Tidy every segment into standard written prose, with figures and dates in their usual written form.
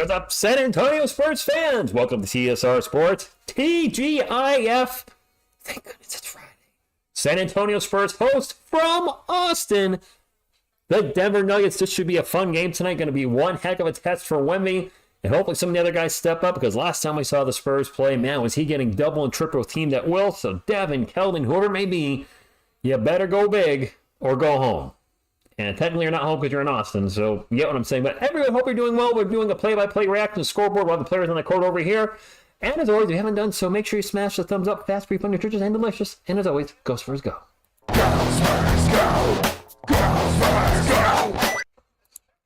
What's up, San Antonio Spurs fans? Welcome to TSR Sports, TGIF. Thank goodness it's Friday. San Antonio Spurs host from Austin, the Denver Nuggets. This should be a fun game tonight. Going to be one heck of a test for Wemby. And hopefully some of the other guys step up, because last time we saw the Spurs play, man, was he getting double and triple teamed at will. So Devin, Keldon, whoever it may be, you better go big or go home. And technically you're not home because you're in Austin, so you get what I'm saying. But everyone, hope you're doing well. We're doing a play-by-play reaction to Scoreboard while the players on the court over here. And as always, if you haven't done so, make sure you smash the thumbs up. Fast, free, fun, nutritious, and delicious. And as always, go Spurs, go. Go Spurs, go! Go Spurs, go!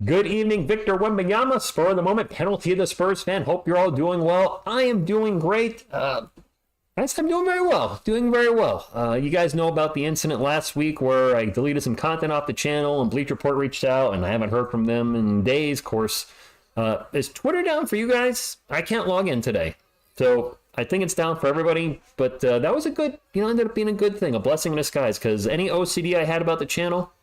Good evening, Victor Wembanyama. Spur of the moment, penalty of the Spurs fan. Hope you're all doing well. I am doing great. I'm doing very well. Doing very well. You guys know about the incident last week where I deleted some content off the channel and Bleach Report reached out and I haven't heard from them in days. Of course, is Twitter down for you guys? I can't log in today. So I think it's down for everybody. But that was a good, ended up being a good thing, a blessing in disguise, because any OCD I had about the channel,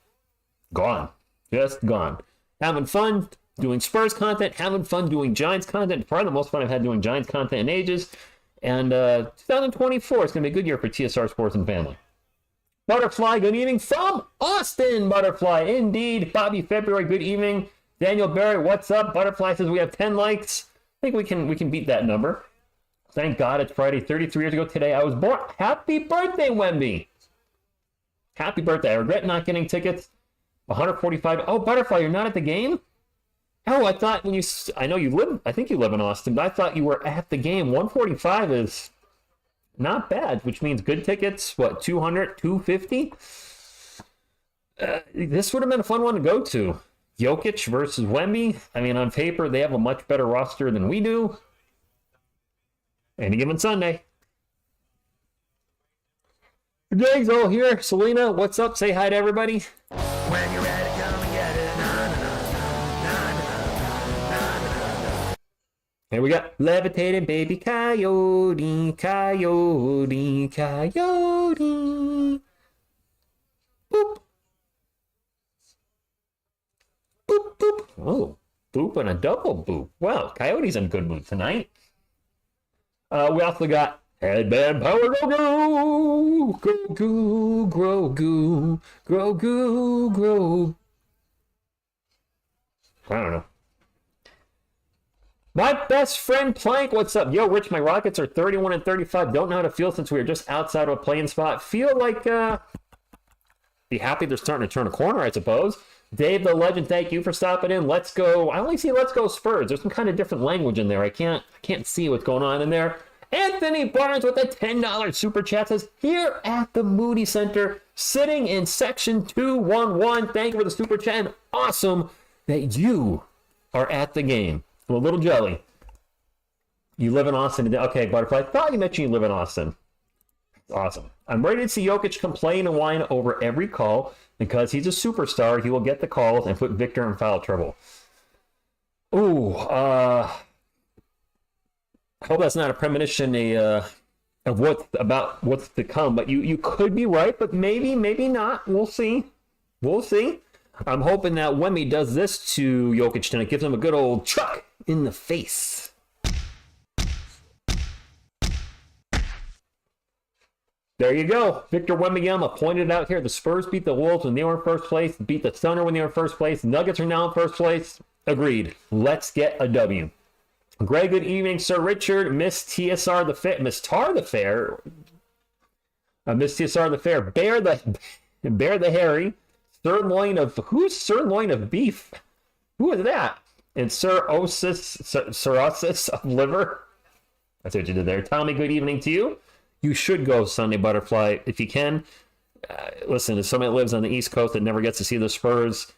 gone. Just gone. Having fun doing Spurs content, having fun doing Giants content. Probably the most fun I've had doing Giants content in ages. And 2024 is going to be a good year for TSR Sports and Family. Butterfly, good evening from Austin. Butterfly, indeed. Bobby February, good evening. Daniel Barry, what's up? Butterfly says we have 10 likes. I think we can beat that number. Thank God it's Friday. 33 years ago today I was born. Happy birthday, Wemby. Happy birthday. I regret not getting tickets. 145. Oh, Butterfly, you're not at the game? Oh, I thought I think you live in Austin, but I thought you were at the game. 145 is not bad, which means good tickets. What, 200, 250? This would have been a fun one to go to. Jokic versus Wemby. I mean, on paper, they have a much better roster than we do. Any given Sunday. Jags all here. Selena, what's up? Say hi to everybody. When you're ready, come and get it. And we got levitating baby coyote, coyote, coyote. Boop. Boop, boop. Oh, boop and a double boop. Wow, Coyote's in a good mood tonight. We also got headband power, go go, go go, grow goo, grow goo, grow. I don't know. My best friend Plank, what's up? Yo, Rich, my Rockets are 31 and 35. Don't know how to feel since we were just outside of a playing spot. Feel like, be happy they're starting to turn a corner, I suppose. Dave the Legend, thank you for stopping in. Let's go. I only see Let's Go Spurs. There's some kind of different language in there. I can't see what's going on in there. Anthony Barnes with a $10 super chat says, here at the Moody Center, sitting in section 211. Thank you for the super chat. And awesome that you are at the game. I'm a little jelly. You live in Austin. Okay, Butterfly. I thought you mentioned you live in Austin. Awesome. I'm ready to see Jokic complain and whine over every call. Because he's a superstar, he will get the calls and put Victor in foul trouble. Ooh, I hope that's not a premonition of what's to come. But you could be right, but maybe not. We'll see. We'll see. I'm hoping that Wemby does this to Jokic tonight, gives him a good old chuck in the face. There you go. Victor Wembanyama pointed out here. The Spurs beat the Wolves when they were in first place. Beat the Thunder when they were in first place. Nuggets are now in first place. Agreed. Let's get a W. Greg, good evening. Sir Richard, Miss TSR the Fair. Miss Tar the Fair. Miss TSR the Fair. Bear the Hairy. Sirloin of beef? Who is that? And cirrhosis of liver. That's what you did there. Tommy, good evening to you. You should go Sunday, Butterfly, if you can. Listen, as somebody that lives on the East Coast that never gets to see the Spurs,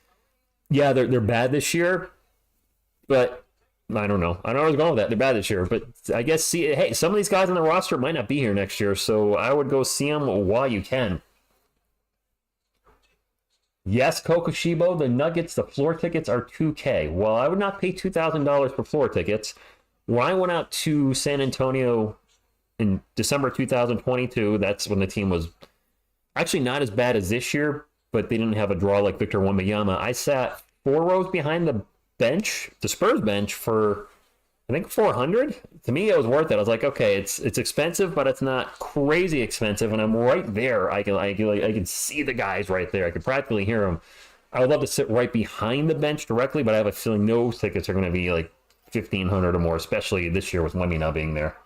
yeah, they're bad this year, but I don't know. I don't know where I was going with that. They're bad this year, but I guess, hey, some of these guys on the roster might not be here next year, so I would go see them while you can. Yes, Kokoshibo, the Nuggets, the floor tickets are $2K. Well, I would not pay $2,000 for floor tickets. When I went out to San Antonio in December 2022, that's when the team was actually not as bad as this year, but they didn't have a draw like Victor Wembanyama. I sat 4 rows behind the bench, the Spurs bench, for I think 400. To me, it was worth it. I was like, okay, it's expensive, but it's not crazy expensive, and I'm right there. I can see the guys right there. I can practically hear them. I would love to sit right behind the bench directly, but I have a feeling no tickets are going to be like 1,500 or more, especially this year with Wemby now being there.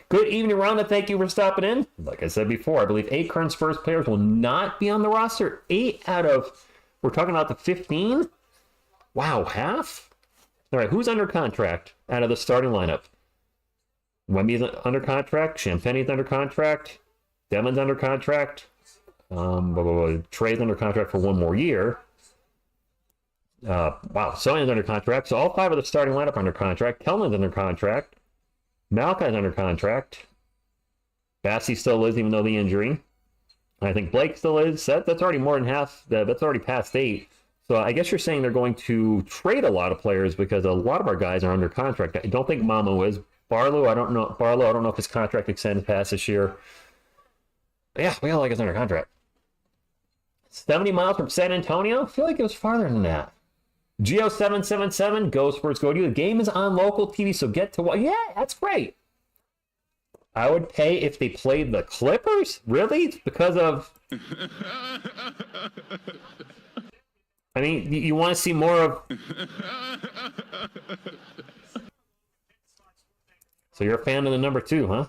Good evening, Rhonda. Thank you for stopping in. Like I said before, I believe 8 current Spurs players will not be on the roster. 8 out of, we're talking about the 15? Wow, half? All right, who's under contract out of the starting lineup? Wemby's under contract. Champagne's under contract. Devin's under contract. Trey's under contract for 1 more year. Wow, Sonia's under contract. So all 5 of the starting lineup are under contract. Kelman's under contract. Malachi's under contract. Bassey still is, even though the injury. I think Blake still is. That's already more than half. That's already past 8. So I guess you're saying they're going to trade a lot of players because a lot of our guys are under contract. I don't think Mamo is. Barlow, I don't know if his contract extends past this year. But yeah, we all like it's under contract. 70 miles from San Antonio? I feel like it was farther than that. Geo777, go Spurs, go to you. The game is on local TV, so get to watch. Yeah, that's great. I would pay if they played the Clippers? Really? Because of... I mean, you want to see more of... So you're a fan of the number 2, huh?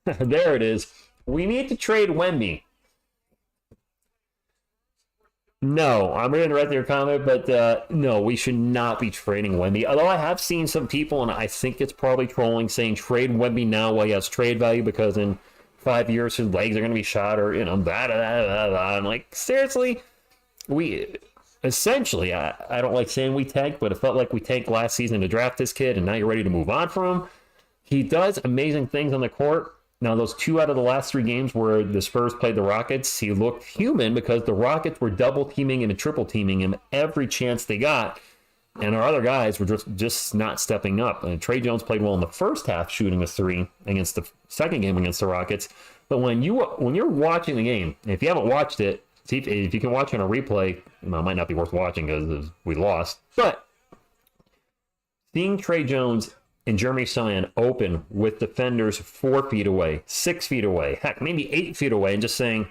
There it is. We need to trade Wemby. No, I'm interested in your comment, but no, we should not be trading Wemby. Although I have seen some people, and I think it's probably trolling, saying trade Wemby now while he has trade value because in 5 years his legs are going to be shot or, blah, blah, blah, blah. I'm like, seriously? Essentially, I don't like saying we tanked, but it felt like we tanked last season to draft this kid, and now you're ready to move on from him. He does amazing things on the court. Now, those 2 out of the last 3 games where the Spurs played the Rockets, he looked human because the Rockets were double teaming and triple teaming him every chance they got, and our other guys were just not stepping up. And Trey Jones played well in the first half, shooting a 3 against the second game against the Rockets. But when you're watching the game, if you haven't watched it, see if you can watch it on a replay. It might not be worth watching because we lost, but seeing Trey Jones and Jeremy Sohan open with defenders 4 feet away, 6 feet away, heck, maybe 8 feet away, and just saying,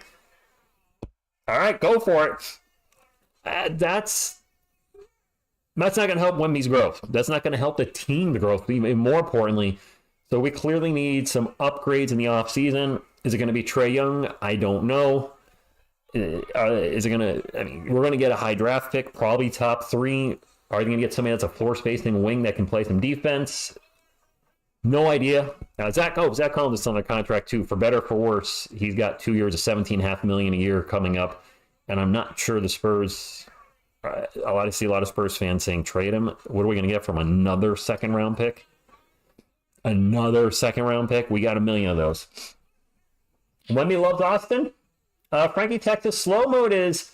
all right, go for it. That's not going to help Wemby's growth. That's not going to help the team growth, even more importantly. So we clearly need some upgrades in the offseason. Is it going to be Trae Young? I don't know. Is it going to, we're going to get a high draft pick, probably top 3. Are they going to get somebody that's a floor spacing wing that can play some defense? No idea. Zach Collins is on a contract too, for better or for worse. He's got 2 years of $17.5 million a year coming up, and I'm not sure the Spurs. I see a lot of Spurs fans saying trade him. What are we going to get from another second round pick? Another second round pick? We got 1 million of those. Wemby loves Austin. Frankie Texas, slow mode is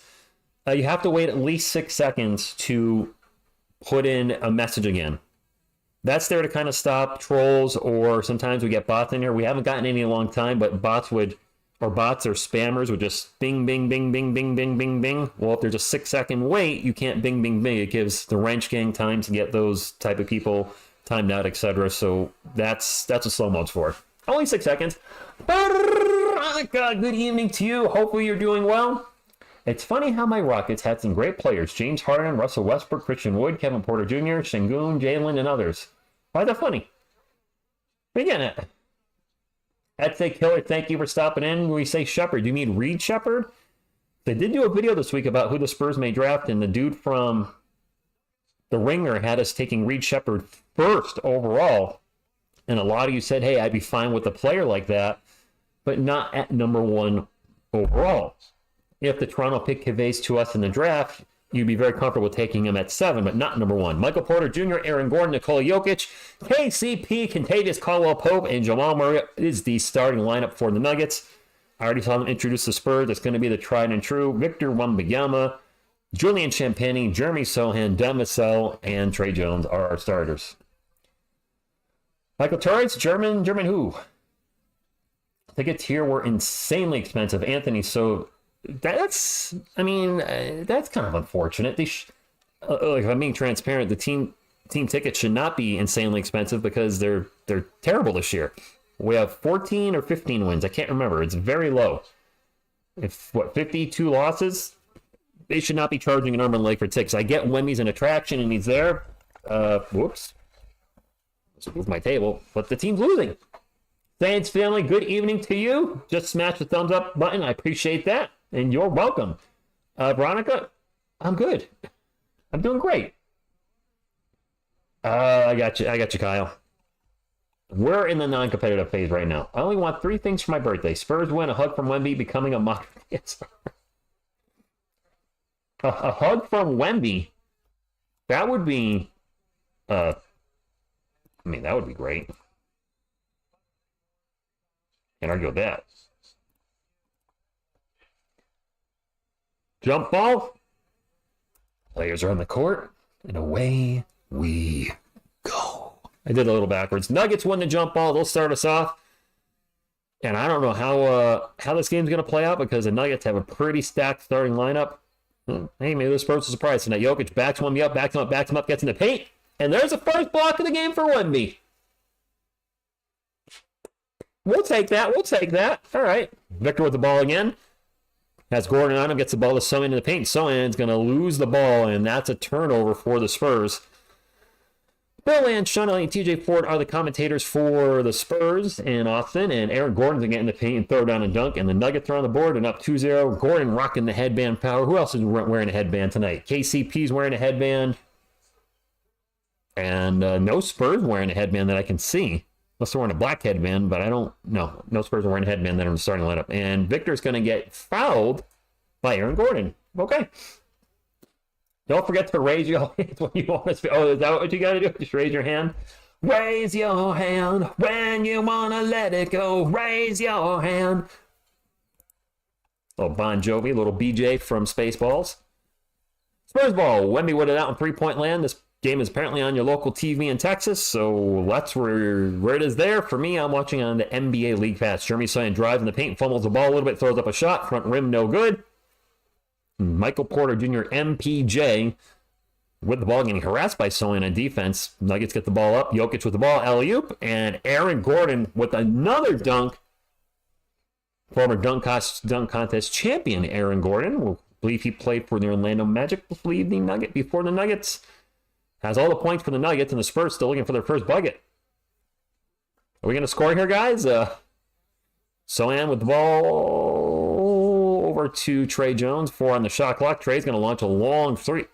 you have to wait at least 6 seconds to put in a message again. That's there to kind of stop trolls, or sometimes we get bots in here. We haven't gotten any in a long time, but bots or spammers would just bing, bing, bing, bing, bing, bing, bing, bing. Well, if there's a 6 second wait, you can't bing, bing, bing. It gives the wrench gang time to get those type of people timed out, etc. So that's what slow mode's for. Only 6 seconds. Good evening to you. Hopefully you're doing well. It's funny how my Rockets had some great players. James Harden, Russell Westbrook, Christian Wood, Kevin Porter Jr., Sengun, Jalen, and others. Why is that funny? What are you getting at? I'd say Killer, thank you for stopping in. We say Shepard. Do you mean Reed Shepard? They did do a video this week about who the Spurs may draft, and the dude from The Ringer had us taking Reed Shepard first overall. And a lot of you said, hey, I'd be fine with a player like that, but not at number 1 overall. If the Toronto pick conveys to us in the draft, you'd be very comfortable taking him at 7, but not number 1. Michael Porter Jr., Aaron Gordon, Nikola Jokic, KCP, Contagious, Caldwell Pope, and Jamal Murray is the starting lineup for the Nuggets. I already saw them introduce the Spurs. It's going to be the tried and true Victor Wembanyama, Julian Champagnie, Jeremy Sohan, Don Vassell, and Trey Jones are our starters. Michael Torres, German who? Tickets here were insanely expensive. Anthony, so That's kind of unfortunate. Like, if I'm being transparent, the team tickets should not be insanely expensive because they're terrible this year. We have 14 or 15 wins. I can't remember. It's very low. If 52 losses, they should not be charging an arm and leg for tickets. I get Wemby's an attraction and he's there. Whoops. Let's move my table. But the team's losing. Saints family, good evening to you. Just smash the thumbs up button. I appreciate that. And you're welcome. Veronica, I'm good. I'm doing great. I got you, Kyle. We're in the non-competitive phase right now. I only want 3 things for my birthday. Spurs win, a hug from Wemby, becoming a modern TSR. A hug from Wemby. That would be... that would be great. Can't argue with that. Jump ball. Players are on the court, and away we go. I did a little backwards. Nuggets win the jump ball. They'll start us off. And I don't know how this game's going to play out because the Nuggets have a pretty stacked starting lineup. Hey, maybe the Spurs are surprised tonight. Jokic backs Wemby up, backs him up, gets in the paint. And there's the first block of the game for Wemby. We'll take that. All right. Victor with the ball again. Has Gordon on him, gets the ball to Sohan in the paint. Sohan's going to lose the ball, and that's a turnover for the Spurs. Bill and Sean and TJ Ford are the commentators for the Spurs in Austin, and Aaron Gordon's going to get in the paint and throw down a dunk, and the Nuggets are on the board and up 2-0. Gordon rocking the headband power. Who else is wearing a headband tonight? KCP's wearing a headband. And no Spurs wearing a headband that I can see. Unless they're wearing a black headband, but I don't know. No Spurs are wearing a headband that are in the starting lineup. And Victor's going to get fouled by Aaron Gordon. Okay. Don't forget to raise your hands when you want to. Oh, is that what you got to do? Just raise your hand. Raise your hand when you want to let it go. Raise your hand. Little Bon Jovi, little BJ from Spaceballs. Spurs ball. Wemby with it out in 3-point land. This game is apparently on your local TV in Texas, so that's where it is there. For me, I'm watching on the NBA League Pass. Jeremy Sohan drives in the paint, fumbles the ball a little bit, throws up a shot, front rim, no good. Michael Porter Jr., MPJ, with the ball, getting harassed by Sohan on defense. Nuggets get the ball up. Jokic with the ball, alley-oop, and Aaron Gordon with another dunk. Former dunk contest champion Aaron Gordon. We'll believe he played for the Orlando Magic. We'll believe the Nugget before the Nuggets. Has all the points for the Nuggets, and the Spurs still looking for their first bucket. Are we going to score here, guys? Sohan with the ball over to Trey Jones. 4 on the shot clock. Trey's going to launch a long 3.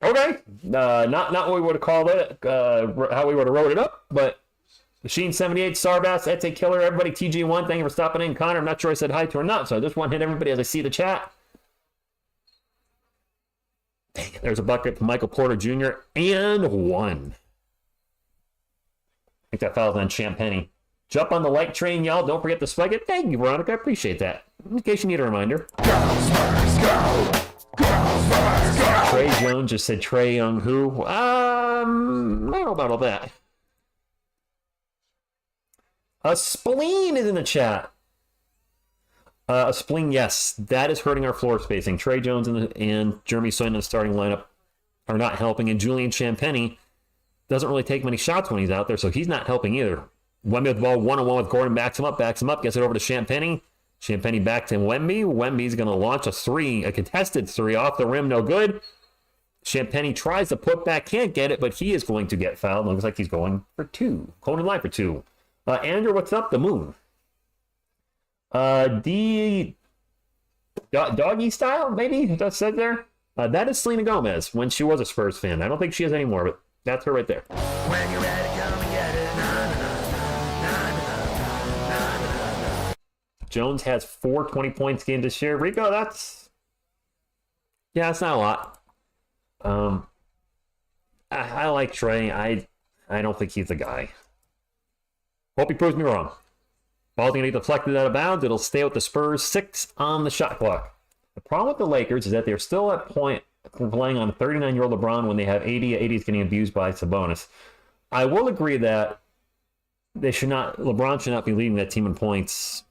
Okay. Not what we would have called it, how we would have wrote it up, but Machine 78, Sarbass, that's a killer. Everybody, TG1, thank you for stopping in. Connor, I'm not sure I said hi to or not, so I just want to hit everybody as I see the chat. Dang it, there's a bucket from Michael Porter Jr. and 1. I think that foul's on Champagny. Jump on the like train, y'all. Don't forget to spike it. Thank you, Veronica. I appreciate that. In case you need a reminder. Go, Spurs, go! Go, Spurs, go! Trey Jones just said Trey Young who? I don't know about all that. A spleen is in the chat. A spleen, yes. That is hurting our floor spacing. Trey Jones and Jeremy Sohan in the starting lineup are not helping. And Julian Champagny doesn't really take many shots when he's out there, so he's not helping either. Wemby with the ball, 1-on-1 with Gordon, backs him up, gets it over to Champagny. Champagny back to Wemby. Wemby's going to launch a contested 3 off the rim, no good. Champagny tries to put back, can't get it, but he is going to get fouled. Looks like he's going for 2. Conan line for 2. Andrew, what's up? The moon. Doggy style, maybe that's said there. That is Selena Gomez when she was a Spurs fan. I don't think she is anymore, but that's her right there. When you're ready, come and get it. Jones has 4 20-point games this year. Rico, that's not a lot. I like Trey. I don't think he's the guy. Hope he proves me wrong. Ball's going to get deflected out of bounds. It'll stay with the Spurs. 6 on the shot clock. The problem with the Lakers is that they're still at point playing on 39-year-old LeBron when they have 80. 80 is getting abused by Sabonis. I will agree that LeBron should not be leading that team in points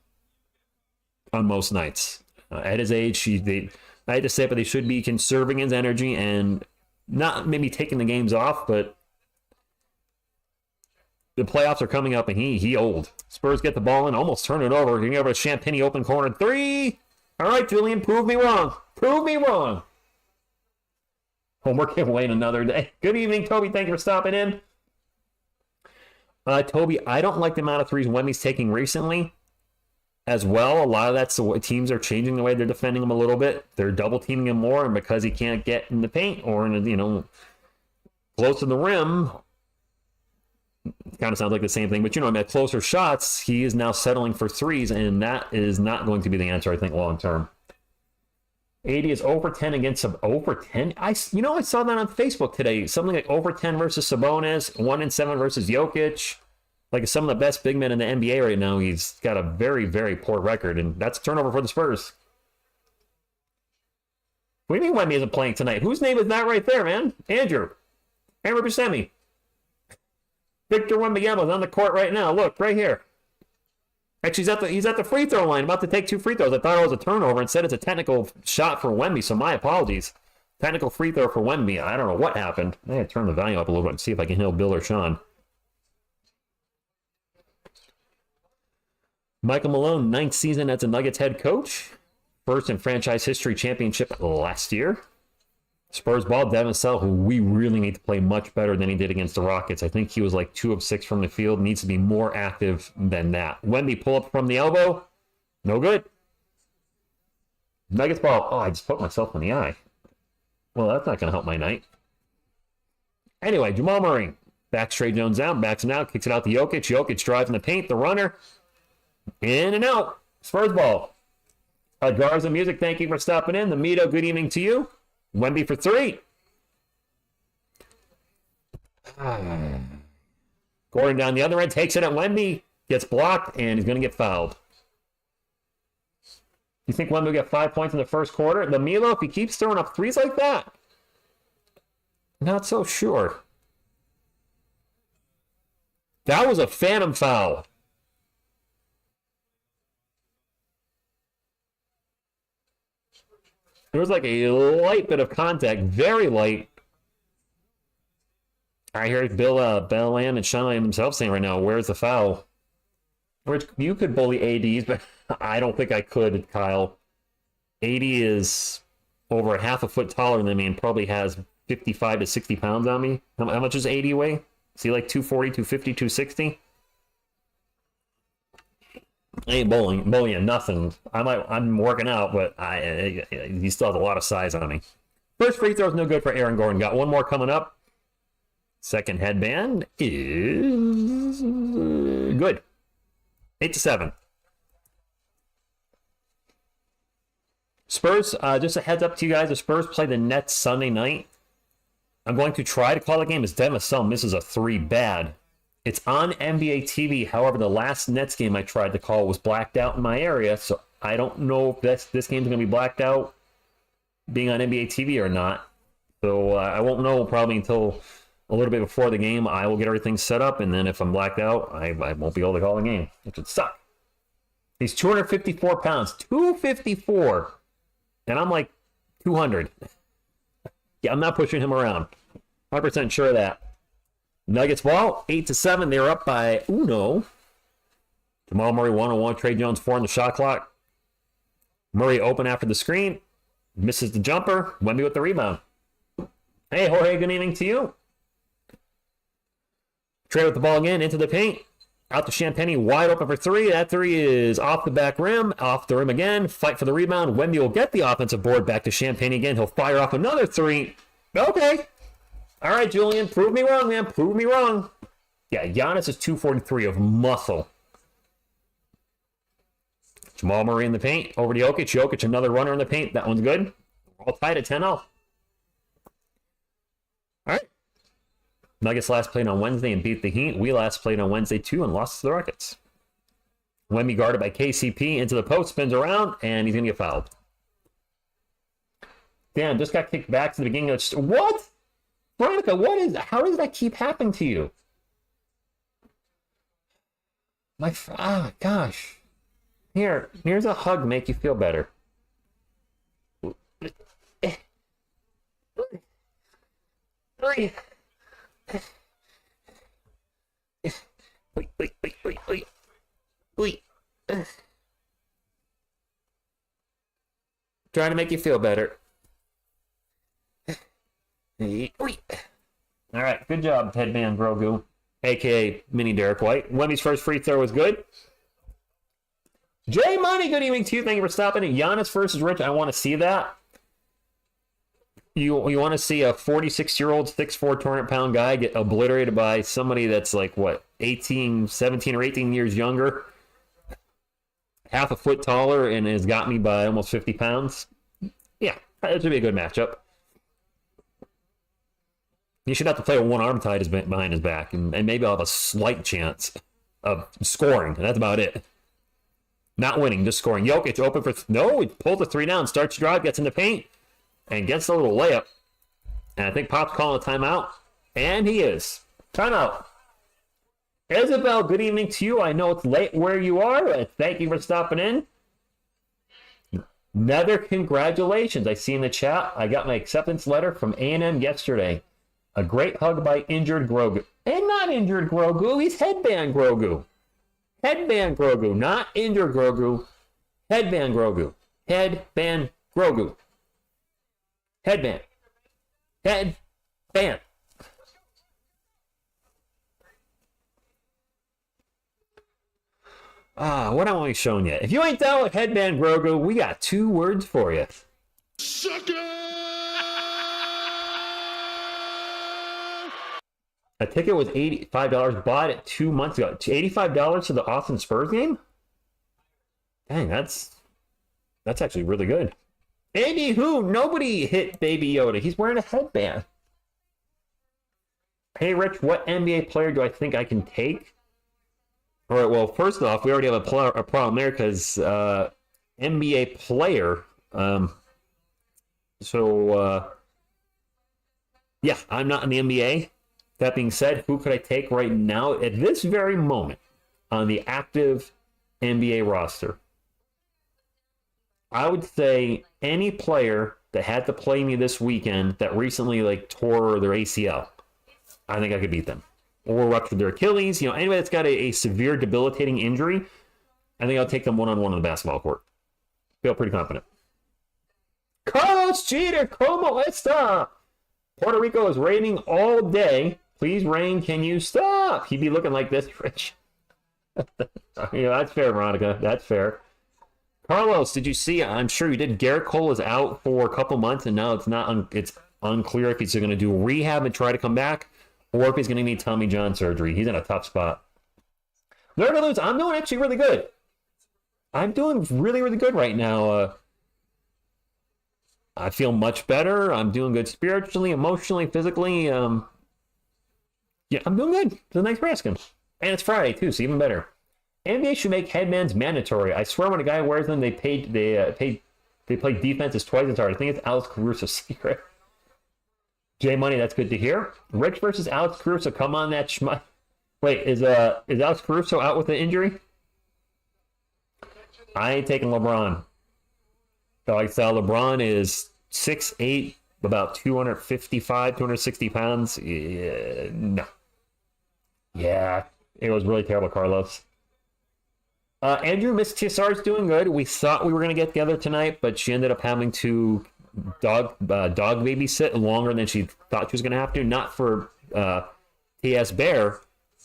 on most nights. At his age, I hate to say it, but they should be conserving his energy and not maybe taking the games off, but the playoffs are coming up and he old. Spurs get the ball in, almost turn it over. Getting over to Champagny, open corner, 3. All right, Julian, prove me wrong. Prove me wrong. Homework can wait another day. Good evening, Toby. Thank you for stopping in. Toby, I don't like the amount of threes Wemby's taking recently as well. A lot of that's the way teams are changing the way they're defending him a little bit. They're double teaming him more, and because he can't get in the paint or in close to the rim, it kind of sounds like the same thing. But at closer shots, he is now settling for threes, and that is not going to be the answer, I think, long term. 80 is over 10 against over 10. I saw that on Facebook today. Something like over 10 versus Sabonis, 1-7 versus Jokic. Like some of the best big men in the NBA right now. He's got a very, very poor record, and that's a turnover for the Spurs. What do you mean Wemby isn't playing tonight? Whose name is that right there, man? Andrew. Andrew Buscemi. Victor Wembanyama is on the court right now. Look, right here. Actually, he's at the free throw line, about to take 2 free throws. I thought it was a turnover. Instead, it's a technical shot for Wemby, so my apologies. Technical free throw for Wemby. I don't know what happened. I had to turn the volume up a little bit and see if I can hear Bill or Sean. Michael Malone, 9th season as a Nuggets head coach. First in franchise history championship last year. Spurs ball, Devin Sell, who we really need to play much better than he did against the Rockets. I think he was like 2 of 6 from the field. Needs to be more active than that. Wemby pull up from the elbow. No good. Nuggets ball. Oh, I just put myself in the eye. Well, that's not going to help my night. Anyway, Jamal Murray. Backs Trey Jones out. Backs him out. Kicks it out to Jokic. Jokic drives in the paint. The runner. In and out. Spurs ball. Garza Music, thank you for stopping in. The Mito, good evening to you. Wemby for 3. Gordon down the other end, takes it at Wemby, gets blocked, and he's going to get fouled. You think Wemby will get 5 points in the first quarter? The Milo, if he keeps throwing up threes like that, not so sure. That was a phantom foul. There was like a light bit of contact, very light. I hear Bill Bellan and Sean himself saying right now, where's the foul? Which you could bully ADs, but I don't think I could, Kyle. 80 is over half a foot taller than me and probably has 55 to 60 pounds on me. How much does 80 weigh? Is he like 240, 250, 260? I ain't bullying nothing. I'm working out, but he still has a lot of size on me. First free throw is no good for Aaron Gordon. Got one more coming up. Second headband is good. 8-7. Spurs, just a heads up to you guys. The Spurs play the Nets Sunday night. I'm going to try to call the game as Devin Vassell misses a 3 bad. It's on NBA TV. However, the last Nets game I tried to call was blacked out in my area, so I don't know if this game's going to be blacked out being on NBA TV or not. So I won't know probably until a little bit before the game. I will get everything set up, and then if I'm blacked out, I won't be able to call the game, which would suck. He's 254 pounds. 254. And I'm like 200. Yeah, I'm not pushing him around. 100% sure of that. Nuggets ball, 8-7. They were up by uno. Jamal Murray 1-on-1. Trey Jones 4 on the shot clock. Murray open after the screen. Misses the jumper. Wemby with the rebound. Hey, Jorge, good evening to you. Trey with the ball again into the paint. Out to Champagny, wide open for 3. That 3 is off the back rim. Off the rim again. Fight for the rebound. Wemby will get the offensive board. Back to Champagny again. He'll fire off another 3. Okay. All right, Julian, prove me wrong, man. Prove me wrong. Yeah, Giannis is 243 of muscle. Jamal Murray in the paint. Over to Jokic. Jokic, another runner in the paint. That one's good. We're all tied at 10-0. All right. Nuggets last played on Wednesday and beat the Heat. We last played on Wednesday, too, and lost to the Rockets. Wemby guarded by KCP into the post, spins around, and he's going to get fouled. Damn, just got kicked back to the beginning of... What? Veronica, how does that keep happening to you? Gosh. Here's a hug, make you feel better. Trying to make you feel better. All right, good job, Headman Grogu, aka Mini Derek White. Wemmy's first free throw was good. Jay Money, good evening to you. Thank you for stopping in. Giannis versus Rich, I want to see that. You want to see a 46-year-old, 6'4", 200-pound guy get obliterated by somebody that's like, what, 17 or 18 years younger, half a foot taller, and has got me by almost 50 pounds? Yeah, that should be a good matchup. You should have to play with one arm tied behind his back, and maybe I'll have a slight chance of scoring, and that's about it. Not winning, just scoring. Jokic open for... No, he pulls the three down, starts to drive, gets in the paint, and gets a little layup. And I think Pop's calling a timeout. And he is. Timeout. Isabel, good evening to you. I know it's late where you are. Thank you for stopping in. Another congratulations. I see in the chat, I got my acceptance letter from A&M yesterday. A great hug by injured Grogu. And not injured Grogu, he's Headband Grogu. Headband Grogu, not injured Grogu. Headband Grogu. Headband Grogu. Headband. Headband. What am I showing you? If you ain't down with Headband Grogu, we got 2 words for you. Sucker! A ticket was $85. Bought it 2 months ago. $85 to the Austin Spurs game? Dang, that's actually really good. Andy who? Nobody hit Baby Yoda. He's wearing a headband. Hey, Rich, what NBA player do I think I can take? All right, well, first off, we already have a problem there because NBA player. Yeah, I'm not in the NBA. That being said, who could I take right now at this very moment on the active NBA roster? I would say any player that had to play me this weekend that recently tore their ACL. I think I could beat them. Or ruptured their Achilles. Anybody that's got a severe debilitating injury, I think I'll take them one-on-one on the basketball court. Feel pretty confident. Carlos Jeter, como esta? Puerto Rico is raining all day. Please, rain, can you stop? He'd be looking like this, Rich. That's fair, Veronica. That's fair. Carlos, did you see? I'm sure you did. Garrett Cole is out for a couple months, and now it's unclear if he's going to do rehab and try to come back, or if he's going to need Tommy John surgery. He's in a tough spot. Learn to lose. I'm doing actually really good. I'm doing really, really good right now. I feel much better. I'm doing good spiritually, emotionally, physically. Yeah, I'm doing good. So thanks for asking. And it's Friday too, so even better. NBA should make headbands mandatory. I swear, when a guy wears them, they play defense is twice as hard. I think it's Alex Caruso's secret. J Money, that's good to hear. Rich versus Alex Caruso. Come on, that schmuck. Wait, is Alex Caruso out with an injury? I ain't taking LeBron. So I saw LeBron is 6'8", about 255, 260 pounds. Yeah, no. Yeah, it was really terrible, Carlos. Andrew, Miss TSR is doing good. We thought we were going to get together tonight, but she ended up having to dog babysit longer than she thought she was going to have to. Not for TS Bear,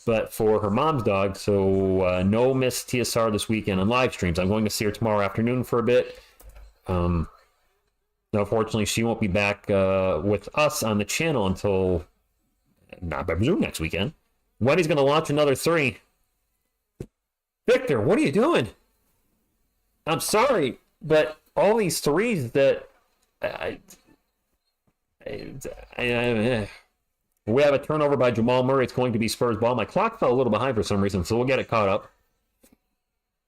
but for her mom's dog. So no Miss TSR this weekend on live streams. I'm going to see her tomorrow afternoon for a bit. Unfortunately, she won't be back with us on the channel until, not by Zoom, next weekend. Wendy's going to launch another 3. Victor, what are you doing? I'm sorry, but all these threes that we have a turnover by Jamal Murray. It's going to be Spurs ball. My clock fell a little behind for some reason, so we'll get it caught up.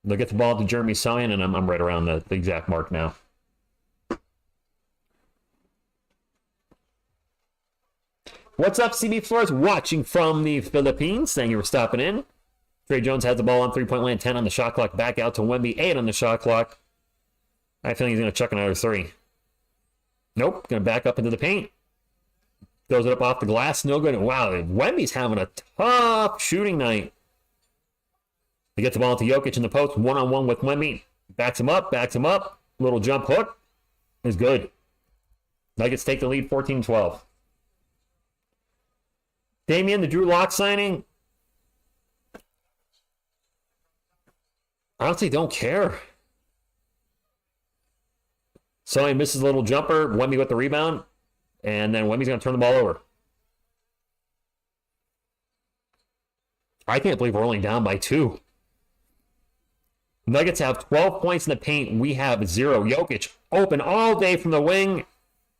They'll get the ball to Jeremy Sine, and I'm right around the exact mark now. What's up, CB Flores? Watching from the Philippines. Thank you for stopping in. Trey Jones has the ball on three-point land, 10 on the shot clock. Back out to Wemby, 8 on the shot clock. I feel he's going to chuck another three. Nope, going to back up into the paint. Throws it up off the glass, no good. Wow, Wemby's having a tough shooting night. He gets the ball to Jokic in the post, one-on-one with Wemby. Backs him up. Little jump hook is good. Nuggets take the lead 14-12. Damian, the Drew Lock signing. I honestly don't care. So he misses a little jumper. Wemby with the rebound. And then Wemby's going to turn the ball over. I can't believe we're only down by 2. Nuggets have 12 points in the paint. We have 0. Jokic open all day from the wing.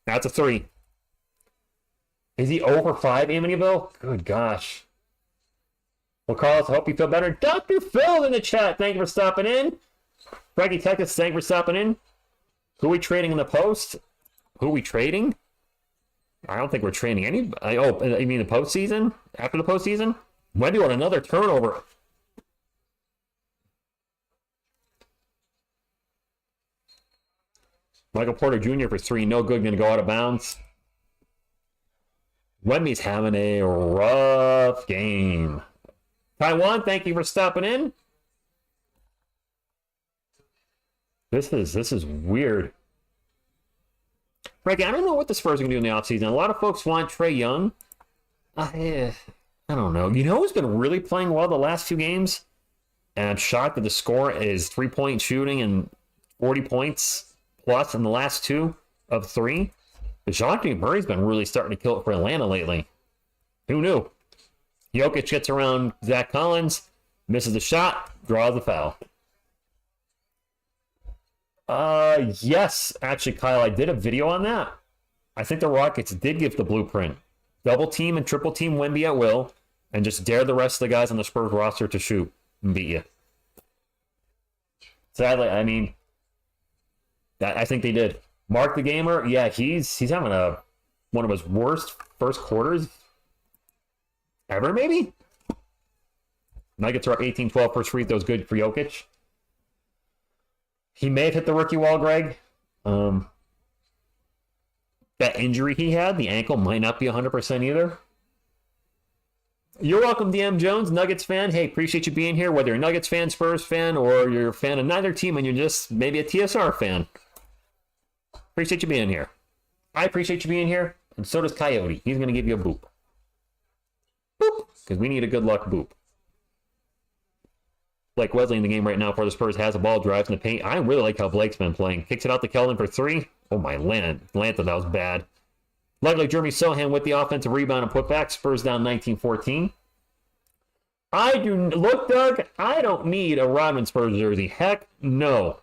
That's a 3. Is he over 5, Amityville? Good gosh. Well, Carlos, I hope you feel better. Dr. Phil in the chat. Thank you for stopping in. Frankie Texas, thank you for stopping in. Who are we trading in the post? Who are we trading? I don't think we're trading any. Oh, you mean the postseason? After the postseason? Wemby with another turnover. Michael Porter Jr. for 3. No good. Going to go out of bounds. Wemby's having a rough game. Taiwan, thank you for stopping in. This is weird. Frankie, I don't know what the Spurs are going to do in the offseason. A lot of folks want Trae Young. I don't know. You know who's been really playing well the last 2 games? And I'm shocked that the score is 3-point shooting and 40 points plus in the last 2 of 3. DeJounte Murray's been really starting to kill it for Atlanta lately. Who knew? Jokic gets around Zach Collins, misses the shot, draws the foul. Yes, actually, Kyle, I did a video on that. I think the Rockets did give the blueprint. Double team and triple team Wemby at will, and just dare the rest of the guys on the Spurs roster to shoot and beat you. Sadly, I mean, I think they did. Mark the Gamer, yeah, he's having one of his worst first quarters ever, maybe? Nuggets are up 18-12 first free throws, good for Jokic. He may have hit the rookie wall, Greg. That injury he had, the ankle, might not be 100% either. You're welcome, DM Jones, Nuggets fan. Hey, appreciate you being here, whether you're a Nuggets fan, Spurs fan, or you're a fan of neither team and you're just maybe a TSR fan. Appreciate you being here. I appreciate you being here, and so does Coyote. He's going to give you a boop. Boop, because we need a good luck boop. Blake Wesley in the game right now for the Spurs has a ball, drives in the paint. I really like how Blake's been playing. Kicks it out to Keldon for 3. Oh my land. Atlanta, that was bad. Luckily, Jeremy Sohan with the offensive rebound and putback. Spurs down 19-14. Look, Doug, I don't need a Rodman Spurs jersey. Heck, no.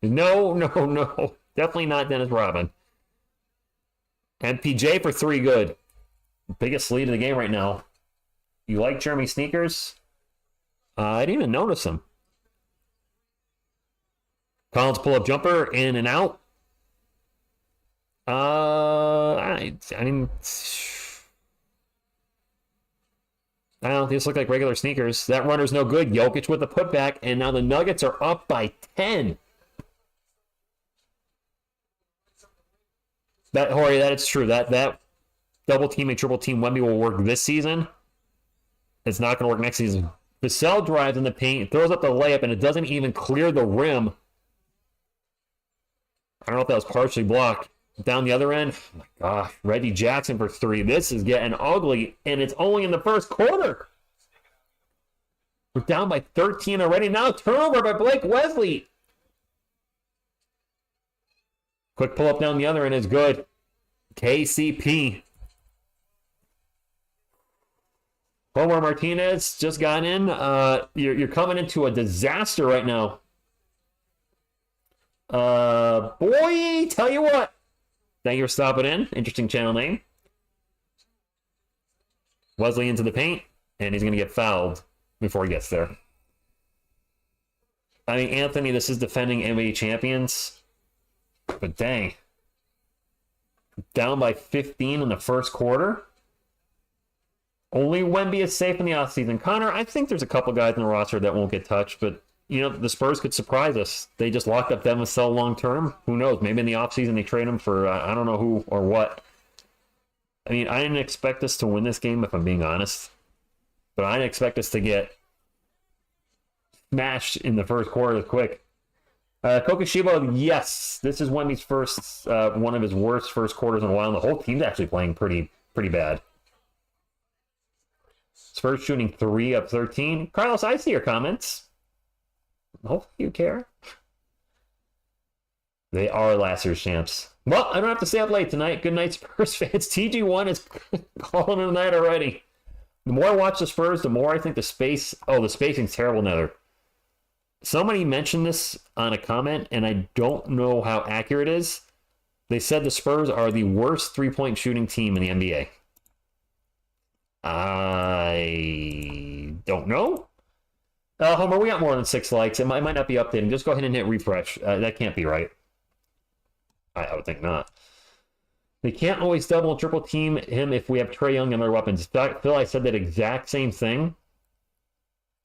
No. Definitely not Dennis Rodman. MPJ for 3, good. Biggest lead in the game right now. You like Jeremy sneakers? I didn't even notice him. Collins pull-up jumper, in and out. I mean, I don't know. These look like regular sneakers. That runner's no good. Jokic with the putback, and now the Nuggets are up by 10. Jorge, that is true. That double team and triple team Wemby will work this season. It's not going to work next season. Vassell drives in the paint, throws up the layup, and it doesn't even clear the rim. I don't know if that was partially blocked. Down the other end, oh my gosh, Reggie Jackson for 3. This is getting ugly, and it's only in the first quarter. We're down by 13 already. Now turnover by Blake Wesley. Quick pull up down the other end is good. KCP. Omar Martinez just got in. You're coming into a disaster right now. Boy, tell you what. Thank you for stopping in. Interesting channel name. Wesley into the paint, and he's going to get fouled before he gets there. I mean, Anthony, this is defending NBA champions. But dang. Down by 15 in the first quarter. Only Wemby is safe in the offseason. Connor, I think there's a couple guys in the roster that won't get touched, but the Spurs could surprise us. They just locked up Devin Vassell long term. Who knows? Maybe in the offseason they trade him for I don't know who or what. I mean, I didn't expect us to win this game, if I'm being honest. But I didn't expect us to get smashed in the first quarter quick. Kokoshiba, yes. This is Wemby's first, one of his worst first quarters in a while. And the whole team's actually playing pretty bad. Spurs shooting 3 of 13. Carlos, I see your comments. Hopefully you care. They are last year's champs. Well, I don't have to stay up late tonight. Good night, Spurs fans. TG1 is calling it a night already. The more I watch the Spurs, the more I think the spacing's terrible now. Somebody mentioned this on a comment, and I don't know how accurate it is. They said the Spurs are the worst three-point shooting team in the NBA. I don't know. Homer, we got more than 6 likes. It might not be updating. Just go ahead and hit refresh. That can't be right. I would think not. They can't always double and triple team him if we have Trae Young and other weapons. Phil, I said that exact same thing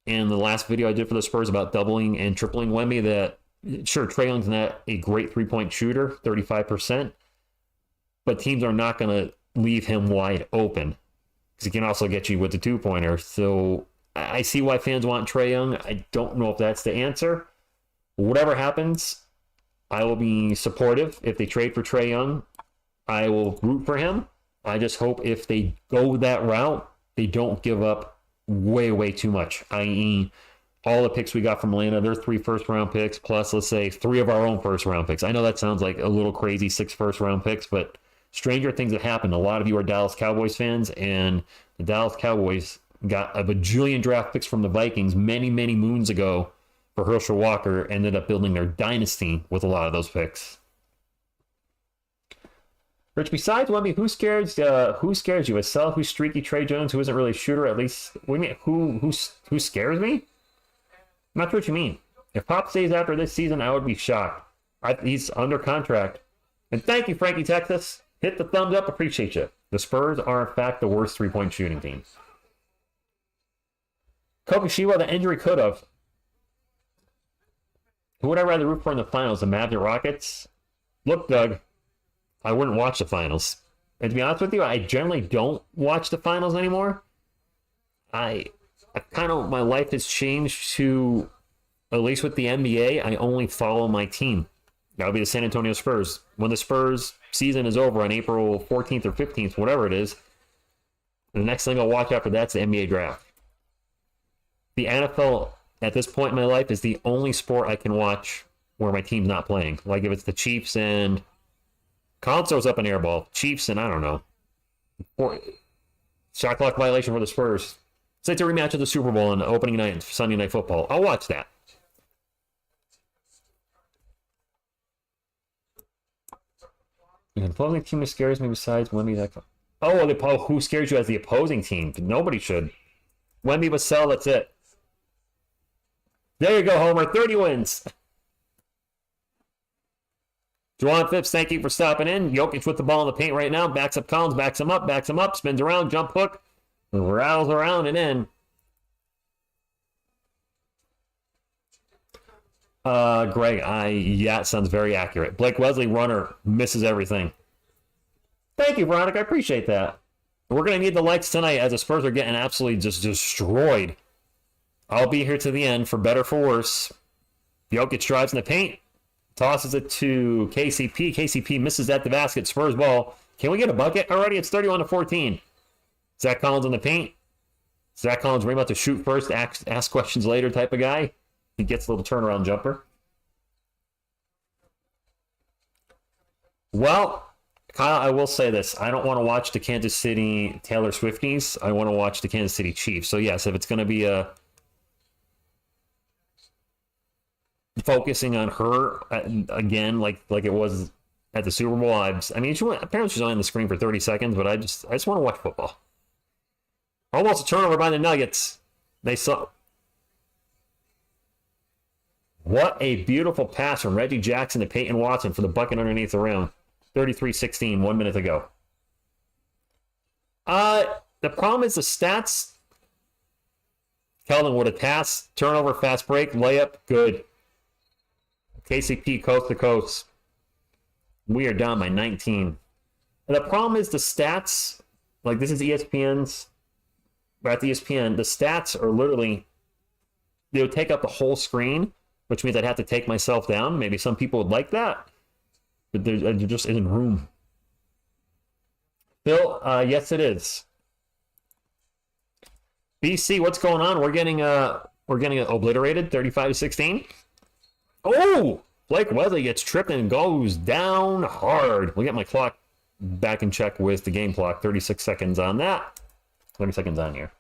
in the last video I did for the Spurs about doubling and tripling Wemby. That sure, Trae Young's not a great three-point shooter, 35%, but teams are not going to leave him wide open because he can also get you with the two-pointer. So I see why fans want Trae Young. I don't know if that's the answer. Whatever happens, I will be supportive. If they trade for Trae Young, I will root for him. I just hope if they go that route, they don't give up way too much, i.e. all the picks we got from Atlanta, they're 3 first-round picks, plus, let's say, 3 of our own first-round picks. I know that sounds like a little crazy, 6 first-round picks, but stranger things have happened. A lot of you are Dallas Cowboys fans, and the Dallas Cowboys got a bajillion draft picks from the Vikings many moons ago for Herschel Walker, ended up building their dynasty with a lot of those picks. Rich, besides Wemby, who scares you? Vassell, who's streaky? Trey Jones, who isn't really a shooter, at least. What do you mean? Who scares me? I'm not sure what you mean. If Pop stays after this season, I would be shocked. He's under contract. And thank you, Frankie Texas. Hit the thumbs up. Appreciate you. The Spurs are, in fact, the worst three-point shooting team. Kokoshiwa, the injury could have. Who would I rather root for in the finals, the Mavs or Rockets? Look, Doug, I wouldn't watch the finals. And to be honest with you, I generally don't watch the finals anymore. I kind of, my life has changed to, at least with the NBA, I only follow my team. That would be the San Antonio Spurs. When the Spurs season is over on April 14th or 15th, whatever it is, the next thing I'll watch after that's the NBA draft. The NFL, at this point in my life, is the only sport I can watch where my team's not playing. Like if it's the Chiefs and Colin throws up an air ball. Chiefs and I don't know. Shot clock violation for the Spurs. Say it's a rematch of the Super Bowl on opening night, Sunday Night Football. I'll watch that. The opposing team scares me besides Wemby. Who scares you as the opposing team? Nobody should. Wemby, Vassell, that's it. There you go, Homer. 30 wins. Juwan Phipps, thank you for stopping in. Jokic with the ball in the paint right now. Backs up Collins, backs him up, spins around, jump hook, rattles around and in. Greg, it sounds very accurate. Blake Wesley, runner, misses everything. Thank you, Veronica. I appreciate that. We're going to need the likes tonight as the Spurs are getting absolutely just destroyed. I'll be here to the end, for better for worse. Jokic drives in the paint, tosses it to KCP. KCP misses at the basket. Spurs ball. Can we get a bucket already? It's 31-14. Zach Collins in the paint. Zach Collins, we're about to shoot first, ask questions later type of guy. He gets a little turnaround jumper. Well, Kyle, I will say this. I don't want to watch the Kansas City Taylor Swifties. I want to watch the Kansas City Chiefs. So, yes, if it's going to be focusing on her again, like it was at the Super Bowl, apparently she's only on the screen for 30 seconds, but I just want to watch football. Almost a turnover by the Nuggets. They saw. What a beautiful pass from Reggie Jackson to Peyton Watson for the bucket underneath the rim. 33-16, 1 minute to go. The problem is the stats. Keldon with a pass, turnover, fast break, layup, good. KCP coast to coast. We are down by 19. And the problem is the stats. Like, this is ESPN's. But at the ESPN, the stats are literally, they would take up the whole screen, which means I'd have to take myself down. Maybe some people would like that, but there just isn't room. Phil, yes, it is. BC, what's going on? We're getting obliterated, 35-16. Oh, Blake Wesley gets tripped and goes down hard. We'll get my clock back in check with the game clock. 36 seconds on that. 30 seconds on here.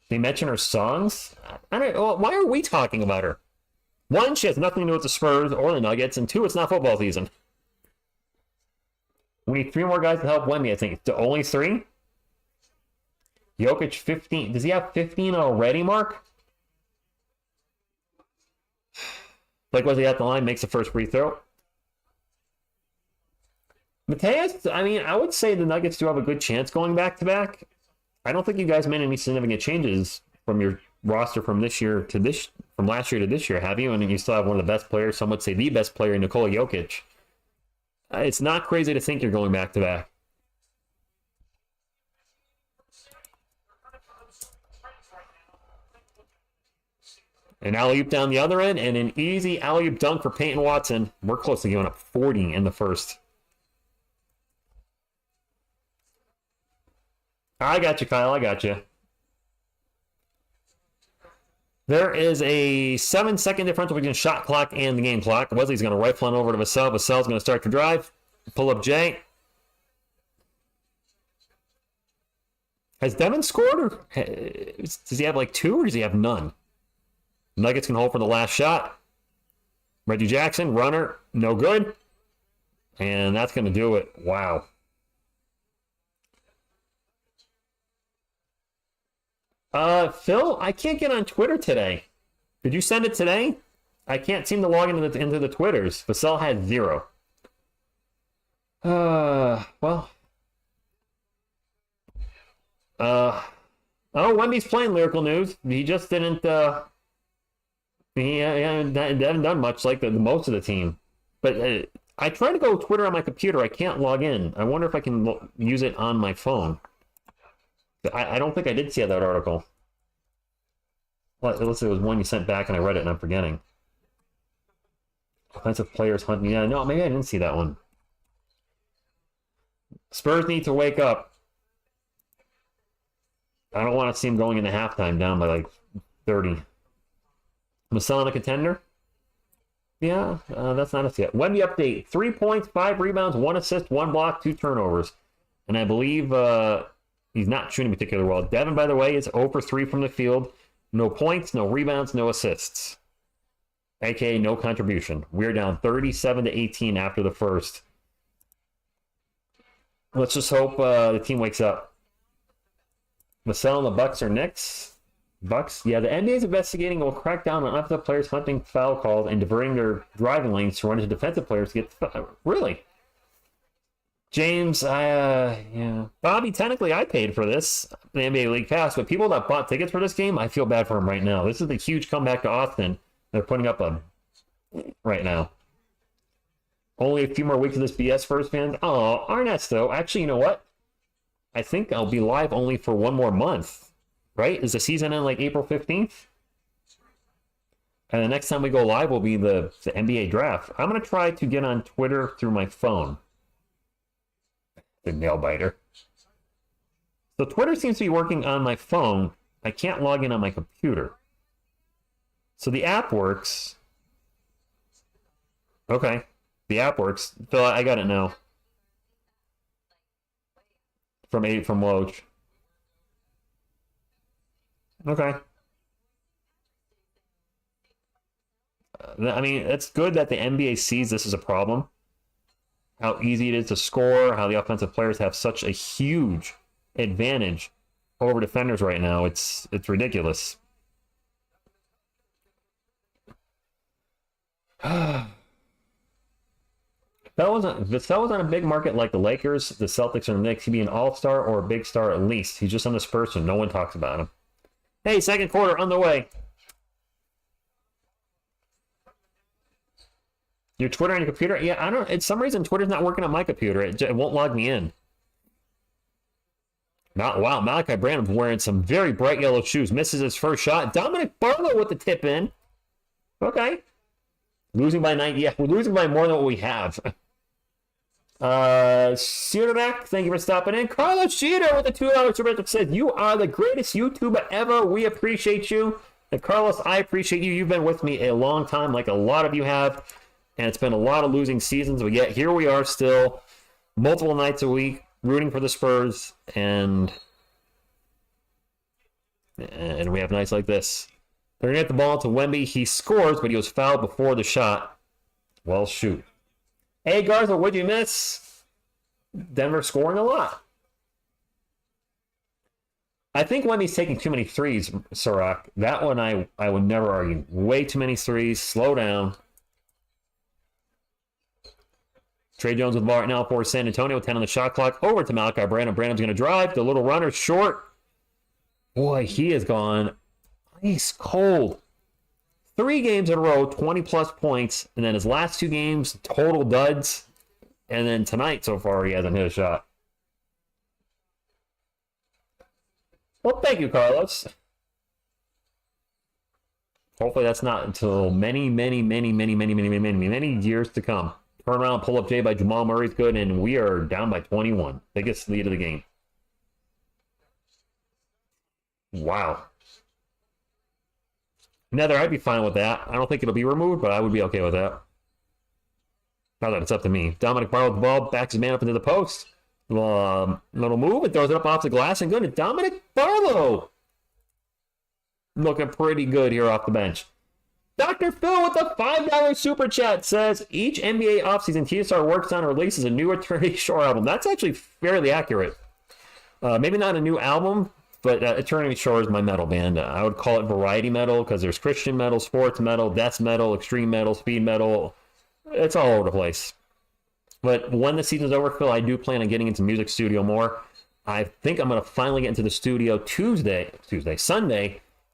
They mention her songs? I don't know. Why are we talking about her? One, she has nothing to do with the Spurs or the Nuggets, and two, it's not football season. We need 3 more guys to help Wemby, I think. Only 3? Jokic 15. Does he have 15 already, Mark? Like, was he at the line? Makes the first free throw. Mateus, I mean, I would say the Nuggets do have a good chance going back-to-back. I don't think you guys made any significant changes from your roster from last year to this year, have you? And you still have one of the best players, some would say the best player, Nikola Jokic. It's not crazy to think you're going back-to-back. An alley-oop down the other end, and an easy alley-oop dunk for Peyton Watson. We're close to going up 40 in the first. I got you, Kyle. I got you. There is a 7-second differential between shot clock and the game clock. Wesley's going to rifle on over to Vassell. Vassell's going to start to drive. Pull up Jay. Has Devin scored? Or does he have like 2 or does he have none? Nuggets can hold for the last shot. Reggie Jackson, runner, no good. And that's going to do it. Wow. Phil, I can't get on Twitter today. Did you send it today? I can't seem to log into the Twitters. Vassell had 0. Well. Oh, Wemby's playing Lyrical News. He just didn't, he hasn't done much like the most of the team. But I try to go Twitter on my computer. I can't log in. I wonder if I can use it on my phone. I don't think I did see that article. Well, unless it was one you sent back and I read it and I'm forgetting. Offensive players hunting. Yeah, no, maybe I didn't see that one. Spurs need to wake up. I don't want to see him going into halftime down by like 30. Vassell a contender? Yeah, that's not us yet. Wemby update. 3 points, 5 rebounds, 1 assist, 1 block, 2 turnovers. And I believe he's not shooting particularly well. Devin, by the way, is 0 for 3 from the field. No points, no rebounds, no assists. AKA no contribution. We're down 37-18 after the first. Let's just hope the team wakes up. Vassell and the Bucks are next. Bucks? Yeah, the NBA is investigating and will crack down on offensive players hunting foul calls and diverting their driving lanes to run into defensive players to get... Really? James, yeah. Bobby, technically I paid for this, the NBA League Pass, but people that bought tickets for this game, I feel bad for them right now. This is a huge comeback to Austin. They're putting up a... right now. Only a few more weeks of this BS, Spurs fans. Oh, Ernesto. Actually, you know what? I think I'll be live only for 1 more month. Right? Is the season in like April 15th? And the next time we go live will be the NBA draft. I'm going to try to get on Twitter through my phone. The nail biter. So Twitter seems to be working on my phone. I can't log in on my computer. So the app works. Okay. The app works. Phil, I got it now. From Woj. Okay. I mean, it's good that the NBA sees this as a problem. How easy it is to score, how the offensive players have such a huge advantage over defenders right now. It's ridiculous. If Vassell was on a big market like the Lakers, the Celtics, or the Knicks, he'd be an all-star or a big star at least. He's just on the Spurs, so no one talks about him. Hey, second quarter on the way. Your Twitter on your computer? Yeah, I don't. For some reason, Twitter's not working on my computer. It won't log me in. Wow, Malachi Branham's wearing some very bright yellow shoes. Misses his first shot. Dominic Barlow with the tip in. Okay. Losing by 9. Yeah, we're losing by more than what we have. Cedarback, thank you for stopping in. Carlos Cheater with the $2 super says, you are the greatest YouTuber ever. We appreciate you. And Carlos, I appreciate you. You've been with me a long time, like a lot of you have. And it's been a lot of losing seasons, but yet here we are still, multiple nights a week, rooting for the Spurs, and we have nights like this. They're going to get the ball to Wemby. He scores, but he was fouled before the shot. Well, shoot. Hey, Garza, what'd you miss? Denver scoring a lot. I think Wemby's taking too many threes, Sirach. That one I would never argue. Way too many threes. Slow down. Trey Jones with the ball right now for San Antonio. 10 on the shot clock. Over to Malachi Branham. Branham's going to drive. The little runner short. Boy, he has gone ice cold. 3 games in a row, 20-plus points. And then his last 2 games, total duds. And then tonight, so far, he hasn't hit a shot. Well, thank you, Carlos. Hopefully that's not until many years to come. Turn around, pull up J by Jamal Murray's good, and we are down by 21. Biggest lead of the game. Wow. Nether, I'd be fine with that. I don't think it'll be removed, but I would be okay with that. Now that it's up to me. Dominic Barlow with the ball, backs his man up into the post. Little move and throws it up off the glass and good. And Dominic Barlow looking pretty good here off the bench. Dr. Phil with the $5 super chat says, each NBA offseason TSR works on or releases a new Eternity Shore album. That's actually fairly accurate. Maybe not a new album, but Eternity Shore is my metal band. I would call it variety metal because there's Christian metal, sports metal, death metal, extreme metal, speed metal. It's all over the place. But when the season's over, Phil, I do plan on getting into music studio more. I think I'm going to finally get into the studio Sunday,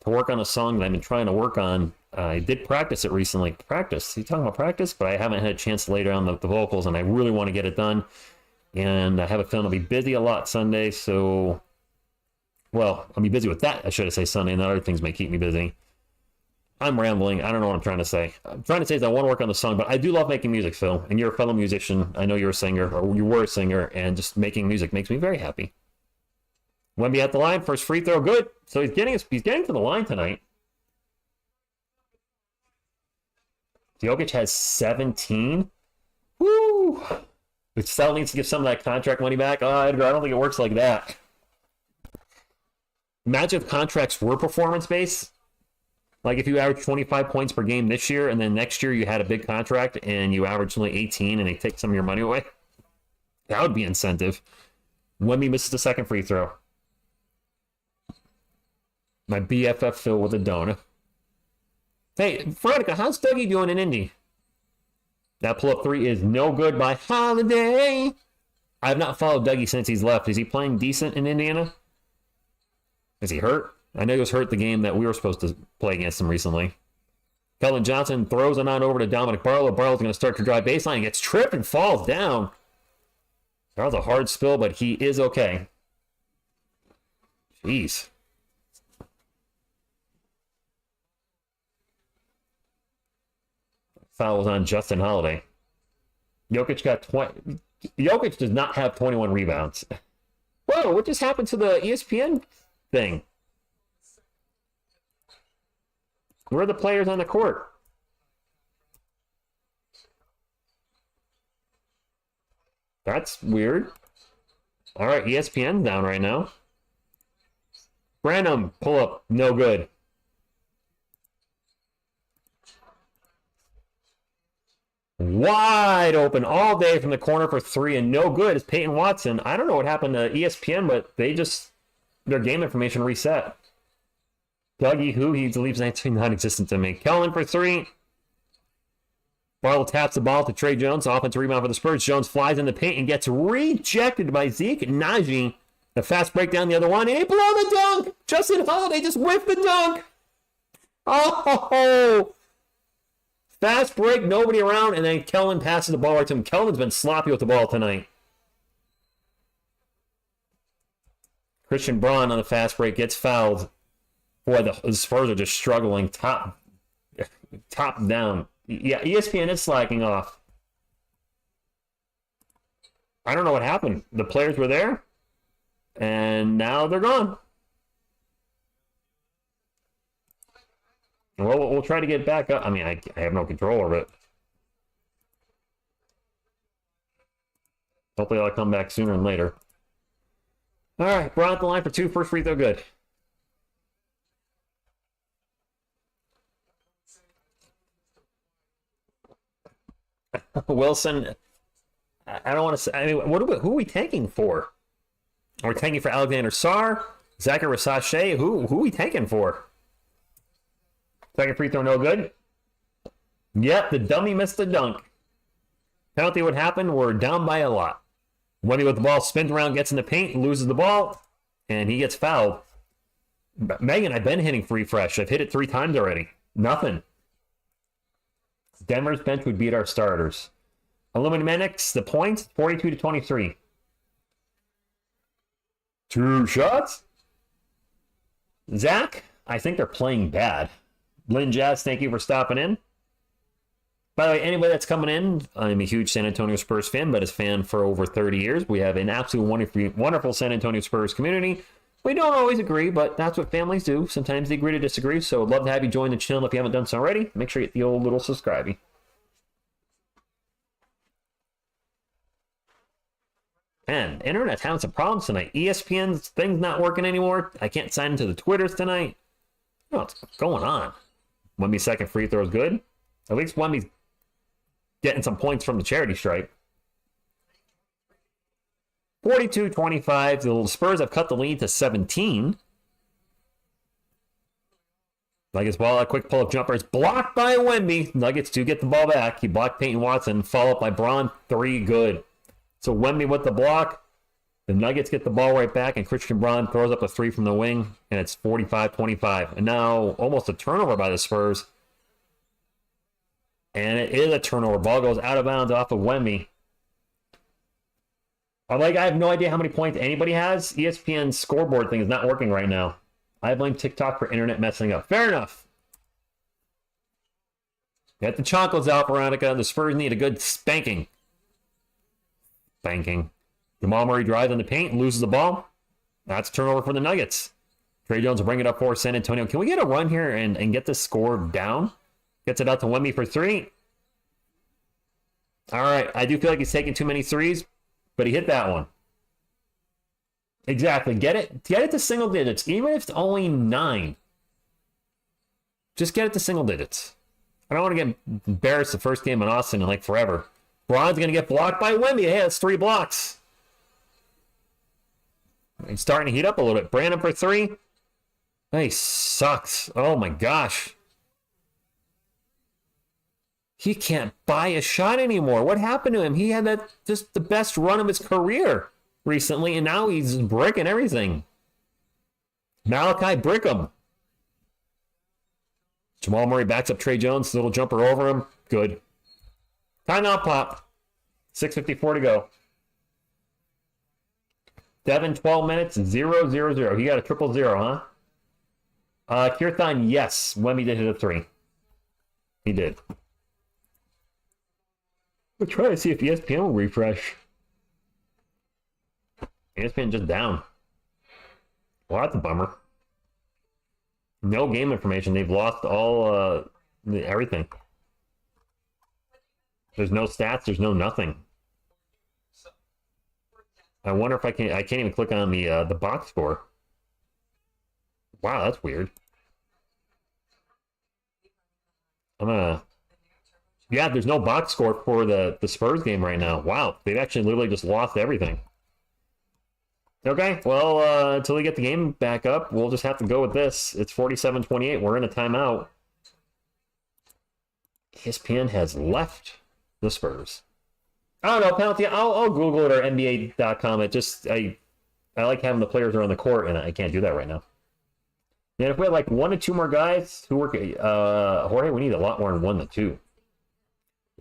to work on a song that I've been trying to work on. I did practice it recently. Practice? You talking about practice? But I haven't had a chance to lay down the vocals, and I really want to get it done. And I have a feeling I'll be busy a lot Sunday, so... Well, I'll be busy with that, I should have said Sunday, and other things may keep me busy. I'm rambling. I don't know what I'm trying to say. I'm trying to say is I want to work on the song, but I do love making music, Phil. And you're a fellow musician. I know you're a singer, or you were a singer, and just making music makes me very happy. Wemby at the line, first free throw, good. So he's getting to the line tonight. Jokic has 17. Woo! But still needs to give some of that contract money back. I don't think it works like that. Imagine if contracts were performance-based. Like if you average 25 points per game this year, and then next year you had a big contract and you average only 18 and they take some of your money away. That would be incentive. Wemby misses the second free throw. My BFF Phil with a donut. Hey, Veronica, how's Dougie doing in Indy? That pull-up 3 is no good by Holiday. I have not followed Dougie since he's left. Is he playing decent in Indiana? Is he hurt? I know he was hurt the game that we were supposed to play against him recently. Keldon Johnson throws it on over to Dominic Barlow. Barlow's going to start to drive baseline. He gets tripped and falls down. That was a hard spill, but he is okay. Jeez. Foul was on Justin Holiday. Jokic got 20. Jokic does not have 21 rebounds. Whoa, what just happened to the ESPN thing? Where are the players on the court? That's weird. All right, ESPN's down right now. Branham, pull up, no good. Wide open all day from the corner for 3 and no good is Peyton Watson. I don't know what happened to ESPN, but their game information reset. Dougie, who he believes actually non-existent to me. Kellen for 3. Barlow taps the ball to Trey Jones. Offensive rebound for the Spurs. Jones flies in the paint and gets rejected by Zeke. Najee, the fast break down the other one. And he blow the dunk. Justin Holiday just whiffed the dunk. Oh, fast break, nobody around, and then Kellen passes the ball right to him. Kellen's been sloppy with the ball tonight. Christian Braun on the fast break gets fouled. Boy, the Spurs are just struggling top down. Yeah, ESPN is slacking off. I don't know what happened. The players were there, and now they're gone. Well, we'll try to get back up. I mean, I have no control over it. Hopefully I'll come back sooner than later. All right, Braun at the line for 2. First free throw, good. Wilson, I don't want to say. I mean, who are we tanking for? Are we tanking for Alexander Sarr? Zachary Sachet? Who are we tanking for? Second free throw, no good. Yep, the dummy missed the dunk. Penalty would happen. We're down by a lot. Wemby with the ball, spins around, gets in the paint, loses the ball, and he gets fouled. Megan, I've been hitting free fresh. I've hit it 3 times already. Nothing. Denver's bench would beat our starters. Illuminatics, the points, 42-23. 2 shots. Zach, I think they're playing bad. Lynn Jazz, thank you for stopping in. By the way, anybody that's coming in, I'm a huge San Antonio Spurs fan, but as a fan for over 30 years. We have an absolutely wonderful San Antonio Spurs community. We don't always agree, but that's what families do. Sometimes they agree to disagree, so I'd love to have you join the channel if you haven't done so already. Make sure you hit the old little subscribe. Man, internet having some problems tonight. ESPN's thing's not working anymore. I can't sign into the Twitters tonight. What's going on? Wemby's second free throw is good. At least Wemby's getting some points from the charity stripe. 42-25. The Spurs have cut the lead to 17. Nuggets ball, a quick pull-up jumper is blocked by Wemby. Nuggets do get the ball back. He blocked Peyton Watson, followed up by Braun. 3 good. So Wemby with the block. The Nuggets get the ball right back, and Christian Braun throws up a 3 from the wing, and it's 45-25. And now almost a turnover by the Spurs. And it is a turnover. Ball goes out of bounds off of Wemby. I have no idea how many points anybody has. ESPN's scoreboard thing is not working right now. I blame TikTok for internet messing up. Fair enough. Get the chocolates out, Veronica. The Spurs need a good spanking. Spanking. Jamal Murray drives in the paint and loses the ball. That's a turnover for the Nuggets. Trey Jones will bring it up for San Antonio. Can we get a run here and get this score down? Gets it out to Wemby for 3. All right. I do feel like he's taking too many threes, but he hit that one. Exactly. Get it to single digits, even if it's only 9. Just get it to single digits. I don't want to get embarrassed the first game in Austin in like forever. Braun's going to get blocked by Wemby. Hey, that's 3 blocks. He's starting to heat up a little bit. Brandon for 3. He sucks. Oh my gosh. He can't buy a shot anymore. What happened to him? He had that just the best run of his career recently, and now he's breaking everything. Malachi Brickham. Jamal Murray backs up Trey Jones. Little jumper over him. Good. Timeout pop. 6:54 to go. Devin, 12 minutes, 0-0-0. He got a 0-0-0, huh? Kirtan, yes. Wemby did hit a 3. He did. We'll try to see if ESPN will refresh. ESPN just down. Well, that's a bummer. No game information. They've lost all everything. There's no stats. There's no nothing. I wonder if I can't even click on the box score. Wow, that's weird. Yeah, there's no box score for the Spurs game right now. Wow, they've actually literally just lost everything. Okay, well, until we get the game back up, we'll just have to go with this. It's 47-28. We're in a timeout. ESPN has left the Spurs. I don't know, penalty. I'll Google it or NBA.com. I like having the players around the court, and I can't do that right now. And if we had like 1 to 2 more guys who work, Jorge, we need a lot more than 1 to 2.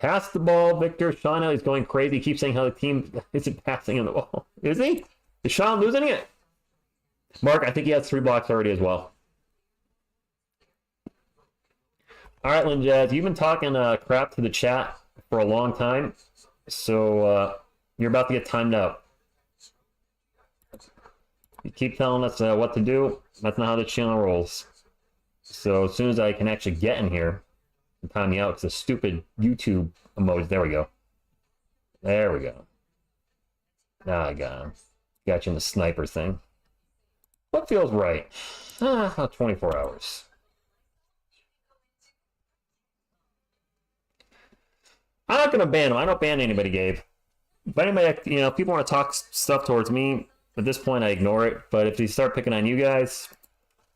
Pass the ball, Victor. Sean is going crazy. He keeps saying how the team isn't passing him the ball. Is he? Is Sean losing it? Mark, I think he has 3 blocks already as well. All right, Lynn Jazz, you've been talking crap to the chat for a long time, so you're about to get timed out. You keep telling us what to do. That's not how the channel rolls. So as soon as I can actually get in here and time you out, it's a stupid YouTube emoji. There we go. There we go. Now I got him. Got you in the sniper thing. What feels right? About 24 hours. I'm not going to ban him. I don't ban anybody, Gabe. But anybody, if people want to talk stuff towards me, at this point I ignore it. But if they start picking on you guys,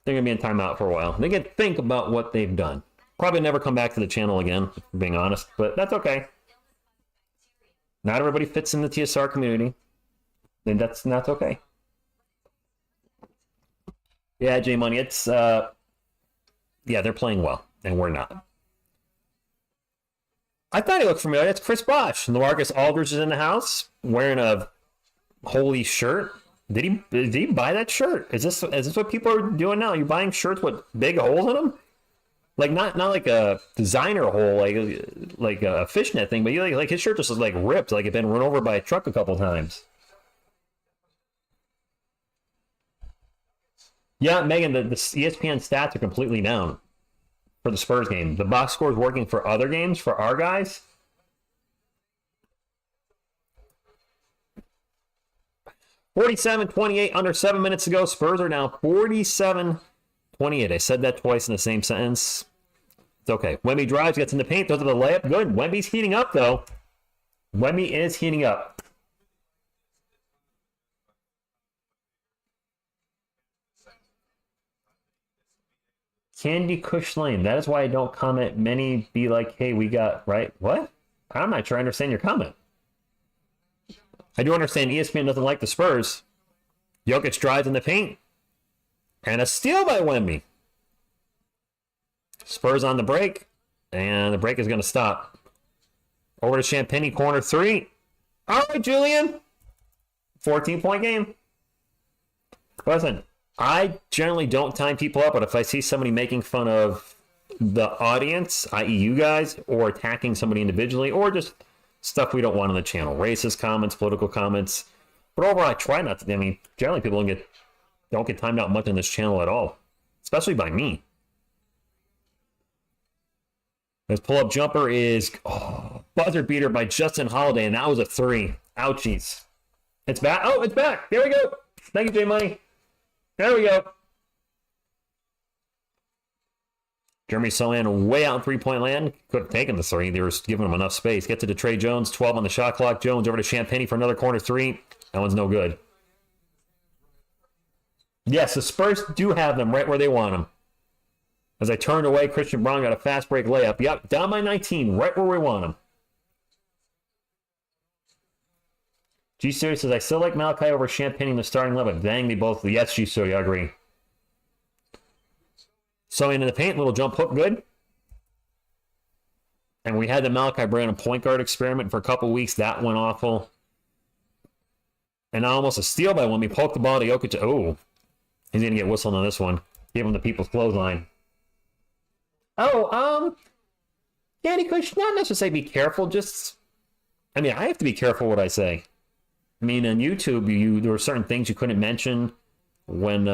they're going to be in timeout for a while. They can think about what they've done. Probably never come back to the channel again, if I'm being honest. But that's okay. Not everybody fits in the TSR community. And that's okay. Yeah, J Money, it's yeah, they're playing well, and we're not. I thought he looked familiar. It's Chris Bosh. LaMarcus Aldridge is in the house wearing a holy shirt. Did he buy that shirt? Is this what people are doing now? You're buying shirts with big holes in them? Like not like a designer hole, like a fishnet thing, but like his shirt just was like ripped, like it'd been run over by a truck a couple times. Yeah, Megan, the ESPN stats are completely down for the Spurs game. The box score is working for other games, for our guys. (47-28) under 7 minutes to go. Spurs are now 47-28. I said that twice in the same sentence. It's okay. Wemby drives, gets in the paint, goes to the layup. Good. Wemby's heating up, though. Wemby is heating up. Candy Kush Lane. That is why I don't comment. Many be like, hey, we got, right? What? I'm not sure I understand your comment. I do understand ESPN doesn't like the Spurs. Jokic drives in the paint. And a steal by Wemby. Spurs on the break. And the break is going to stop. Over to Champagny, corner 3. All right, Julian. 14-point game. Listen, I generally don't time people up, but if I see somebody making fun of the audience, i.e. you guys, or attacking somebody individually, or just stuff we don't want on the channel, racist comments, political comments, but overall I try not to. I mean, generally people don't get timed out much on this channel at all, especially by me. This pull-up jumper is buzzer beater by Justin Holiday, and that was a 3. Ouchies. It's back. Oh, it's back. There we go. Thank you, J Money. There we go. Jeremy Sohan way out in three-point land. Couldn't take him the 3. They were giving him enough space. Get to Trey Jones. 12 on the shot clock. Jones over to Champagny for another corner 3. That one's no good. Yes, the Spurs do have them right where they want them. As I turned away, Christian Braun got a fast break layup. Yep, down by 19, right where we want them. G Studio says, I still like Malachi over Champagny in the starting level. Dang, they both. Yes, G Studio, I agree. So into the paint, little jump hook, good. And we had the Malachi Brandon point guard experiment for a couple weeks. That went awful. And now almost a steal by Wemby. Poked the ball to Jokic. Oh, he's going to get whistled on this one. Give him the people's clothesline. Oh, Candy Kush, not necessarily be careful. Just, I mean, I have to be careful what I say. I mean, on YouTube, there were certain things you couldn't mention when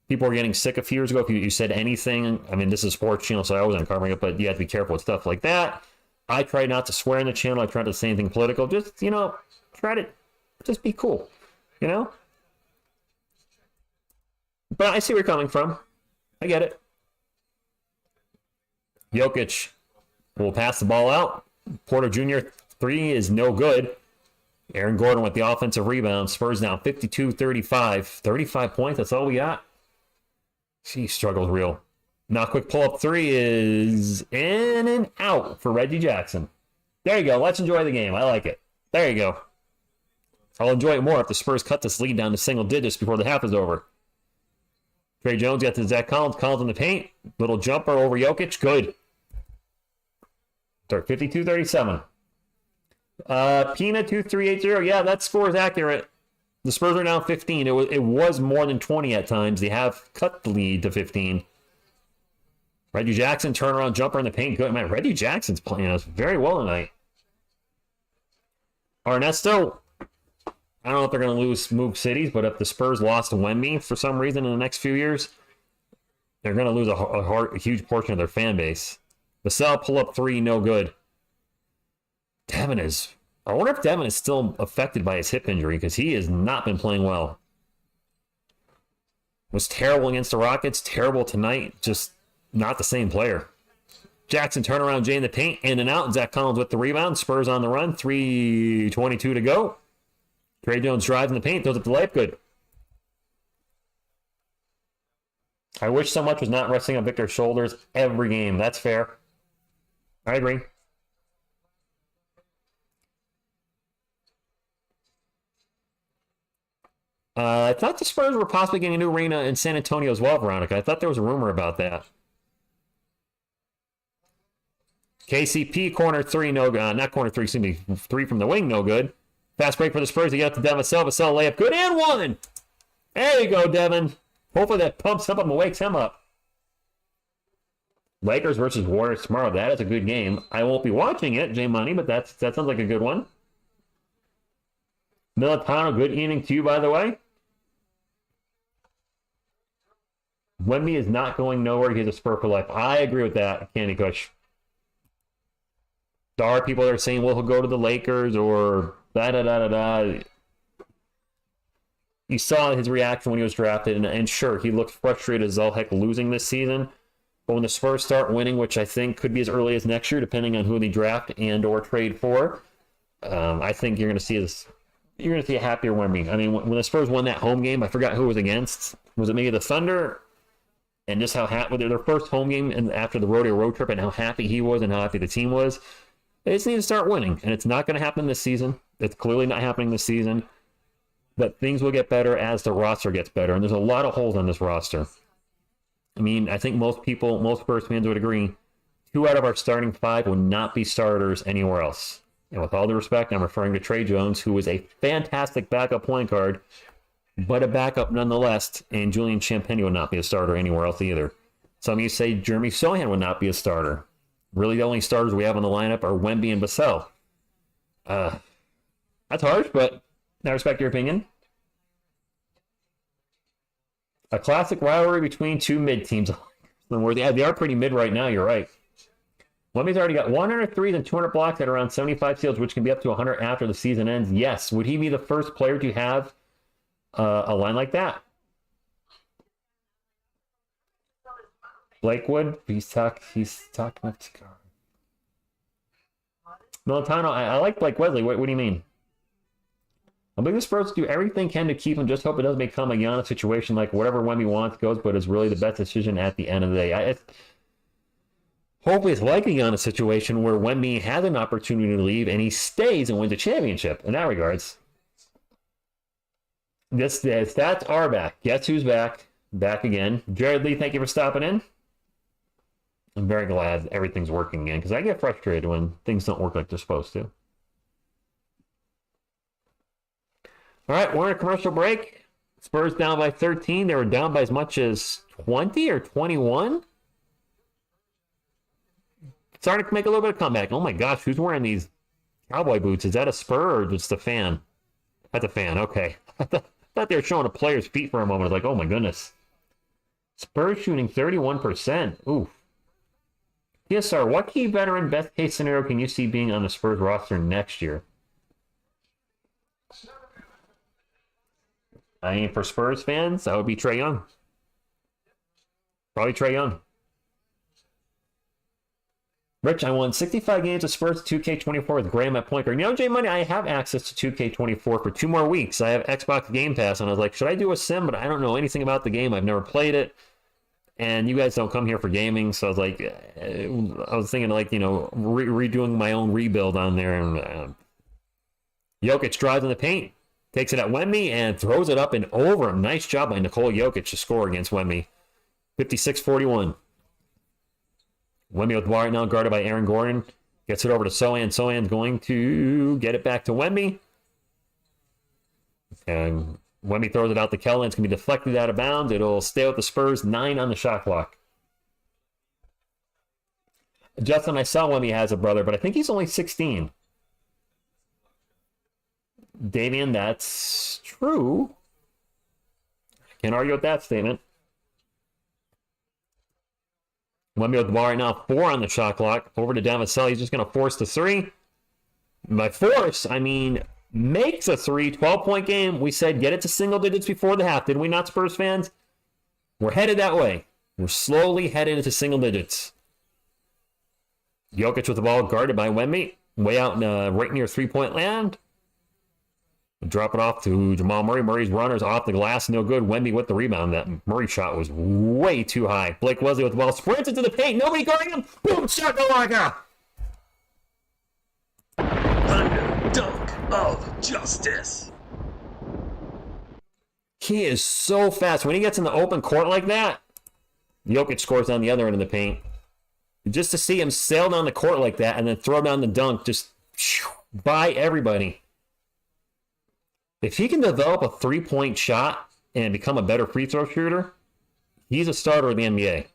people were getting sick a few years ago. If you said anything, I mean, this is a sports channel, so I wasn't covering it, but you have to be careful with stuff like that. I try not to swear in the channel. I try not to say anything political. Just, try to just be cool, But I see where you're coming from. I get it. Jokic will pass the ball out. Porter Jr. 3 is no good. Aaron Gordon with the offensive rebound. Spurs now 52-35. 35 points, that's all we got. She struggled real. Now, quick pull-up three is in and out for Reggie Jackson. There you go. Let's enjoy the game. I like it. There you go. I'll enjoy it more if the Spurs cut this lead down to single digits before the half is over. Trey Jones got to Zach Collins. Collins in the paint. Little jumper over Jokic. Good. Start 52-37. Pina 2380. Yeah, that score is accurate. The Spurs are down 15. It was more than 20 at times. They have cut the lead to 15. Reggie Jackson, turnaround jumper in the paint. Good, man. Reggie Jackson's playing us very well tonight. Ernesto, I don't know if they're going to move cities, but if the Spurs lost to Wemby for some reason in the next few years, they're going to lose a huge portion of their fan base. Vassell, pull up three, no good. I wonder if Devin is still affected by his hip injury because he has not been playing well. Was terrible against the Rockets, terrible tonight, just not the same player. Jackson turnaround, Jay in the paint, in and out. Zach Collins with the rebound. Spurs on the run, 3:22 to go. Trey Jones drives in the paint, throws it to the layup, good. I wish so much was not resting on Victor's shoulders every game. That's fair. I agree. I thought the Spurs were possibly getting a new arena in San Antonio as well, Veronica. I thought there was a rumor about that. KCP, corner three, no good. Not corner three, excuse me. Three from the wing, no good. Fast break for the Spurs. They get to Devin Vassell. Vassell layup, good, and one. There you go, Devin. Hopefully that pumps him up and wakes him up. Lakers versus Warriors tomorrow. That is a good game. I won't be watching it, J Money, but that sounds like a good one. Militano, good evening to you, by the way. Wemby is not going nowhere. He's a Spur for life. I agree with that, Candy Kush. There are people that are saying, well, he'll go to the Lakers or da-da-da-da-da. You saw his reaction when he was drafted, and sure, he looked frustrated as all heck losing this season. But when the Spurs start winning, which I think could be as early as next year, depending on who they draft and or trade for, I think you're going to see this. You're going to see a happier Wemby. I mean, when the Spurs won that home game, I forgot who it was against. Was it maybe the Thunder? And just how happy their first home game and after the rodeo road trip, and how happy he was and how happy the team was. They just need to start winning, and it's not going to happen this season. It's clearly not happening this season. But things will get better as the roster gets better, and there's a lot of holes on this roster. I mean, I think most Spurs fans would agree, 2 out of our starting 5 would not be starters anywhere else. And with all due respect, I'm referring to Trey Jones, who is a fantastic backup point guard, but a backup nonetheless, and Julian Champagnie would not be a starter anywhere else either. Some of you say Jeremy Sohan would not be a starter. Really, the only starters we have on the lineup are Wemby and Vassell. That's harsh, but I respect your opinion. A classic rivalry between two mid teams. They are pretty mid right now, you're right. Wemby's already got 100 threes and 200 blocks at around 75 steals, which can be up to 100 after the season ends. Yes. Would he be the first player to have a line like that? Blakewood, he's talking to Militano. I like Blake Wesley. What do you mean? I believe the Spurs do everything can to keep him. Just hope it doesn't become a Giannis situation like whatever Wemby wants goes, but it's really the best decision at the end of the day. Hopefully it's like a Giannis situation where Wemby has an opportunity to leave and he stays and wins a championship in that regards. The stats are back. Guess who's back? Back again. Jared Lee, thank you for stopping in. I'm very glad everything's working again because I get frustrated when things don't work like they're supposed to. All right, we're in a commercial break. Spurs down by 13. They were down by as much as 20 or 21. Starting to make a little bit of comeback. Oh my gosh, who's wearing these cowboy boots? Is that a Spur or just a fan? That's a fan, okay. I thought they were showing a player's feet for a moment. I was like, oh my goodness. Spurs shooting 31%. Oof. TSR, what key veteran best case scenario can you see being on the Spurs roster next year? I mean, for Spurs fans, that would be Trae Young. Probably Trae Young. Rich, I won 65 games of Spurs 2K24 with Graham at point guard. You know, J Money, I have access to 2K24 for 2 more weeks. I have Xbox Game Pass, and I was like, should I do a sim? But I don't know anything about the game. I've never played it. and you guys don't come here for gaming, so I was like, I was thinking like, redoing my own rebuild on there, and Jokic drives in the paint, takes it at Wemby, and throws it up and over. Nice job by Nikola Jokic to score against Wemby. 56-41. Wemby with the ball right now, guarded by Aaron Gordon. Gets it over to Sohan. Sohan's going to get it back to Wemby. And Wemby throws it out to Kellen. It's going to be deflected out of bounds. It'll stay with the Spurs. 9 on the shot clock. Justin, I saw Wemby has a brother, but I think he's only 16. Damian, that's true. Can't argue with that statement. Wemby with the ball right now. 4 on the shot clock. Over to Davasell. He's just going to force the 3. By force, I mean makes a 3. 12-point game. We said get it to single digits before the half. Did we not, Spurs fans? We're headed that way. We're slowly headed into single digits. Jokic with the ball, guarded by Wemby. Way out right near three-point land. Drop it off to Jamal Murray. Murray's runners off the glass. No good. Wemby with the rebound. That Murray shot was way too high. Blake Wesley with the ball. Sprints into the paint. Nobody guarding him. Boom. Shot. Go like that. Thunder dunk of justice. He is so fast. When he gets in the open court like that, Jokic scores down the other end of the paint. Just to see him sail down the court like that and then throw down the dunk just by everybody. If he can develop a three-point shot and become a better free throw shooter, he's a starter in the NBA.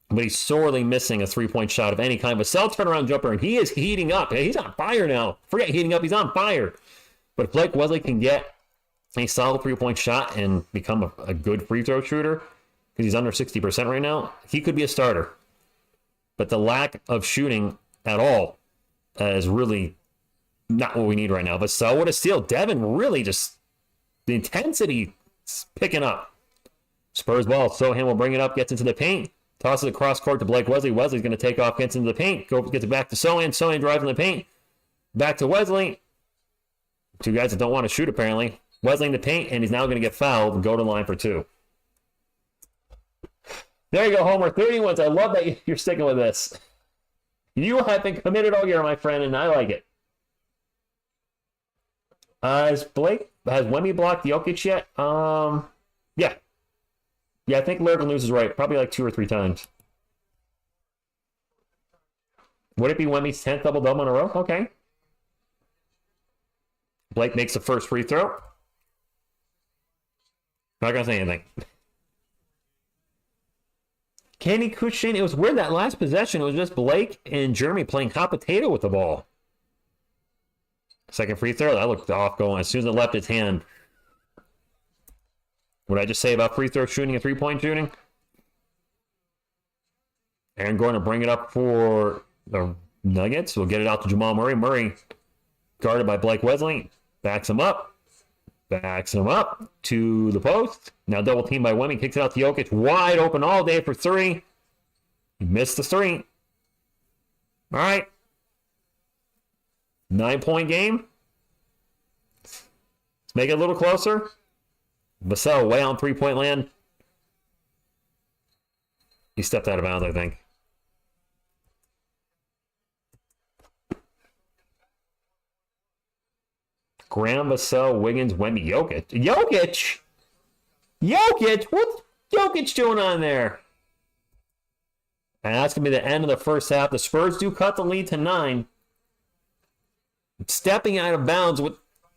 But he's sorely missing a three-point shot of any kind. But Vassell turnaround jumper, and he is heating up. He's on fire now. Forget heating up, he's on fire. But if Blake Wesley can get a solid three-point shot and become a good free throw shooter, because he's under 60% right now, he could be a starter. But the lack of shooting at all is really not what we need right now. But so what a steal. Devin really just, the intensity is picking up. Spurs ball. Sohan will bring it up, gets into the paint, tosses it across court to Blake Wesley. Wesley's going to take off, gets into the paint, gets it back to Sohan. Sohan drives in the paint, back to Wesley. Two guys that don't want to shoot apparently. Wesley in the paint, and he's now going to get fouled and go to the line for 2. There you go, Homer. 31s. I love that you're sticking with this. You have been committed all year, my friend, and I like it. Has Wemby blocked Jokic yet? Yeah. Yeah, I think Lyrical News is right. Probably like 2 or 3 times. Would it be Wemby's 10th double-double in a row? Okay. Blake makes the first free throw. Not going to say anything. Candy Cushion. It was weird that last possession. It was just Blake and Jeremy playing hot potato with the ball. Second free throw. That looked off going as soon as it left his hand. What did I just say about free throw shooting and three-point shooting? Aaron Gordon to bring it up for the Nuggets. We'll get it out to Jamal Murray. Murray guarded by Blake Wesley. Backs him up. Backs him up to the post. Now double team by Wemby. Kicks it out to Jokic. Wide open all day for 3. He missed the 3. All right. 9-point game. Let's make it a little closer. Vassell way on 3-point land. He stepped out of bounds, I think. Graham, Vassell, Wiggins, Wemby, Jokic. Jokic? Jokic? What's Jokic doing on there? And that's going to be the end of the first half. The Spurs do cut the lead to 9. Stepping out of bounds with...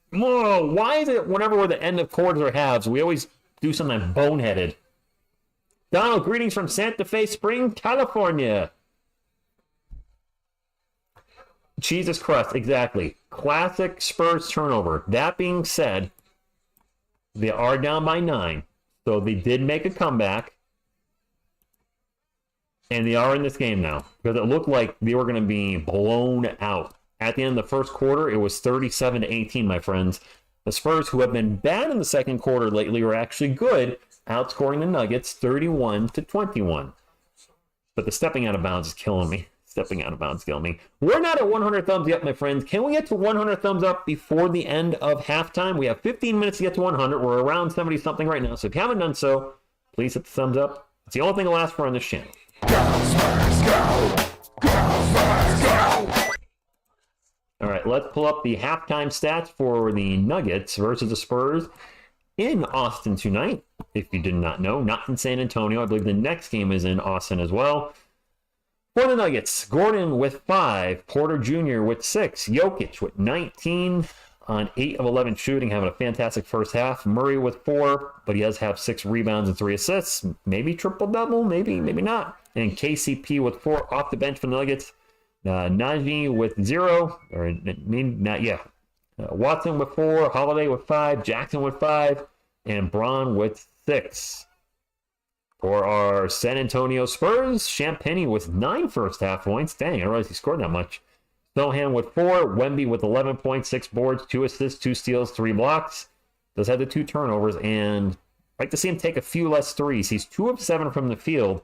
Whoa, why is it whenever we're the end of quarters or halves, we always do something boneheaded? Donald, greetings from Santa Fe Spring, California. Jesus Christ, exactly. Classic Spurs turnover. That being said, they are down by 9. So they did make a comeback. And they are in this game now. Because it looked like they were going to be blown out. At the end of the first quarter, it was 37-18, my friends. The Spurs, who have been bad in the second quarter lately, are actually good, outscoring the Nuggets 31-21. But the stepping out of bounds is killing me. Stepping out of bounds killing me. We're not at 100 thumbs up, my friends. Can we get to 100 thumbs up before the end of halftime? We have 15 minutes to get to 100. We're around 70-something right now. So if you haven't done so, please hit the thumbs up. It's the only thing I'll ask for on this channel. Go Spurs, go! Go Spurs, go! All right, let's pull up the halftime stats for the Nuggets versus the Spurs in Austin tonight. If you did not know, not in San Antonio. I believe the next game is in Austin as well. For the Nuggets, Gordon with 5, Porter Jr. with 6, Jokic with 19 on 8 of 11 shooting, having a fantastic first half. Murray with 4, but he does have 6 rebounds and 3 assists. Maybe triple-double, maybe not. And KCP with 4 off the bench for the Nuggets. Najee with 0, or not yet. Watson with 4, Holiday with 5, Jackson with 5, and Braun with 6. For our San Antonio Spurs, Champagnie with 9 first half points. Dang, I didn't realize he scored that much. Sohan with 4, Wemby with 11 points, 6 boards, 2 assists, 2 steals, 3 blocks. Does have the 2 turnovers, and I like to see him take a few less threes. He's 2 of 7 from the field,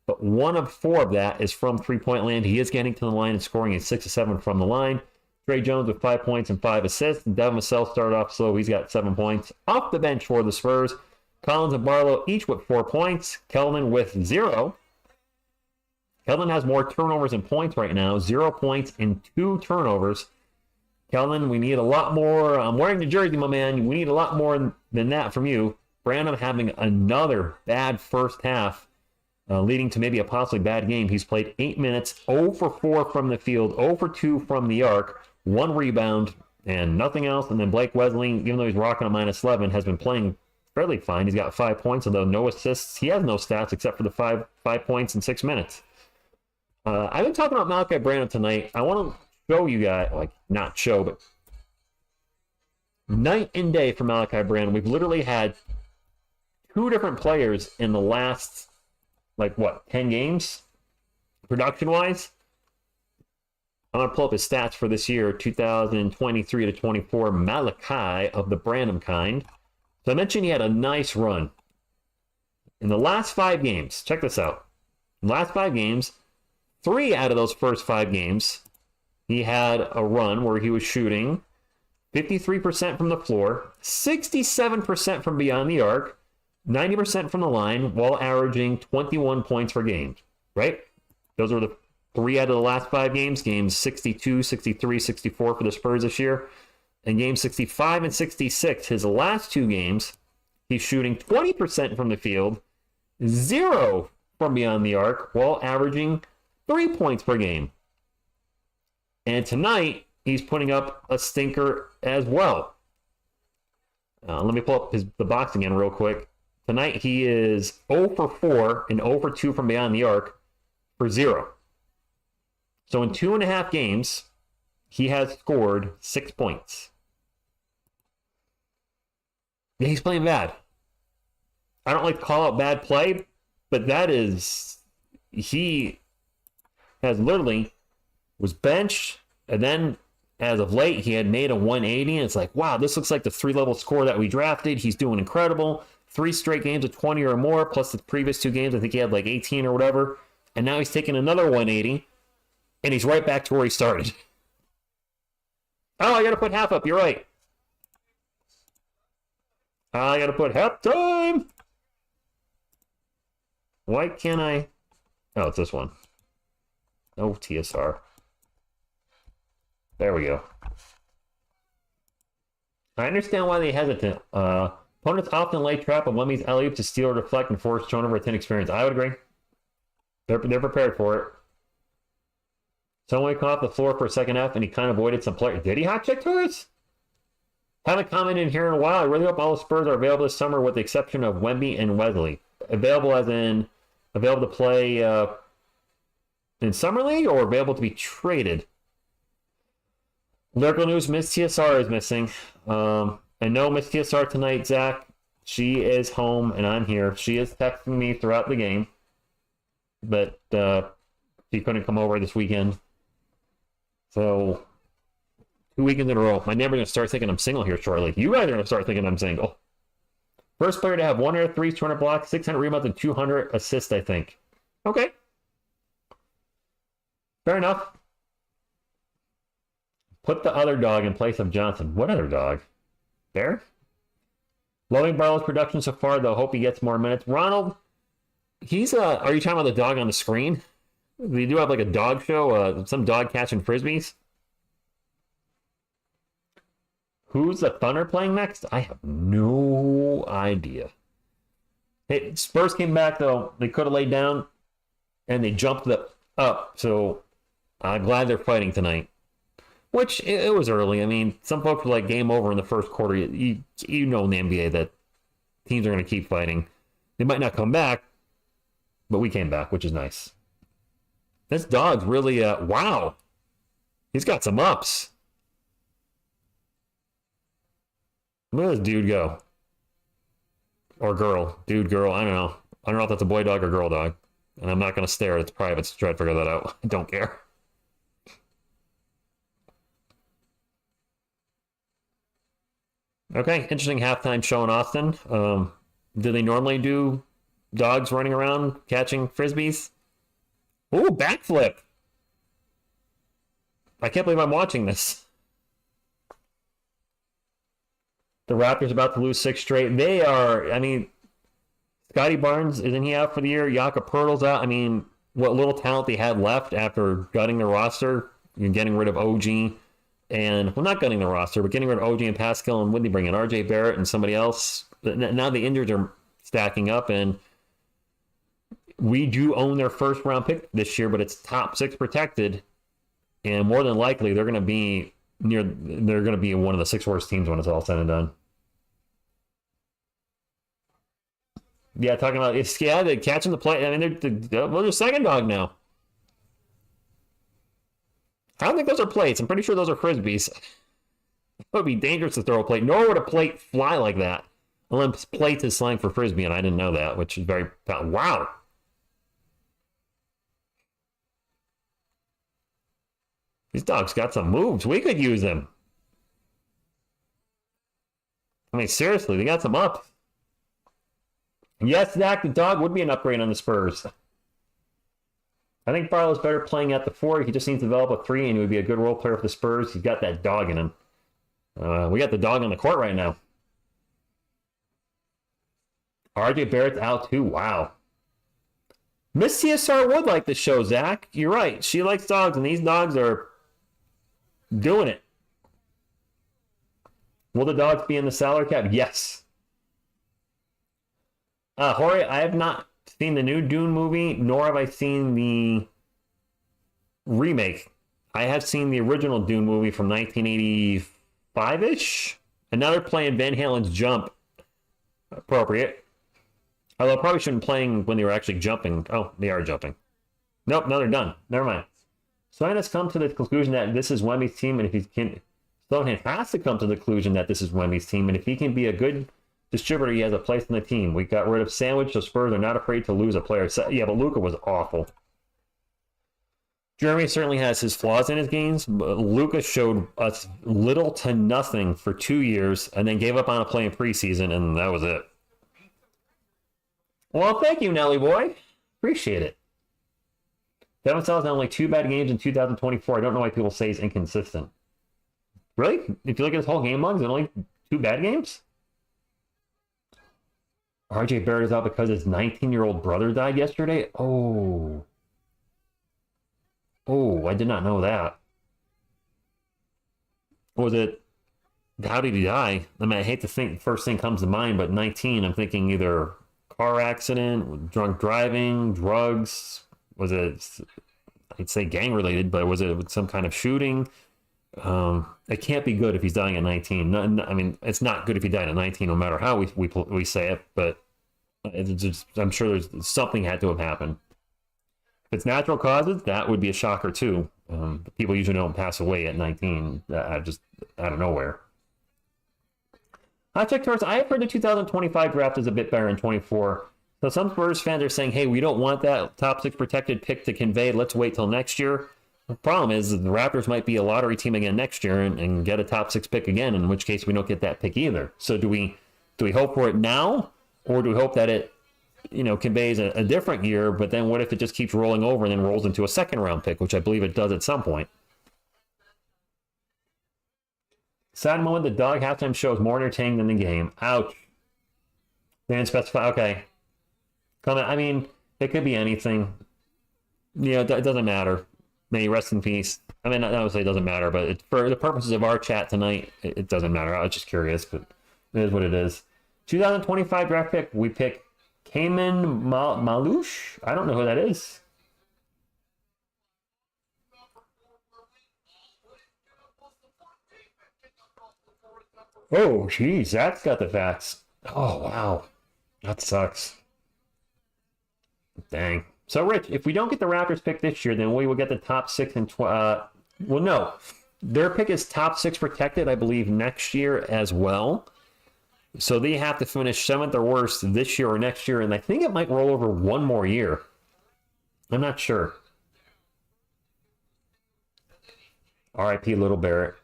but 1 of 4 of that is from three-point land. He is getting to the line and scoring at 6 of 7 from the line. Trey Jones with 5 points and 5 assists. And Devin Vassell started off slow. He's got 7 points. Off the bench for the Spurs, Collins and Barlow each with 4 points. Kelvin with 0. Kelvin has more turnovers than points right now. 0 points and 2 turnovers. Kelvin, we need a lot more. I'm wearing the jersey, my man. We need a lot more than that from you. Brandon having another bad first half, leading to maybe a possibly bad game. He's played 8 minutes, 0 for 4 from the field, 0 for 2 from the arc, 1 rebound, and nothing else. And then Blake Wesley, even though he's rocking a minus 11, has been playing fairly fine. He's got 5 points, although no assists. He has no stats except for the 5 points in 6 minutes. I've been talking about Malachi Brandon tonight. I want to show you guys, like, not show, but night and day for Malachi Brandon. We've literally had 2 different players in the last, 10 games, production-wise. I'm going to pull up his stats for this year, 2023 to 24, Malachi of the Brandon kind. So I mentioned he had a nice run. In the last 5 games, check this out. In the last 5 games, 3 out of those first 5 games, he had a run where he was shooting 53% from the floor, 67% from beyond the arc, 90% from the line, while averaging 21 points per game, right? Those are the 3 out of the last 5 games, games 62, 63, 64 for the Spurs this year. And games 65 and 66, his last 2 games, he's shooting 20% from the field, 0 from beyond the arc, while averaging 3 points per game. And tonight, he's putting up a stinker as well. Let me pull up the box again real quick. Tonight, he is 0 for 4 and 0 for 2 from beyond the arc for 0. So in 2.5 games, he has scored 6 points. Yeah, he's playing bad. I don't like to call out bad play, but that is... He has literally was benched, and then as of late, he had made a 180, and it's like, wow, this looks like the 3-level score that we drafted. He's doing incredible. 3 straight games of 20 or more, plus the previous 2 games, I think he had 18 or whatever. And now he's taking another 180, and he's right back to where he started. Oh, I got to put half up. You're right. I got to put half time. Why can't I? Oh, it's this one. Oh, TSR. There we go. I understand why they hesitant. Opponents often lay trap on Wemmy's alley-oop to steal or deflect and force turnover with inexperience. I would agree. They're prepared for it. Someone caught off the floor for a second half, and he kind of avoided some players. Did he hot check Torres? Haven't commented here in a while. I really hope all the Spurs are available this summer with the exception of Wemby and Wesley. Available as in available to play in Summer League or available to be traded? Lyrical news, Miss TSR is missing. I know Miss TSR tonight, Zach. She is home, and I'm here. She is texting me throughout the game. But she couldn't come over this weekend. So, 2 weekends in a row. My neighbor's going to start thinking I'm single here shortly. You guys are going to start thinking I'm single. First player to have 100 threes, 200 blocks, 600 rebounds, and 200 assists, I think. Okay. Fair enough. Put the other dog in place of Johnson. What other dog? Bear? Loving Barlow's production so far, though. Hope he gets more minutes. Ronald, He's are you talking about the dog on the screen? They do have like a dog show, some dog catching frisbees. Who's the Thunder playing next? I have no idea. Hey, Spurs came back though. They could have laid down, and they jumped up. So I'm glad they're fighting tonight. Which it was early. I mean, some folks were like game over in the first quarter. You know in the NBA that teams are going to keep fighting. They might not come back, but we came back, which is nice. This dog's really wow. He's got some ups. Look at this dude go. Or girl. Dude, girl. I don't know. I don't know if that's a boy dog or girl dog. And I'm not going to stare. It's private to try to figure that out. I don't care. Okay, interesting halftime show in Austin. Do they normally do dogs running around catching frisbees? Ooh, backflip. I can't believe I'm watching this. The Raptors about to lose 6 straight. They are, I mean, Scotty Barnes, isn't he out for the year? Jakob Poeltl's out. I mean, what little talent they had left after gutting the roster and getting rid of OG and, well, not gutting the roster, but getting rid of OG and Pascal, and when they bring in RJ Barrett and somebody else. Now the injuries are stacking up, and we do own their first round pick this year, but it's top 6 protected, and more than likely they're going to be one of the 6 worst teams when it's all said and done. Yeah, talking about they're catching the play. I mean, they're the second dog now. I don't think those are plates. I'm pretty sure those are frisbees. It would be dangerous to throw a plate. Nor would a plate fly like that. Unless plate is slang for frisbee, and I didn't know that, which is very wow. These dogs got some moves. We could use them. I mean, seriously, they got some up. Yes, Zach, the dog would be an upgrade on the Spurs. I think Barlow's better playing at the 4. He just needs to develop a 3, and he would be a good role player for the Spurs. He's got that dog in him. We got the dog on the court right now. RJ Barrett's out too. Wow. Miss TSR would like this show, Zach. You're right. She likes dogs, and these dogs are doing it. Will the dogs be in the salary cap? Yes. Jorge, I have not seen the new Dune movie, nor have I seen the remake. I have seen the original Dune movie from 1985-ish. And now they're playing Van Halen's Jump. Appropriate. Although I probably shouldn't be playing when they were actually jumping. Oh, they are jumping. Nope, no, they're done. Never mind. Sohan has come to the conclusion that this is Wemby's team, and if he can... Sohan has to come to the conclusion that this is Wemby's team, and if he can be a good distributor, he has a place in the team. We got rid of Sandwich, so Spurs are not afraid to lose a player. So, yeah, but Luka was awful. Jeremy certainly has his flaws in his games, but Luka showed us little to nothing for 2 years and then gave up on a play in preseason, and that was it. Well, thank you, Nelly boy. Appreciate it. Devin Sell's had only 2 bad games in 2024. I don't know why people say he's inconsistent. Really? If you look at his whole game logs, only 2 bad games? RJ Barrett is out because his 19-year-old brother died yesterday? Oh, I did not know that. Was it... How did he die? I mean, I hate to think the first thing comes to mind, but 19, I'm thinking either car accident, drunk driving, drugs. Was it... I'd say gang-related, but was it some kind of shooting? It can't be good if he's dying at 19. I mean, it's not good if he died at 19, no matter how we say it. But it's just, I'm sure there's something had to have happened. If it's natural causes, that would be a shocker too. People usually don't pass away at 19, just out of nowhere. I checked first. I have heard the 2025 draft is a bit better in 24. So some Spurs fans are saying, "Hey, we don't want that top 6 protected pick to convey. Let's wait till next year." The problem is the Raptors might be a lottery team again next year and get a top 6 pick again, in which case we don't get that pick either. So do we hope for it now, or do we hope that it, conveys a different year, but then what if it just keeps rolling over and then rolls into a second round pick, which I believe it does at some point. Sad moment, the dog halftime show is more entertaining than the game. Ouch. They didn't specify. Okay. Comment. I mean, It could be anything. It doesn't matter. May he rest in peace. I mean, obviously it doesn't matter, but for the purposes of our chat tonight, it doesn't matter. I was just curious, but it is what it is. 2025 draft pick, we pick Cayman Malouche. I don't know who that is. Oh, geez, Zach's got the facts. Oh, wow. That sucks. Dang. So, Rich, if we don't get the Raptors pick this year, then we will get the top 6 and well, no. Their pick is top 6 protected, I believe, next year as well. So they have to finish 7th or worse this year or next year, and I think it might roll over one more year. I'm not sure. R.I.P. Little Barrett.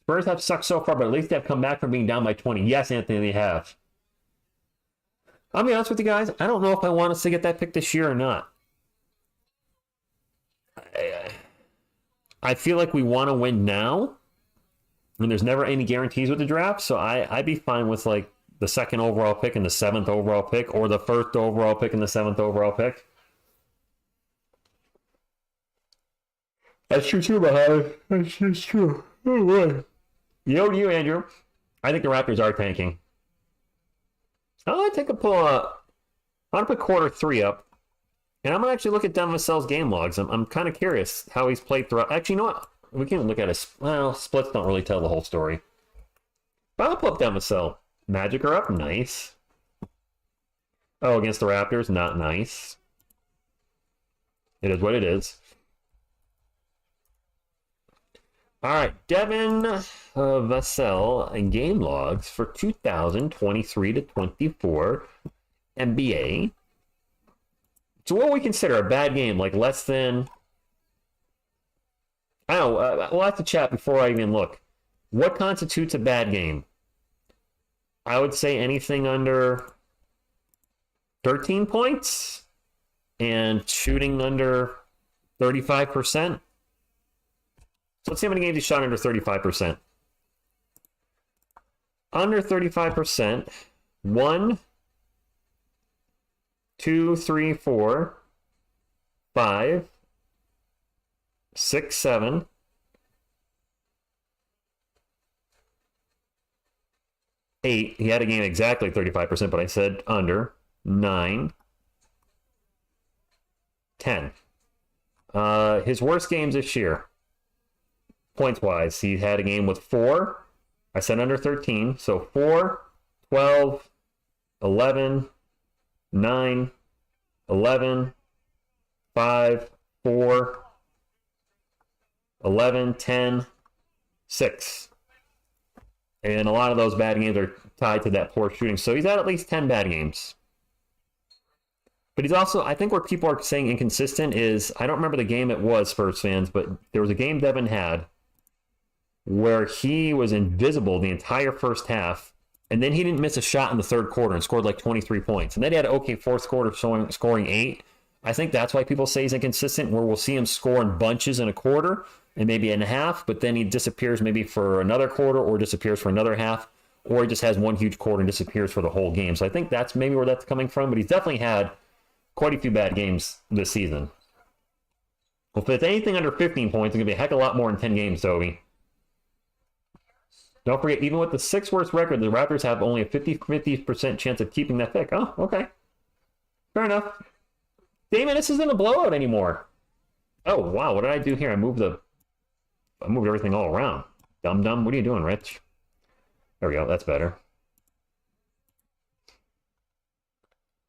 Spurs have sucked so far, but at least they've come back from being down by 20. Yes, Anthony, they have. I'll be honest with you guys. I don't know if I want us to get that pick this year or not. I feel like we want to win now. And there's never any guarantees with the draft. So I'd be fine with like the 2nd overall pick and the 7th overall pick, or the 1st overall pick and the 7th overall pick. That's true too, Bahad. That's just true. Oh boy. Yo to you, Andrew. I think the Raptors are tanking. I'm going to take a pull. I'm going to put quarter 3 up. And I'm going to actually look at Devin Vassell's game logs. I'm kind of curious how he's played throughout. Actually, you know what? We can look at his... Well, splits don't really tell the whole story. But I'll pull up Devin Vassell. Magic are up. Nice. Oh, against the Raptors? Not nice. It is what it is. All right, Devin Vassell game logs for 2023 to 24 NBA. So what we consider a bad game, like less than... I don't know, we'll have to chat before I even look. What constitutes a bad game? I would say anything under 13 points and shooting under 35%. So let's see how many games he shot under 35%. Under 35%, 1, 2, 3, 4, 5, 6, 7, 8. He had a game exactly 35%, but I said under. 9, 10. His worst games this year. Points-wise, he had a game with 4. I said under 13. So 4, 12, 11, 9, 11, 5, 4, 11, 10, 6. And a lot of those bad games are tied to that poor shooting. So he's had at least 10 bad games. But he's also, I think where people are saying inconsistent is, I don't remember the game it was, Spurs fans, but there was a game Devin had where he was invisible the entire first half, and then he didn't miss a shot in the third quarter and scored like 23 points. And then he had an okay fourth quarter scoring 8. I think that's why people say he's inconsistent, where we'll see him score in bunches in a quarter and maybe in a half, but then he disappears maybe for another quarter or disappears for another half, or he just has one huge quarter and disappears for the whole game. So I think that's maybe where that's coming from, but he's definitely had quite a few bad games this season. Well, if it's anything under 15 points, it's going to be a heck of a lot more in 10 games, Toby. Don't forget, even with the 6th worst record, the Raptors have only a 50% chance of keeping that pick. Oh, okay. Fair enough. Damon, this isn't a blowout anymore. Oh, wow. What did I do here? I moved everything all around. Dum-dum. What are you doing, Rich? There we go. That's better.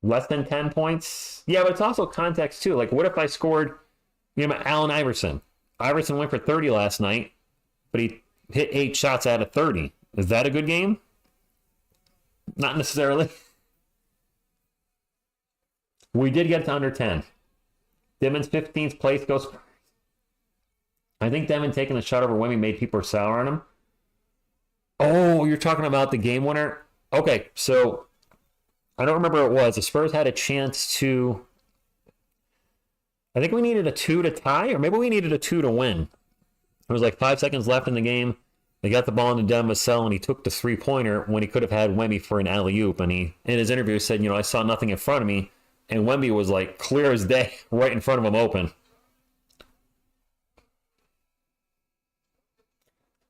Less than 10 points? Yeah, but it's also context, too. Like, what if I scored, Allen Iverson? Iverson went for 30 last night, but he hit 8 shots out of 30. Is that a good game? Not necessarily. We did get to under 10. Devin's 15th place goes... I think Devin taking the shot over Wemby made people sour on him. Oh, you're talking about the game winner? Okay, so I don't remember what it was. The Spurs had a chance to... I think we needed a 2 to tie, or maybe we needed a 2 to win. There was like 5 seconds left in the game. They got the ball into Devin Vassell, and he took the three-pointer when he could have had Wemby for an alley-oop. And he, in his interview, said, I saw nothing in front of me. and Wemby was like clear as day right in front of him open.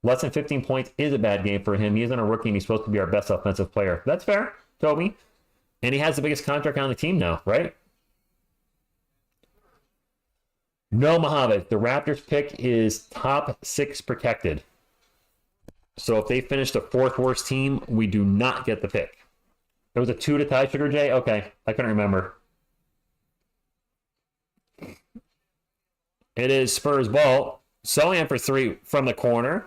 Less than 15 points is a bad game for him. He isn't a rookie, and he's supposed to be our best offensive player. That's fair, Toby. And he has the biggest contract on the team now, right? No, Mohammed. The Raptors pick is top 6 protected. So if they finish the 4th worst team, we do not get the pick. It was a 2 to tie Sugar J? Okay, I couldn't remember. It is Spurs ball. Sohan for 3 from the corner.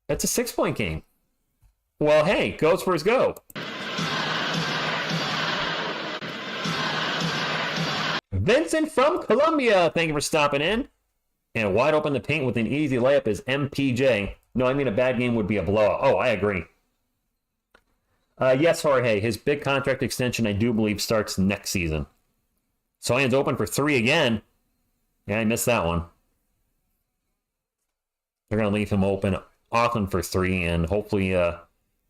That's a 6-point game. Well, hey, go Spurs, go. Vincent from Colombia, thank you for stopping in. And wide open the paint with an easy layup is MPJ. No, I mean a bad game would be a blowout. Oh, I agree. Yes, Jorge, his big contract extension, I do believe, starts next season. Sohan's open for 3 again. Yeah, I missed that one. They're going to leave him open often for 3, and hopefully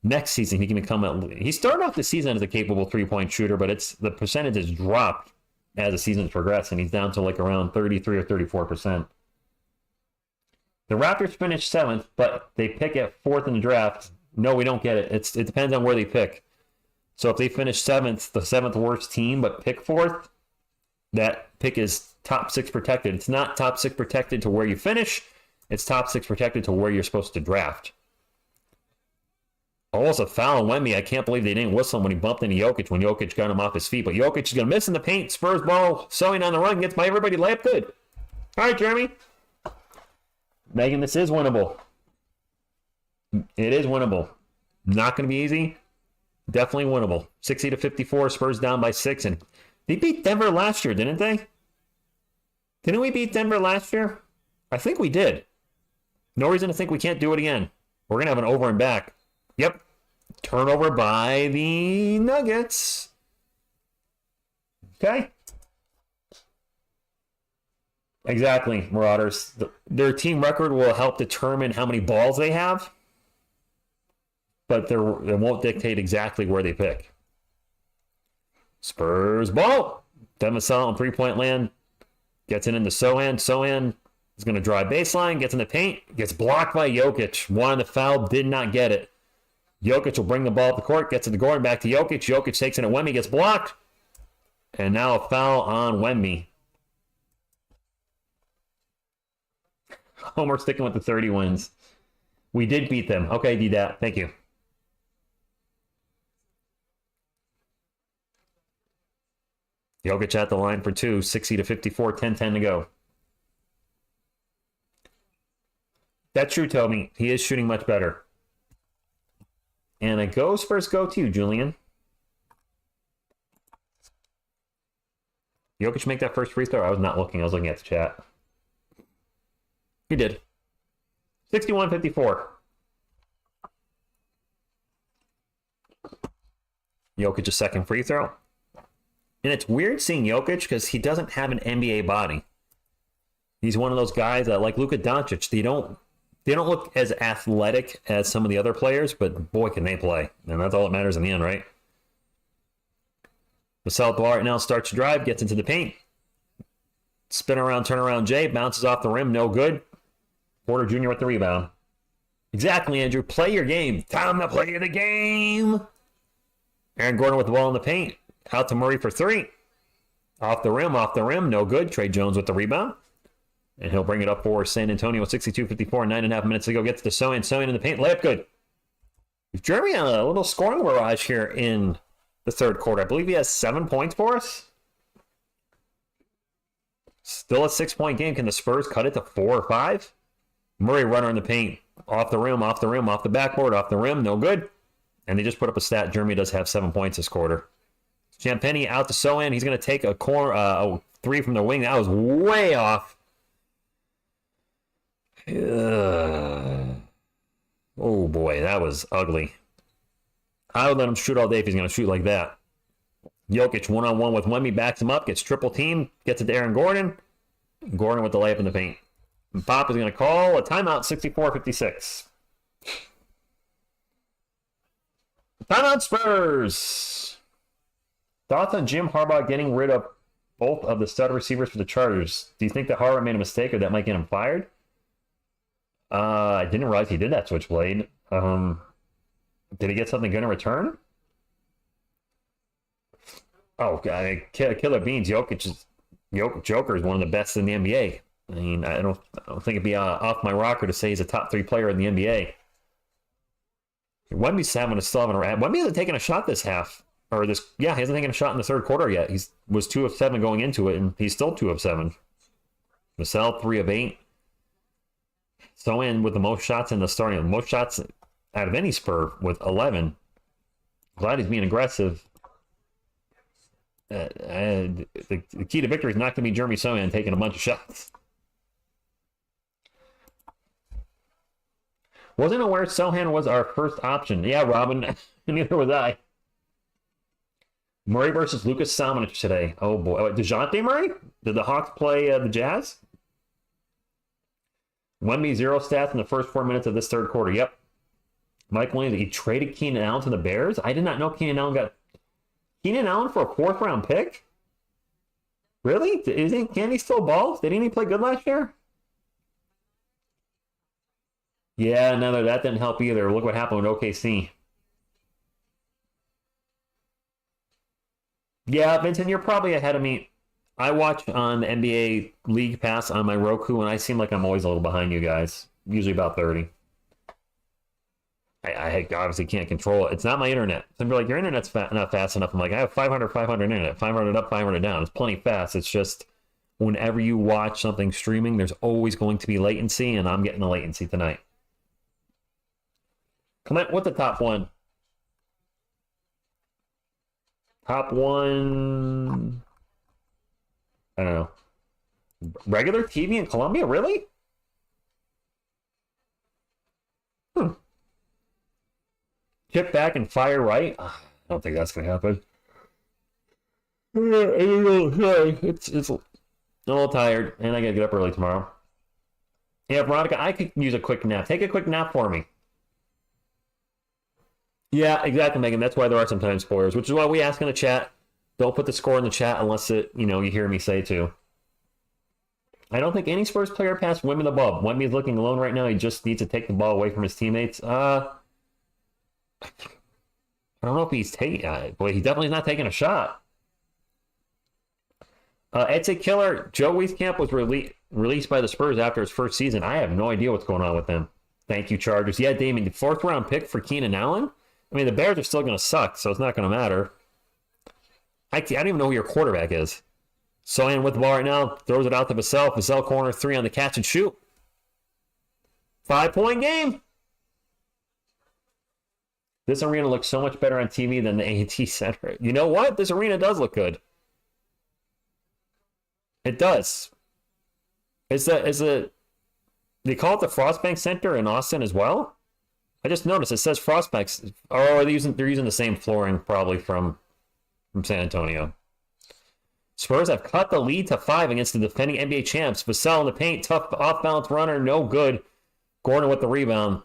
next season he can become he started off the season as a capable 3-point shooter, but the percentage has dropped as the season's progressed, and he's down to like around 33 or 34%. The Raptors finished 7th, but they pick at 4th in the draft. No, we don't get it. It depends on where they pick. So if they finish 7th, the 7th worst team, but pick 4th, that pick is top 6 protected. It's not top 6 protected to where you finish. It's top 6 protected to where you're supposed to draft. Also, foul on Wemby. I can't believe they didn't whistle him when he bumped into Jokic when Jokic got him off his feet. But Jokic is going to miss in the paint. Spurs ball. Sewing on the run. Gets by everybody. Layup good. All right, Jeremy. Megan, this is winnable. It is winnable. Not going to be easy. Definitely winnable. 60 to 54. Spurs down by 6. And they beat Denver last year, didn't they? Didn't we beat Denver last year? I think we did. No reason to think we can't do it again. We're going to have an over and back. Yep. Turnover by the Nuggets. Okay. Exactly, Marauders. Their team record will help determine how many balls they have, but it won't dictate exactly where they pick. Spurs ball. Demisel on 3-point land. Gets it into Sohan. Sohan is going to drive baseline. Gets in the paint. Gets blocked by Jokic. Wanted the foul. Did not get it. Jokic will bring the ball up the court. Gets it to Gordon. Back to Jokic. Jokic takes it at Wemby. Gets blocked. And now a foul on Wemby. Homer sticking with the 30 wins. We did beat them. Okay, D-Dat. Thank you. Jokic at the line for 2. 60 to 54. 10-10 to go. That's true, Toby. He is shooting much better. And a go Spurs go to you, Julian. Jokic make that first free throw? I was not looking. I was looking at the chat. He did. 61-54. Jokic's second free throw. And it's weird seeing Jokic because he doesn't have an NBA body. He's one of those guys that, like Luka Doncic, they don't look as athletic as some of the other players, but boy, can they play. And that's all that matters in the end, right? Vassell Duarte now starts to drive, gets into the paint. Spin around, turn around, Jay. Bounces off the rim, no good. Porter Jr. with the rebound. Exactly, Andrew. Play your game. Time to play the game. Aaron Gordon with the ball in the paint. Out to Murray for 3. Off the rim, no good. Trey Jones with the rebound. And he'll bring it up for San Antonio. 62-54, 9.5 minutes to go. Gets to Sohan. Sohan in the paint. Layup good. Jeremy on a little scoring barrage here in the third quarter. I believe he has 7 points for us. Still a 6-point game. Can the Spurs cut it to 4 or 5? Murray runner in the paint. Off the rim, off the backboard, off the rim. No good. And they just put up a stat. Jeremy does have 7 points this quarter. Champagny out to Sohan. He's going to take a 3 from the wing. That was way off. Oh boy, that was ugly. I would let him shoot all day if he's going to shoot like that. Jokic one-on-one with Wemby, backs him up, gets triple team, gets it to Aaron Gordon. Gordon with the layup in the paint. And Pop is going to call a timeout, 64-56. Timeout Spurs. Thoughts on Jim Harbaugh getting rid of both of the stud receivers for the Chargers? Do you think that Harbaugh made a mistake or that might get him fired? I didn't realize he did that switchblade. Did he get something good in return? Oh, God, killer beans. Joker is one of the best in the NBA. I mean, I don't think it'd be off my rocker to say he's a top 3 player in the NBA. Wemby's still having a Wemby hasn't taken a shot this half. He hasn't taken a shot in the third quarter yet. He was 2 of 7 going into it, and he's still 2 of 7. Vassell, 3 of 8. So in with the most shots in the starting, most shots out of any Spur with 11. Glad he's being aggressive. The key to victory is not going to be Jeremy Sohan taking a bunch of shots. Wasn't aware Sohan was our first option. Yeah, Robin, neither was I. Murray versus Lucas Salmonich today. Oh boy, DeJounte Murray? Did the Hawks play the Jazz? Wemby 0 stats in the first 4 minutes of this third quarter. Yep. Mike Williams, he traded Keenan Allen to the Bears? I did not know Keenan Allen for a 4th round pick? Really? Can he still ball? Didn't he play good last year? Yeah, no, that didn't help either. Look what happened with OKC. Yeah, Vincent, you're probably ahead of me. I watch on the NBA League Pass on my Roku, and I seem like I'm always a little behind you guys. Usually about 30. I obviously can't control it. It's not my internet. Some people are like, your internet's not fast enough. I'm like, I have 500 internet. 500 up, 500 down. It's plenty fast. It's just whenever you watch something streaming, there's always going to be latency, and I'm getting the latency tonight. Comment, what's the top one? Top one... I don't know. Regular TV in Colombia? Really? Chip back and fire right? I don't think that's going to happen. It's a little tired, and I got to get up early tomorrow. Yeah, Veronica, I could use a quick nap. Take a quick nap for me. Yeah, exactly, Megan. That's why there are sometimes spoilers, which is why we ask in the chat. Don't put the score in the chat unless you hear me say to. I don't think any Spurs player passed Wemby the ball. Wemby's looking alone right now. He just needs to take the ball away from his teammates. I don't know if he's taking... Boy, he definitely is not taking a shot. It's a killer. Joe Wieskamp was released by the Spurs after his first season. I have no idea what's going on with him. Thank you, Chargers. Yeah, Damon, the 4th round pick for Keenan Allen? I mean, the Bears are still going to suck, so it's not going to matter. I don't even know who your quarterback is. Sohan with the ball right now. Throws it out to Vassell. Vassell corner 3 on the catch and shoot. 5-point game. This arena looks so much better on TV than the A&T Center. You know what? This arena does look good. It does. They call it the Frostbank Center in Austin as well? I just noticed it says Frostbank. Oh, they're using the same flooring probably from San Antonio. Spurs have cut the lead to 5 against the defending NBA champs. Vassell in the paint, tough off-balance runner, no good. Gordon with the rebound.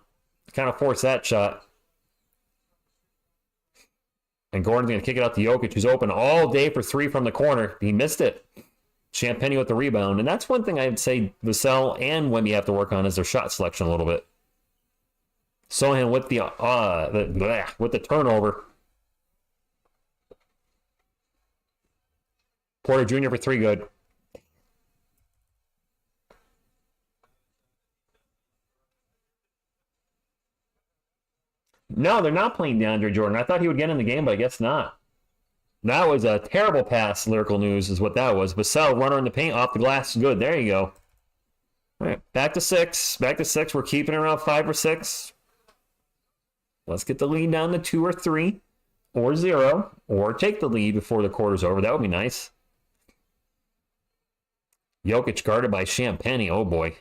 Kind of forced that shot. And Gordon's going to kick it out to Jokic, who's open all day for 3 from the corner. He missed it. Champagny with the rebound. And that's one thing I'd say Vassell and Wemby have to work on is their shot selection a little bit. Sohan with the turnover. Porter Jr. for 3, good. No, they're not playing DeAndre Jordan. I thought he would get in the game, but I guess not. That was a terrible pass, Lyrical News is what that was. Vassell, runner in the paint, off the glass. Good, there you go. All right, back to 6. Back to 6. We're keeping it around 5 or 6. Let's get the lead down to 2 or 3 or 0, or take the lead before the quarter's over. That would be nice. Jokic guarded by Champagny. Oh, boy.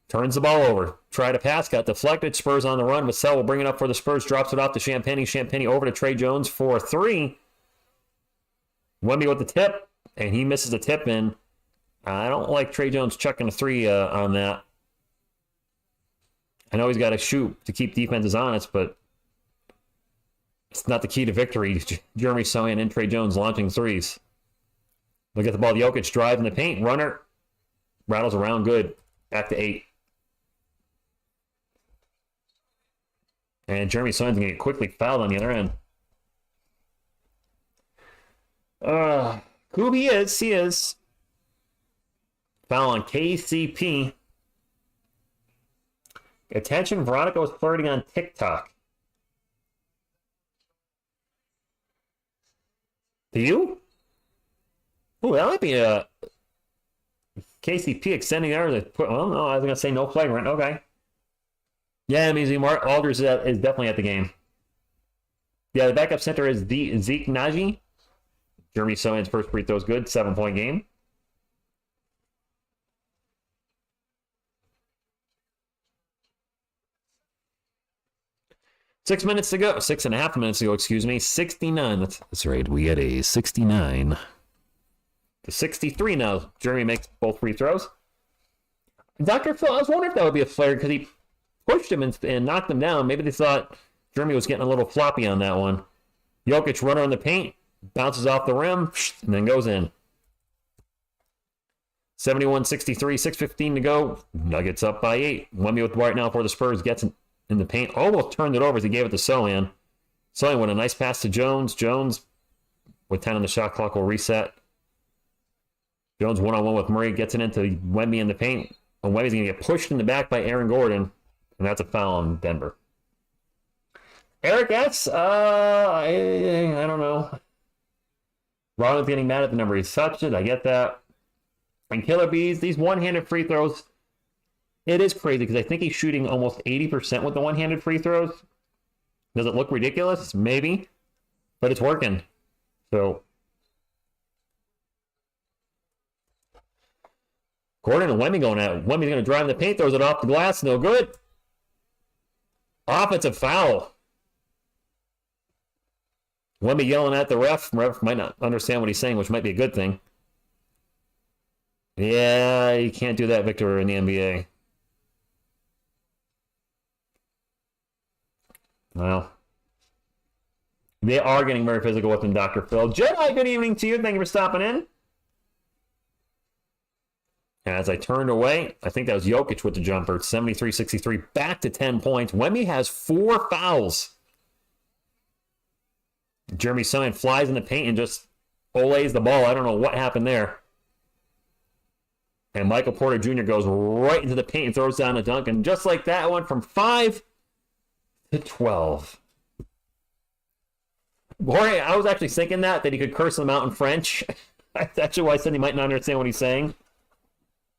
Turns the ball over. Try to pass. Got deflected. Spurs on the run. Vassell will bring it up for the Spurs. Drops it off to Champagny. Champagny over to Trey Jones for 3. Wemby with the tip, and he misses the tip in. I don't like Trey Jones chucking a 3 on that. I know he's got to shoot to keep defenses honest, but It's not the key to victory. Jeremy Sohan and Trey Jones launching threes. Look at the ball. Jokic drive in the paint. Runner. Rattles around good. Back to 8. And Jeremy Sohan's going to get quickly fouled on the other end. Who he is. Foul on KCP. Attention, Veronica was flirting on TikTok. To you? Oh, that might be a KCP extending there. Oh, no, I was going to say no flagrant. Okay. Yeah, I mean, Mark Alders is definitely at the game. Yeah, the backup center is Zeke Naji. Jeremy Sohan's first free throw is good. 7-point game. Six minutes to go. 6.5 minutes to go, excuse me. 69. That's right. We get a 69 to 63 now. Jeremy makes both free throws. Dr. Phil, I was wondering if that would be a flare because he pushed him and knocked him down. Maybe they thought Jeremy was getting a little floppy on that one. Jokic runner in the paint. Bounces off the rim and then goes in. 71-63, 6:15 to go. Nuggets up by 8. Wemby with Dwight now for the Spurs. Gets in the paint. Almost turned it over as he gave it to Sohan. Sohan with a nice pass to Jones. Jones with 10 on the shot clock will reset. Jones one-on-one with Murray. Gets it into Wemby in the paint. And Wemby's going to get pushed in the back by Aaron Gordon. And that's a foul on Denver. Eric S. I don't know. Ronald's getting mad at the number he's touched it. I get that. And Killer Bees, these one-handed free throws, it is crazy because I think he's shooting almost 80% with the one-handed free throws. Does it look ridiculous? Maybe. But it's working. So Gordon and Wemby going at it. Wemby's going to drive in the paint, throws it off the glass. No good. Offensive foul. Wemby yelling at the ref. Ref might not understand what he's saying, which might be a good thing. Yeah, you can't do that, Victor, in the NBA. Well, they are getting very physical with him, Dr. Phil. Jedi, good evening to you. Thank you for stopping in. As I turned away, I think that was Jokic with the jumper. 73-63, back to 10 points. Wemby has 4 fouls. Jeremy Sohan flies in the paint and just olays the ball. I don't know what happened there. And Michael Porter Jr. goes right into the paint and throws down a dunk. And just like that, went from 5 to 12. Jorge, I was actually thinking that he could curse them out in French. That's actually why I said he might not understand what he's saying.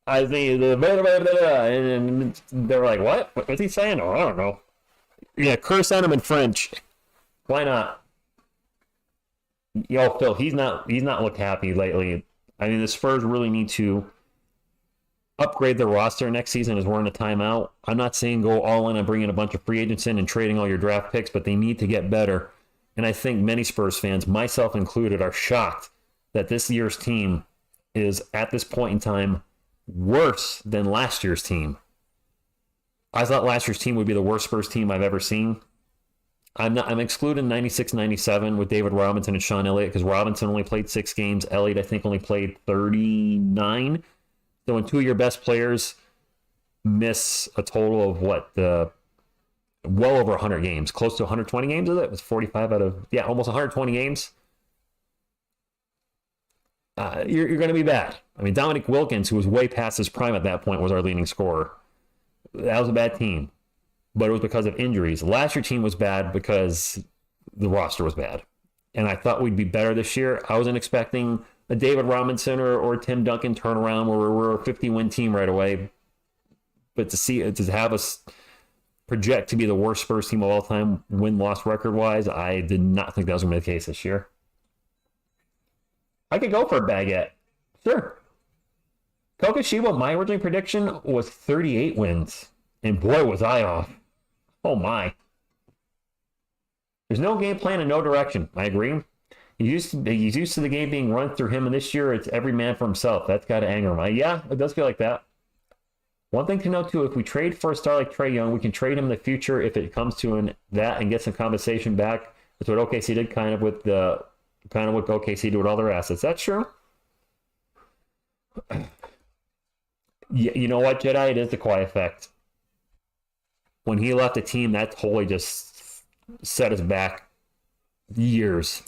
I think and they're like, what? What's he saying? Oh, I don't know. Yeah, curse at him in French. Why not? Yo, Phil, he's not looked happy lately. I mean, the Spurs really need to upgrade their roster next season as we're in a timeout. I'm not saying go all in and bring in a bunch of free agents in and trading all your draft picks, but they need to get better. And I think many Spurs fans, myself included, are shocked that this year's team is, at this point in time, worse than last year's team. I thought last year's team would be the worst Spurs team I've ever seen. I'm excluding 96-97 with David Robinson and Sean Elliott because Robinson only played 6 games. Elliott, I think, only played 39. So when 2 of your best players miss a total of well over 100 games, close to 120 games, is it? It was 45 out of, almost 120 games. You're going to be bad. I mean, Dominic Wilkins, who was way past his prime at that point, was our leading scorer. That was a bad team, but it was because of injuries. Last year's team was bad because the roster was bad. And I thought we'd be better this year. I wasn't expecting a David Robinson or Tim Duncan turnaround where we're a 50-win team right away. But to have us project to be the worst Spurs team of all time, win-loss record-wise, I did not think that was going to be the case this year. I could go for a baguette. Sure. Kokoshiba, my original prediction was 38 wins. And boy, was I off. Oh, my. There's no game plan and no direction. I agree. He's used to the game being run through him, and this year it's every man for himself. That's got to anger him. Yeah, it does feel like that. One thing to note, too, if we trade for a star like Trae Young, we can trade him in the future if it comes to that and get some compensation back. That's what OKC did, kind of what OKC did with all their assets. That's true. You know what, Jedi? It is the Kawhi effect. When he left the team, that totally just set us back years.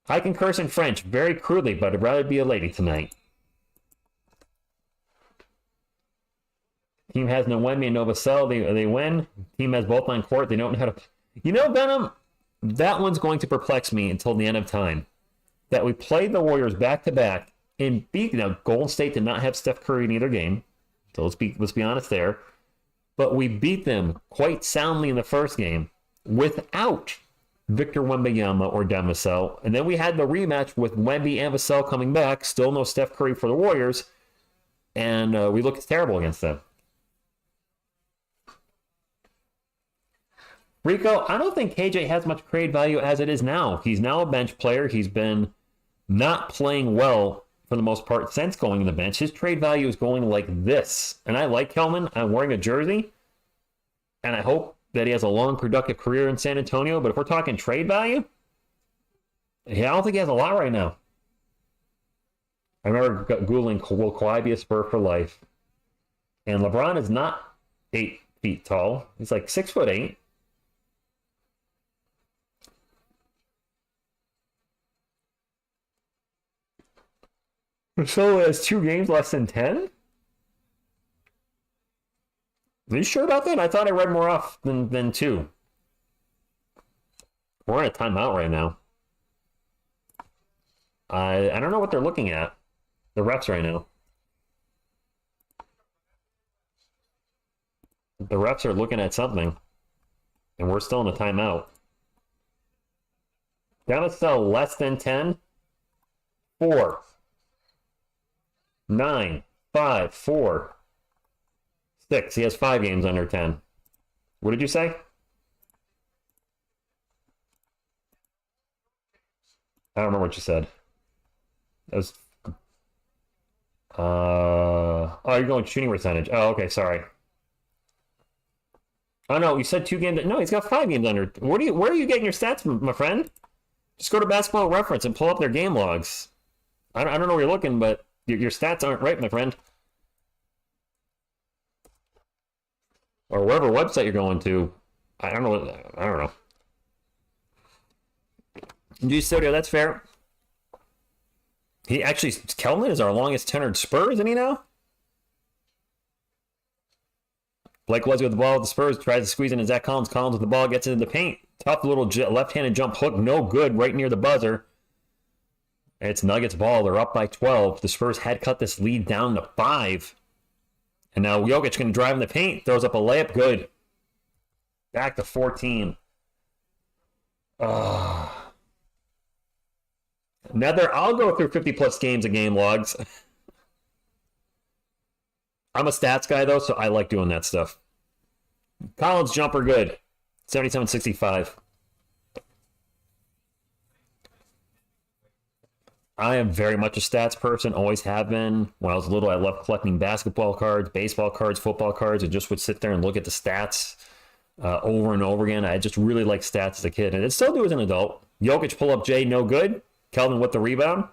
I can curse in French very crudely, but I'd rather be a lady tonight. Team has no Wemby and Novacell. They win. Team has both on court. They don't know how to... You know, Venom, that one's going to perplex me until the end of time. That we played the Warriors back-to-back and beat... Now, Golden State did not have Steph Curry in either game. So let's be honest there. But we beat them quite soundly in the first game without Victor Wembanyama or Vassell. And then we had the rematch with Wemby and Vassell coming back. Still no Steph Curry for the Warriors. And we looked terrible against them. Rico, I don't think KJ has much trade value as it is now. He's now a bench player. He's been not playing well for the most part since going to the bench. His trade value is going like this. And I like Kelman. I'm wearing a jersey. And I hope that he has a long, productive career in San Antonio. But if we're talking trade value, yeah, I don't think he has a lot right now. I remember Googling, will Kawhi be a Spur for life? And LeBron is not 8 feet tall. He's like 6'8". So has 2 games less than 10? Are you sure about that? I thought I read more off than 2. We're in a timeout right now. I don't know what they're looking at. The refs right now. The refs are looking at something. And we're still in a timeout. Vassell less than 10. 4. 9, 5, 4, 6. He has 5 games under 10. What did you say? I don't remember what you said. That was... Oh, you're going shooting percentage. Oh, okay, sorry. Oh, no, you said 2 games... No, he's got 5 games under... Where are you getting your stats, my friend? Just go to Basketball Reference and pull up their game logs. I don't know where you're looking, but... Your stats aren't right, my friend. Or whatever website you're going to. I don't know. G Studio, that's fair. He actually, Kelman is our longest tenured Spurs, isn't he now? Blake was with the ball with the Spurs, tries to squeeze into Zach Collins. Collins with the ball, gets into the paint. Tough little left-handed jump hook, no good, right near the buzzer. It's Nuggets ball. They're up by 12. The Spurs had cut this lead down to 5. And now Jokic can drive in the paint. Throws up a layup. Good. Back to 14. Nether, I'll go through 50-plus games of game logs. I'm a stats guy, though, so I like doing that stuff. Collins jumper, good. 77-65. I am very much a stats person, always have been. When I was little, I loved collecting basketball cards, baseball cards, football cards, and just would sit there and look at the stats over and over again. I just really liked stats as a kid, and I still do as an adult. Jokic pull-up J, no good. Kelvin with the rebound.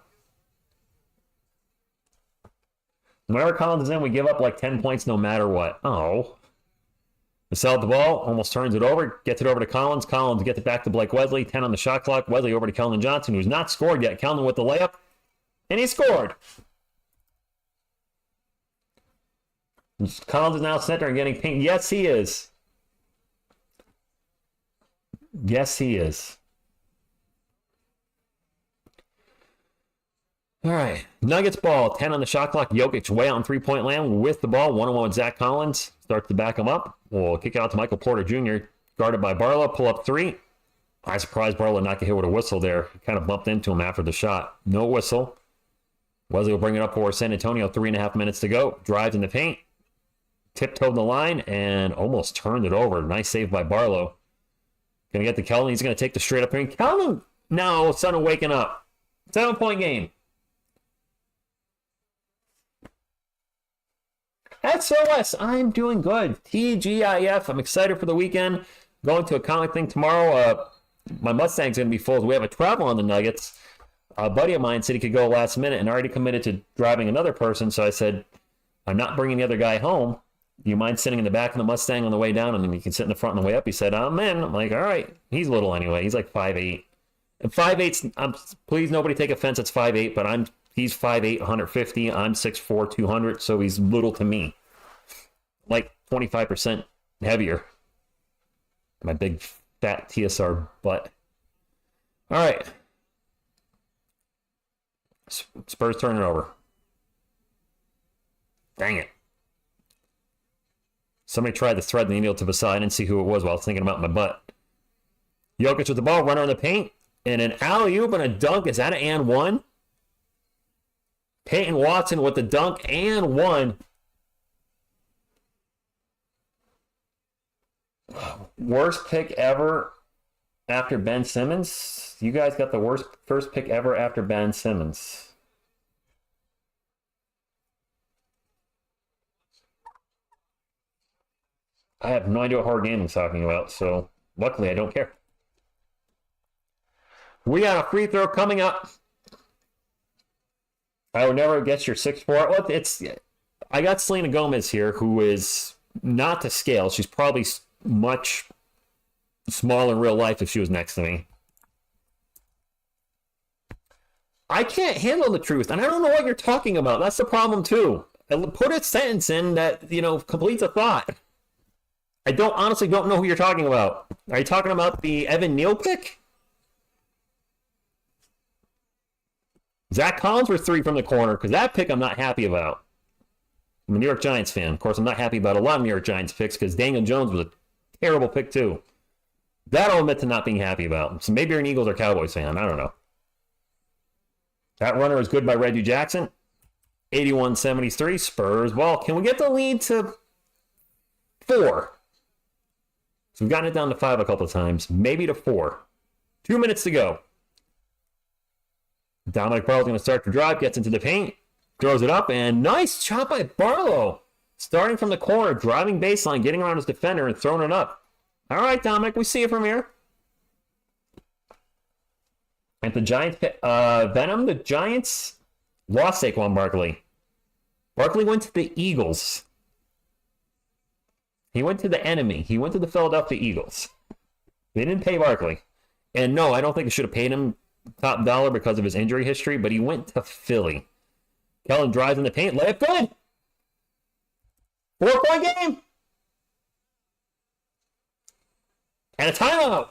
Whenever Collins is in, we give up like 10 points no matter what. Oh. Vassell the ball, almost turns it over, gets it over to Collins. Collins gets it back to Blake Wesley. 10 on the shot clock. Wesley over to Keldon Johnson, who's not scored yet. Keldon with the layup, and he scored. Collins is now center and getting pinged. Yes, he is. Yes, he is. All right. Nuggets ball, 10 on the shot clock. Jokic way out in three-point land with the ball. 1-on-1 with Zach Collins. Starts to back him up. We'll kick out to Michael Porter Jr. Guarded by Barlow. Pull up 3. I surprised Barlow not get hit with a whistle there. He kind of bumped into him after the shot. No whistle. Wesley will bring it up for San Antonio. 3.5 minutes to go. Drives in the paint. Tiptoed the line and almost turned it over. Nice save by Barlow. Going to get to Keldon. He's going to take the straight up here. Keldon! No, son waking up. 7-point game. SOS, I'm doing good. TGIF, I'm excited for the weekend. going to a comic thing tomorrow. My Mustang's going to be full. We have a travel on the Nuggets. A buddy of mine said he could go last minute and already committed to driving another person. So I said, I'm not bringing the other guy home. Do you mind sitting in the back of the Mustang on the way down, and then you can sit in the front on the way up? He said, I'm in. I'm like, all right. He's little anyway. He's like 5'8". And 5'8", please nobody take offense, it's 5'8", but he's 5'8", 150. I'm 6'4", 200, so he's little to me. Like 25% heavier. My big, fat TSR butt. All right. Spurs turn it over. Dang it. Somebody tried to thread the needle to the side and see who it was while I was thinking about my butt. Jokic with the ball, runner in the paint, and an alley-oop and a dunk. Is that an and one? Peyton Watson with the dunk and one. Worst pick ever after Ben Simmons. You guys got the worst first pick ever after Ben Simmons. I have no idea what hard game I'm talking about, so luckily I don't care. We got a free throw coming up. I will never get your 6'4". Well, I got Selena Gomez here, who is not to scale. She's probably much smaller in real life if she was next to me. I can't handle the truth, and I don't know what you're talking about. That's the problem, too. Put a sentence in that, completes a thought. I honestly don't know who you're talking about. Are you talking about the Evan Neal pick? Zach Collins for 3 from the corner, because that pick I'm not happy about. I'm a New York Giants fan. Of course, I'm not happy about a lot of New York Giants picks, because Daniel Jones was a terrible pick, too. That I'll admit to not being happy about. So maybe you're an Eagles or Cowboys fan. I don't know. That runner is good by Reggie Jackson. 81-73, Spurs. Well, can we get the lead to 4? So we've gotten it down to 5 a couple of times, maybe to 4. 2 minutes to go. Dominic Barlow's going to start the drive, gets into the paint, throws it up, and nice shot by Barlow. Starting from the corner, driving baseline, getting around his defender, and throwing it up. All right, Dominic, we see it from here. And the Giants, Venom, the Giants lost Saquon Barkley. Barkley went to the Eagles. He went to the enemy. He went to the Philadelphia Eagles. They didn't pay Barkley. And no, I don't think they should have paid him top dollar because of his injury history, but he went to Philly. Kellen drives in the paint. Layup good. 4-point game. And a timeout.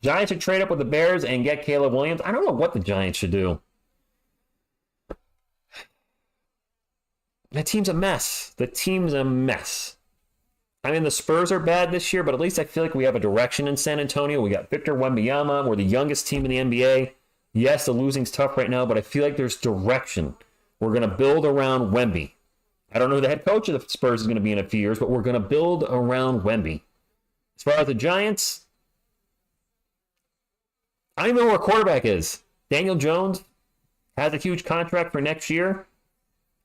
Giants should trade up with the Bears and get Caleb Williams. I don't know what the Giants should do. That team's a mess. The team's a mess. I mean, the Spurs are bad this year, but at least I feel like we have a direction in San Antonio. We got Victor Wembanyama. We're the youngest team in the NBA. Yes, the losing's tough right now, but I feel like there's direction. We're going to build around Wemby. I don't know who the head coach of the Spurs is going to be in a few years, but we're going to build around Wemby. As far as the Giants, I don't even know where quarterback is. Daniel Jones has a huge contract for next year.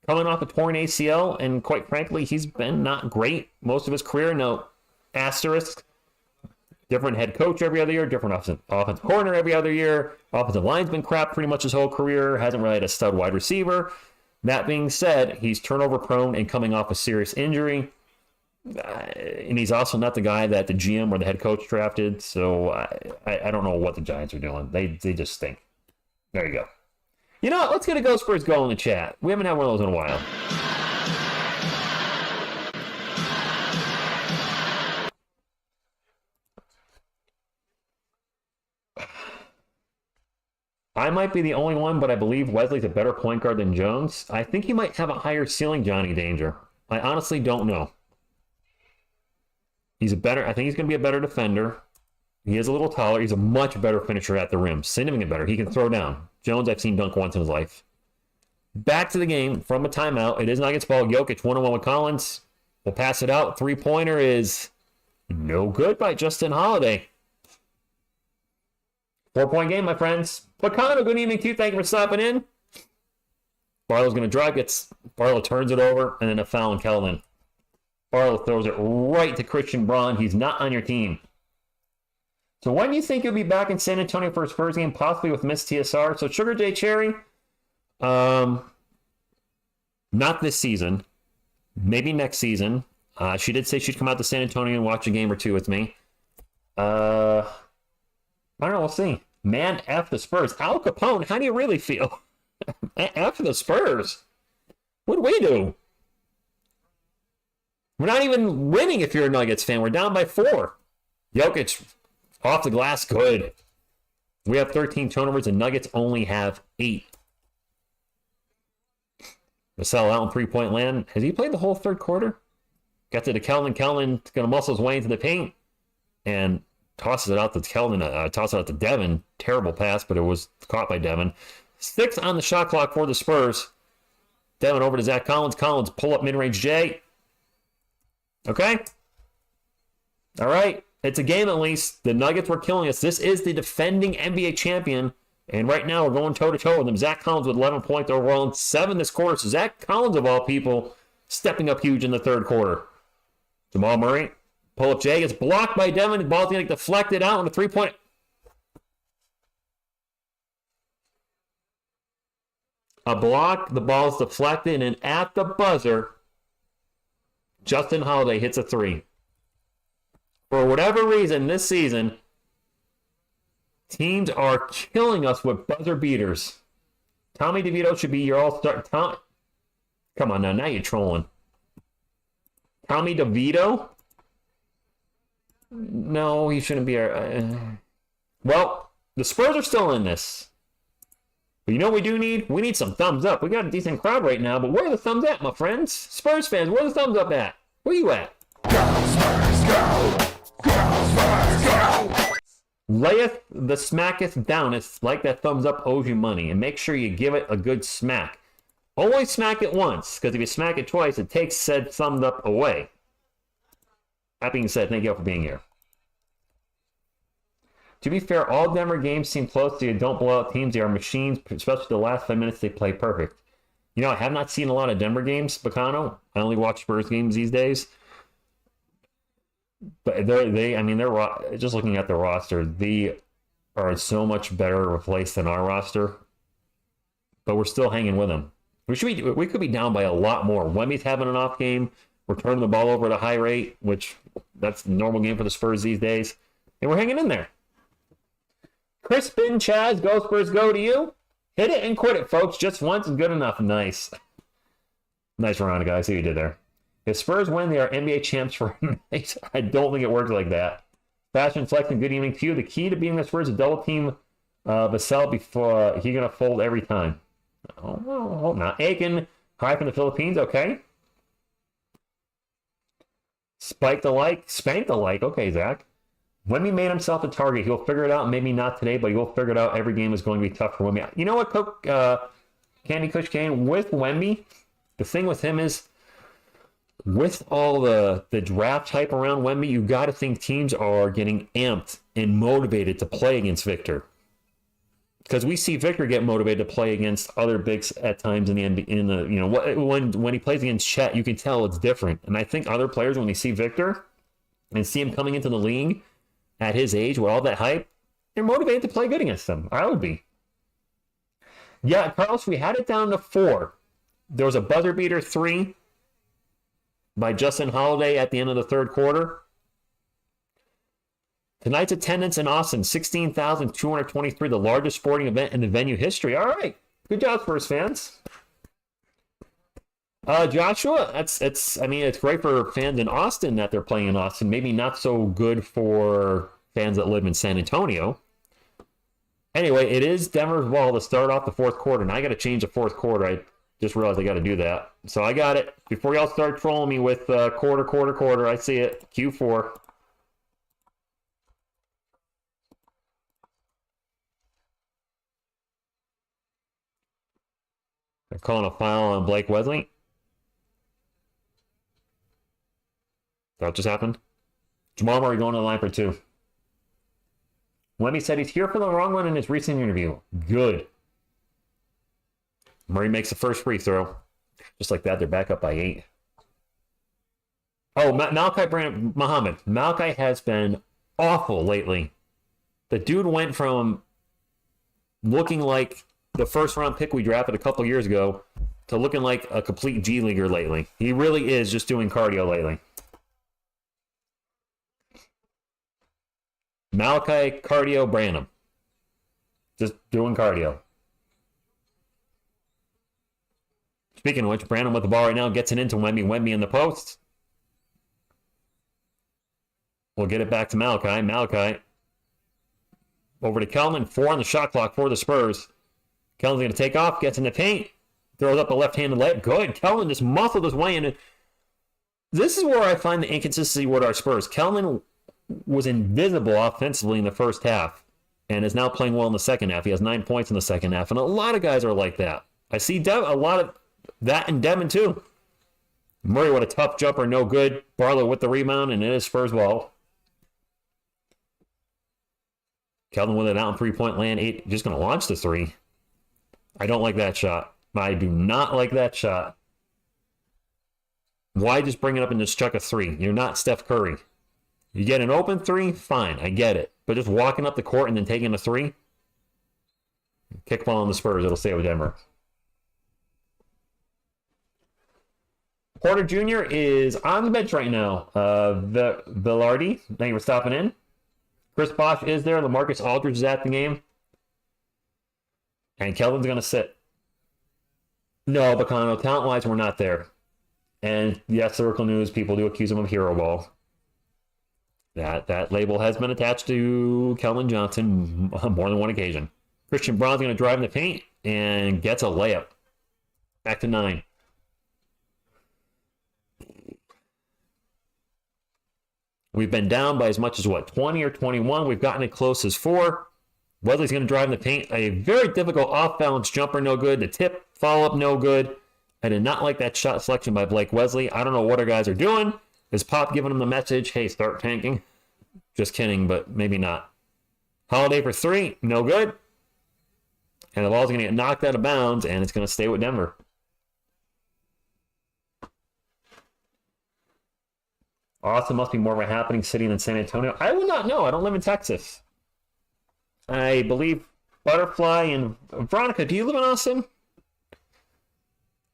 Coming off a torn ACL, and quite frankly, he's been not great most of his career. No asterisk. Different head coach every other year, different offensive coordinator every other year. Offensive line's been crap pretty much his whole career. Hasn't really had a stud wide receiver. That being said, he's turnover prone and coming off a serious injury. And he's also not the guy that the GM or the head coach drafted. So I don't know what the Giants are doing. They just stink. There you go. You know what? Let's get a Go Spurs goal in the chat. We haven't had one of those in a while. I might be the only one, but I believe Wesley's a better point guard than Jones. I think he might have a higher ceiling, Johnny Danger. I honestly don't know. I think he's going to be a better defender. He is a little taller. He's a much better finisher at the rim. Significantly better. He can throw down. Jones, I've seen dunk once in his life. Back to the game from a timeout. It is Nuggets ball. Jokic, 1-on-1 with Collins. We'll pass it out. Three-pointer is no good by Justin Holiday. 4-point game, my friends. Pacano, good evening to you. Thank you for stopping in. Barlow's going to drive. Barlow turns it over, and then a foul on Kelvin. Barlow throws it right to Christian Braun. He's not on your team. So when do you think you'll be back in San Antonio for his first game, possibly with Miss TSR? So Sugar J Cherry, not this season. Maybe next season. She did say she'd come out to San Antonio and watch a game or two with me. I don't know. We'll see. Man, F the Spurs. Al Capone, how do you really feel? F the Spurs. What do we do? We're not even winning if you're a Nuggets fan. We're down by 4. Jokic, off the glass, good. We have 13 turnovers, and Nuggets only have 8. Vassell out in three-point land. Has he played the whole third quarter? Got to Kelvin. Kelvin's going to muscle his way into the paint and tosses it out to Kelvin. Tosses it out to Devin. Terrible pass, but it was caught by Devin. 6 on the shot clock for the Spurs. Devin over to Zach Collins. Collins pull up mid-range J. Okay? All right. It's a game at least. The Nuggets were killing us. This is the defending NBA champion. And right now we're going toe-to-toe with them. Zach Collins with 11 points overall and 7 this quarter. So Zach Collins, of all people, stepping up huge in the third quarter. Jamal Murray, pull-up J, gets blocked by Devin. The ball's going to get deflected out on the three-point. A block, the ball's deflected, and at the buzzer, Justin Holiday hits a 3. For whatever reason this season, teams are killing us with buzzer beaters. Tommy DeVito should be your all-star. Come on now you're trolling. Tommy DeVito? No, he shouldn't be our... Well, the Spurs are still in this. But you know what we do need? We need some thumbs up. We got a decent crowd right now, but where are the thumbs at, my friends? Spurs fans, where are the thumbs up at? Where you at? Go Spurs, go! Go Spurs, go! Layeth the smacketh downeth, like that thumbs up owes you money, and make sure you give it a good smack. Only smack it once, because if you smack it twice, it takes said thumbs up away. That being said, thank you all for being here. To be fair, all Denver games seem close to you. Don't blow out teams. They are machines, especially the last 5 minutes they play perfect. You know, I have not seen a lot of Denver games, Bacano. I only watch Spurs games these days. But they're just looking at the roster, they are so much better replaced than our roster. But we're still hanging with them. We could be down by a lot more. Wemby's having an off game. We're turning the ball over at a high rate, which that's the normal game for the Spurs these days. And we're hanging in there. Crispin Chaz, go Spurs, go to you. Hit it and quit it, folks. Just once is good enough. Nice. Nice round, guys. See what you did there. If Spurs win, they are NBA champs for a night. I don't think it works like that. Fashion Flex and good evening to you. The key to beating the Spurs is double team Vassell before he's going to fold every time. Oh, not. Aiken, hi from the Philippines. Okay. Spike the like. Spank the like. Okay, Zach. Wemby made himself a target. He'll figure it out. Maybe not today, but he'll figure it out. Every game is going to be tough for Wemby. You know what, Candy Kush Kane? With Wemby, the thing with him is, with all the draft hype around Wemby, you got to think teams are getting amped and motivated to play against Victor. Because we see Victor get motivated to play against other bigs at times in the NBA. When he plays against Chet, you can tell it's different. And I think other players, when they see Victor and see him coming into the league at his age with all that hype, they're motivated to play good against him. I would be. Yeah, Carlos, we had it down to 4. There was a buzzer beater 3 by Justin Holiday at the end of the third quarter. Tonight's attendance in Austin, 16,223, the largest sporting event in the venue history. All right. Good job, Spurs fans. Joshua, it's great for fans in Austin that they're playing in Austin. Maybe not so good for fans that live in San Antonio. Anyway, it is Denver's ball to start off the fourth quarter, and I got to change the fourth quarter. I just realized I got to do that. So I got it. Before y'all start trolling me with quarter, I see it. Q4. They're calling a foul on Blake Wesley. That just happened. Jamal Murray going to the line for 2. Wemby said he's here for the wrong one in his recent interview. Good. Murray makes the first free throw. Just like that, they're back up by 8. Oh, Malachi Brand Muhammad. Malachi has been awful lately. The dude went from looking like the first round pick we drafted a couple years ago to looking like a complete G leaguer lately. He really is just doing cardio lately. Malachi Cardio Branham. Just doing cardio. Speaking of which, Branham with the ball right now gets it into Wemby. Wemby in the post. We'll get it back to Malachi. Malachi over to Kelman. 4 on the shot clock for the Spurs. Kelman's going to take off, gets in the paint, throws up a left-handed layup. Good. Kelman just muscled his way in. This is where I find the inconsistency with our Spurs. Kelman was invisible offensively in the first half and is now playing well in the second half. He has 9 points in the second half, and a lot of guys are like that. I see a lot of that in Devin, too. Murray with a tough jumper, no good. Barlow with the rebound, and it is Spurs ball. Kelvin with it out in three-point land. 8, just going to launch the 3. I don't like that shot. I do not like that shot. Why just bring it up and just chuck a 3? You're not Steph Curry. You get an open 3, fine, I get it. But just walking up the court and then taking a 3? Kick ball on the Spurs. It'll stay with Denver. Porter Jr. is on the bench right now. Velarde, thank you for stopping in. Chris Bosh is there. LaMarcus Aldridge is at the game. And Kelvin's going to sit. No, Bacano, talent-wise, we're not there. And yes, Circle News, people do accuse him of hero ball. That label has been attached to Kelvin Johnson on more than one occasion. Christian Braun's going to drive in the paint and gets a layup. Back to 9. We've been down by as much as, 20 or 21. We've gotten it close as 4. Wesley's going to drive in the paint. A very difficult off-balance jumper, no good. The tip, follow-up, no good. I did not like that shot selection by Blake Wesley. I don't know what our guys are doing. Is Pop giving them the message, hey, start tanking? Just kidding, but maybe not. Holiday for 3, no good. And the ball's going to get knocked out of bounds, and it's going to stay with Denver. Austin must be more of a happening city than San Antonio. I would not know. I don't live in Texas. I believe Butterfly and Veronica, do you live in Austin?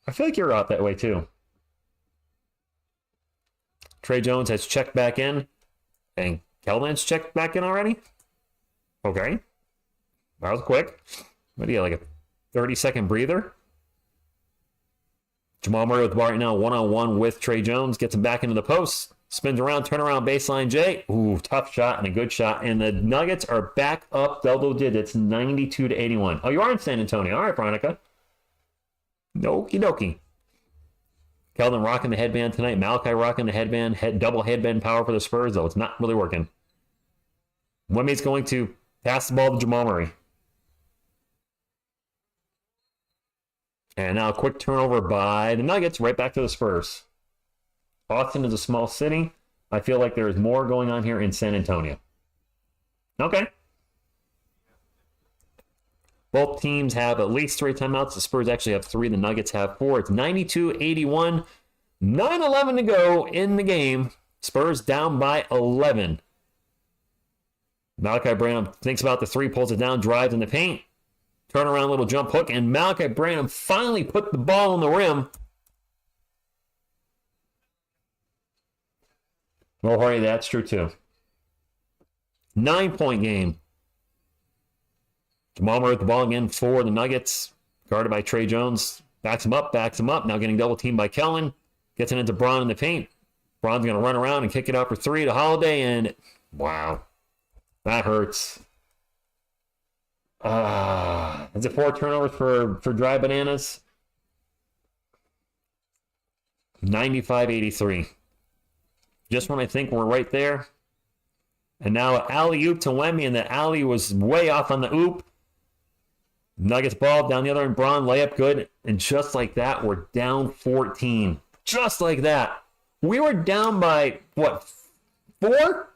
I feel like you're out that way too. Trey Jones has checked back in. And Kelvin's checked back in already? Okay. That was quick. What do you like a 30-second breather? Jamal Murray with the ball right now, one-on-one with Trey Jones. Gets him back into the post. Spins around, turn around, baseline J. Ooh, tough shot and a good shot. And the Nuggets are back up double digits, 92-81. Oh, you are in San Antonio. All right, Veronica. Okie dokie. Keldon rocking the headband tonight. Malachi rocking the headband. Double headband power for the Spurs, though. It's not really working. Wemby's going to pass the ball to Jamal Murray. And now a quick turnover by the Nuggets. Right back to the Spurs. Austin is a small city. I feel like there is more going on here in San Antonio. Okay. Both teams have at least 3 timeouts. The Spurs actually have 3. The Nuggets have 4. It's 92-81. 9-11 to go in the game. Spurs down by 11. Malachi Branham thinks about the 3, pulls it down, drives in the paint. Turnaround little jump hook, and Malachi Branham finally put the ball on the rim. Well, Hardy, that's true too. 9-point game. Jamal Murray with the ball again for the Nuggets. Guarded by Trey Jones. Backs him up. Now getting double teamed by Kellen. Gets it into Braun in the paint. Braun's going to run around and kick it out for 3 to Holiday. And wow, that hurts. Is it 4 turnovers for Dry Bananas? 95-83. Just when I think we're right there. And now alley-oop to Wemby, and the alley was way off on the oop. Nuggets ball down the other end. Braun layup good. And just like that, we're down 14. Just like that. We were down by, 4?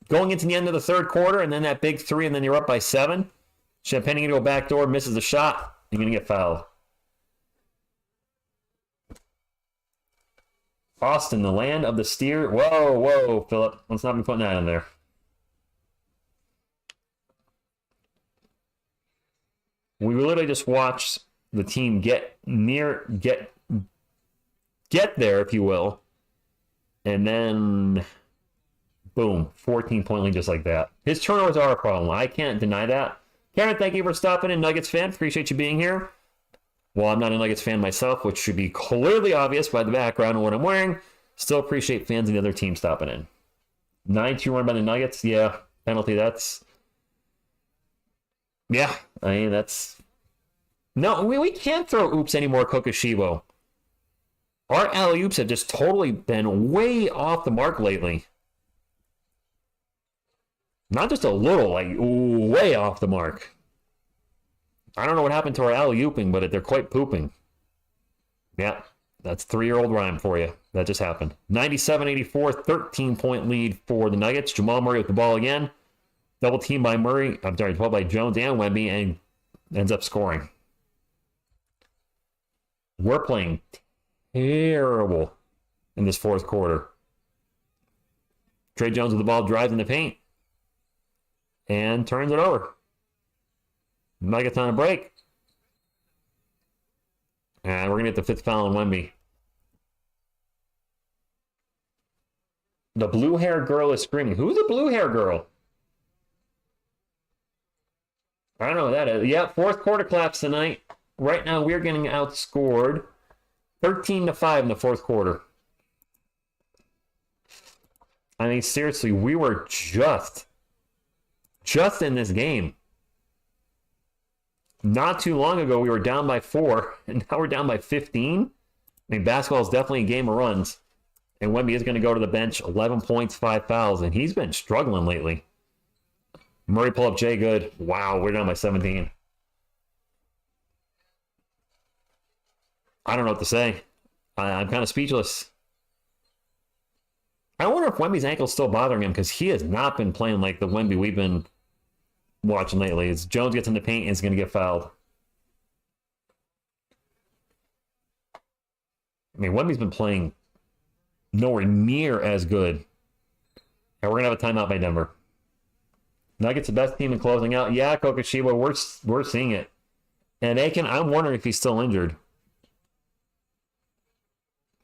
Going into the end of the third quarter, and then that big 3, and then you're up by 7. Champagne going to go back door, misses the shot. You're going to get fouled. Austin, the land of the steer. Whoa, whoa, Philip. Let's not be putting that in there. We literally just watched the team get there, if you will, and then boom, 14-point lead just like that. His turnovers are a problem. I can't deny that. Karen, thank you for stopping in, Nuggets fan. Appreciate you being here. Well, I'm not a Nuggets fan myself, which should be clearly obvious by the background and what I'm wearing. Still appreciate fans of the other team stopping in. 9-2 run by the Nuggets. Yeah, penalty. Yeah, I mean, that's... No, we can't throw oops anymore, Kokoshibo. Our alley-oops have just totally been way off the mark lately. Not just a little, like, way off the mark. I don't know what happened to our alley-ooping, but they're quite pooping. Yeah, that's 3-year-old rhyme for you. That just happened. 97-84, 13-point lead for the Nuggets. Jamal Murray with the ball again. Double team by Murray. I'm sorry, 12 by Jones and Wemby, and ends up scoring. We're playing terrible in this fourth quarter. Trey Jones with the ball, drives in the paint, and turns it over. Nuggets on a break. And we're going to get the fifth foul on Wemby. The blue hair girl is screaming. Who's the blue hair girl? I don't know what that is. Yeah, fourth quarter collapse tonight. Right now, we're getting outscored 13-5 in the fourth quarter. I mean, seriously, we were just in this game. Not too long ago, we were down by 4, and now we're down by 15. I mean, basketball is definitely a game of runs. And Wemby is going to go to the bench, 11 points, 5 fouls, and he's been struggling lately. Murray pull up Jay good. Wow, we're down by 17. I don't know what to say. I'm kind of speechless. I wonder if Wemby's ankle's still bothering him, because he has not been playing like the Wemby we've been watching lately. As Jones gets in the paint, he's going to get fouled. I mean, Wemby's been playing nowhere near as good. And we're going to have a timeout by Denver. Nuggets the best team in closing out. Yeah, Kokoshiba, we're seeing it. And Aiken, I'm wondering if he's still injured.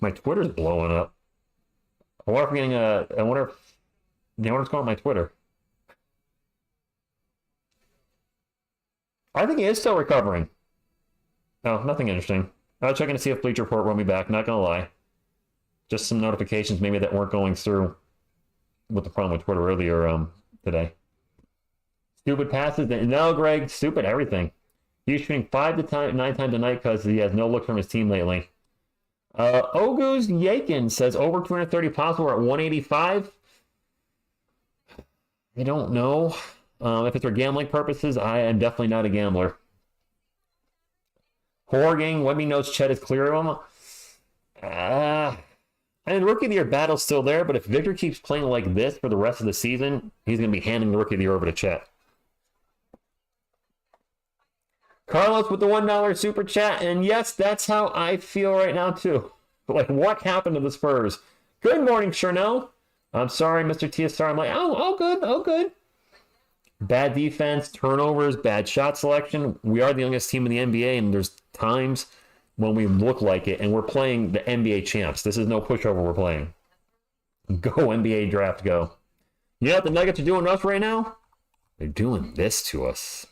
My Twitter's blowing up. I wonder if I'm getting I wonder what's going on with my Twitter. I think he is still recovering. Oh, nothing interesting. I was checking to see if Bleacher Report wrote me back. Not gonna lie. Just some notifications maybe that weren't going through with the problem with Twitter earlier today. Stupid passes. No, Greg, stupid everything. He's shooting 9 times a night because he has no look from his team lately. Ogus Yakin says over 230 possible. We're at 185. I don't know. If it's for gambling purposes, I am definitely not a gambler. Horgang, Wemby knows Chet is clear of him. And Rookie of the Year battle's still there, but if Victor keeps playing like this for the rest of the season, he's going to be handing the Rookie of the Year over to Chet. Carlos with the $1 super chat, and yes, that's how I feel right now too. Like, what happened to the Spurs? Good morning, Chernow. I'm sorry, Mr. TSR. I'm like, oh, good. Bad defense, turnovers, bad shot selection. We are the youngest team in the NBA, and there's times when we look like it, and we're playing the NBA champs. This is no pushover we're playing. Go NBA draft, go. You know what the Nuggets are doing to us right now? They're doing this to us.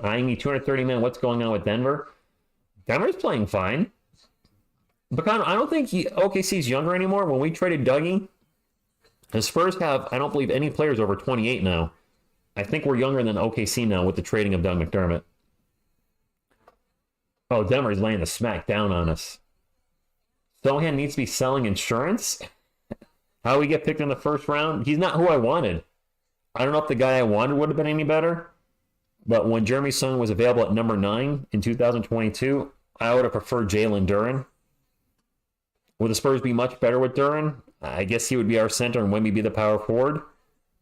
I need 230 men. What's going on with Denver? Denver's playing fine. But I don't think OKC's younger anymore. When we traded Dougie, the Spurs have, I don't believe, any players over 28 now. I think we're younger than OKC now with the trading of Doug McDermott. Oh, Denver's laying the smack down on us. Sohan needs to be selling insurance? How we get picked in the first round? He's not who I wanted. I don't know if the guy I wanted would have been any better. But when Jeremy Sohan was available at number 9 in 2022, I would have preferred Jalen Duren. Would the Spurs be much better with Duren? I guess he would be our center and Wemby be the power forward.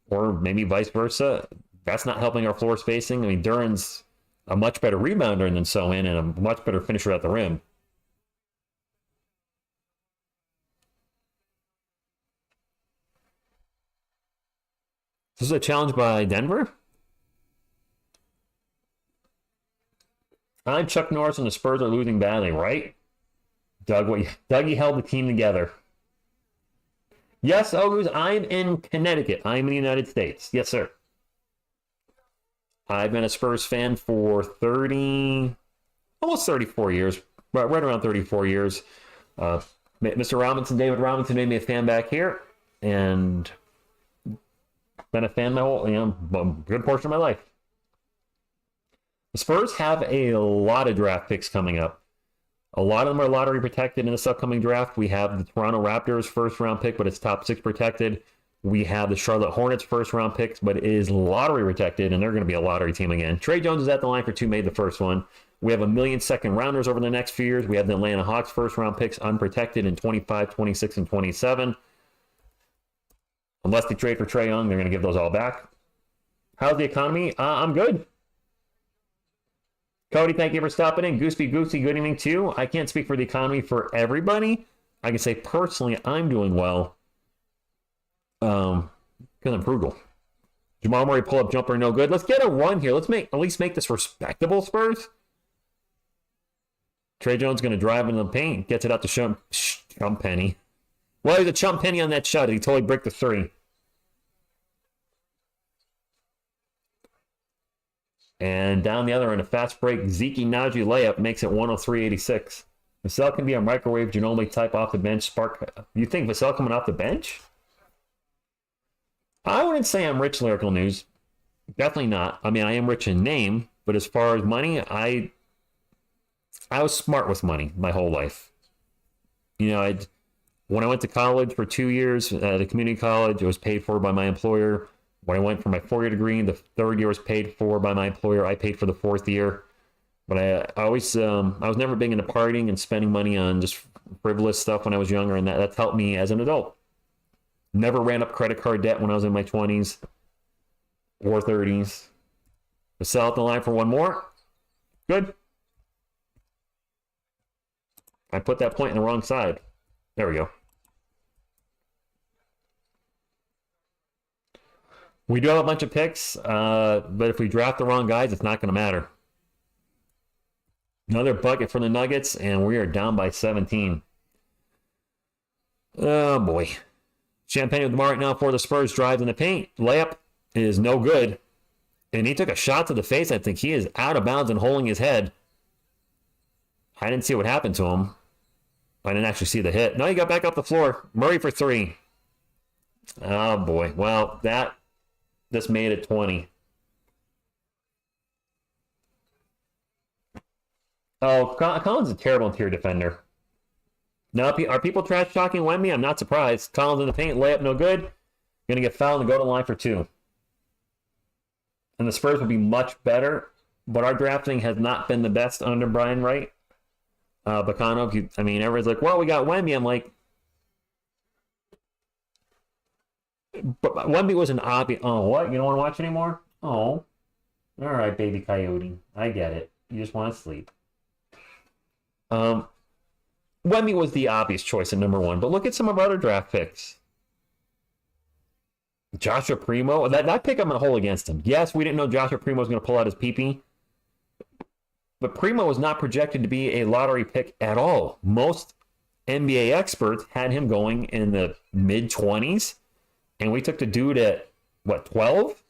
Or maybe vice versa. That's not helping our floor spacing. I mean, Duren's a much better rebounder than So-In and a much better finisher at the rim. This is a challenge by Denver. I'm Chuck Norris and the Spurs are losing badly, right? Dougie held the team together. Yes, Ogus, I'm in Connecticut. I'm in the United States. Yes, sir. I've been a Spurs fan for almost 34 years, right around 34 years. Mr. Robinson, David Robinson, made me a fan back here, and been a fan my whole, good portion of my life. The Spurs have a lot of draft picks coming up. A lot of them are lottery protected in this upcoming draft. We have the Toronto Raptors first round pick, but it's top 6 protected. We have the Charlotte Hornets first round picks, but it is lottery protected, and they're going to be a lottery team again. Trey Jones is at the line for 2, made the first one. We have 1 million second rounders over the next few years. We have the Atlanta Hawks first round picks unprotected in 25, 26, and 27. Unless they trade for Trae Young, they're going to give those all back. How's the economy? I'm good. Cody, thank you for stopping in. Goosey, good evening too. I can't speak for the economy for everybody. I can say personally, I'm doing well. Because I'm frugal. Jamal Murray pull-up jumper, no good. Let's get a run here. Let's at least make this respectable, Spurs. Trey Jones going to drive into the paint. Gets it out to Chump Penny. Well, there's a Chump Penny on that shot. He totally bricked the 3. And down the other end, a fast break Zeke Naji layup makes it 103-86. Vassell can be a microwave Ginobili type off the bench spark. You think Vassell coming off the bench? I wouldn't say I'm rich lyrical news. Definitely not. I mean, I am rich in name, but as far as money, I was smart with money my whole life. When I went to college for 2 years at a community college, it was paid for by my employer. When I went for my 4-year degree, the 3rd year was paid for by my employer. I paid for the 4th year. But I was never big into partying and spending money on just frivolous stuff when I was younger, and that's helped me as an adult. Never ran up credit card debt when I was in my 20s or 30s. To sell out the line for one more. Good. I put that point in the wrong side. There we go. We do have a bunch of picks, but if we draft the wrong guys, it's not going to matter. Another bucket for the Nuggets, and we are down by 17. Oh, boy. Champagne with the mark now for the Spurs. Drives in the paint. Layup is no good. And he took a shot to the face. I think he is out of bounds and holding his head. I didn't see what happened to him. I didn't actually see the hit. No, he got back up the floor. Murray for 3. Oh, boy. Well, this made it 20. Oh, Collins is a terrible interior defender. Now, are people trash talking Wemby? I'm not surprised. Collins in the paint, layup no good. Going to get fouled and go to the line for 2. And the Spurs will be much better, but our drafting has not been the best under Brian Wright. Bacano, everyone's like, well, we got Wemby. I'm like, but Wemby was an obvious. Oh, what? You don't want to watch anymore? Oh. All right, baby coyote. I get it. You just want to sleep. Wemby was the obvious choice at number 1, but look at some of our other draft picks. Joshua Primo, that pick I'm going to hold against him. Yes, we didn't know Joshua Primo was going to pull out his pee-pee, but Primo was not projected to be a lottery pick at all. Most NBA experts had him going in the mid-20s, and we took the dude at, 12?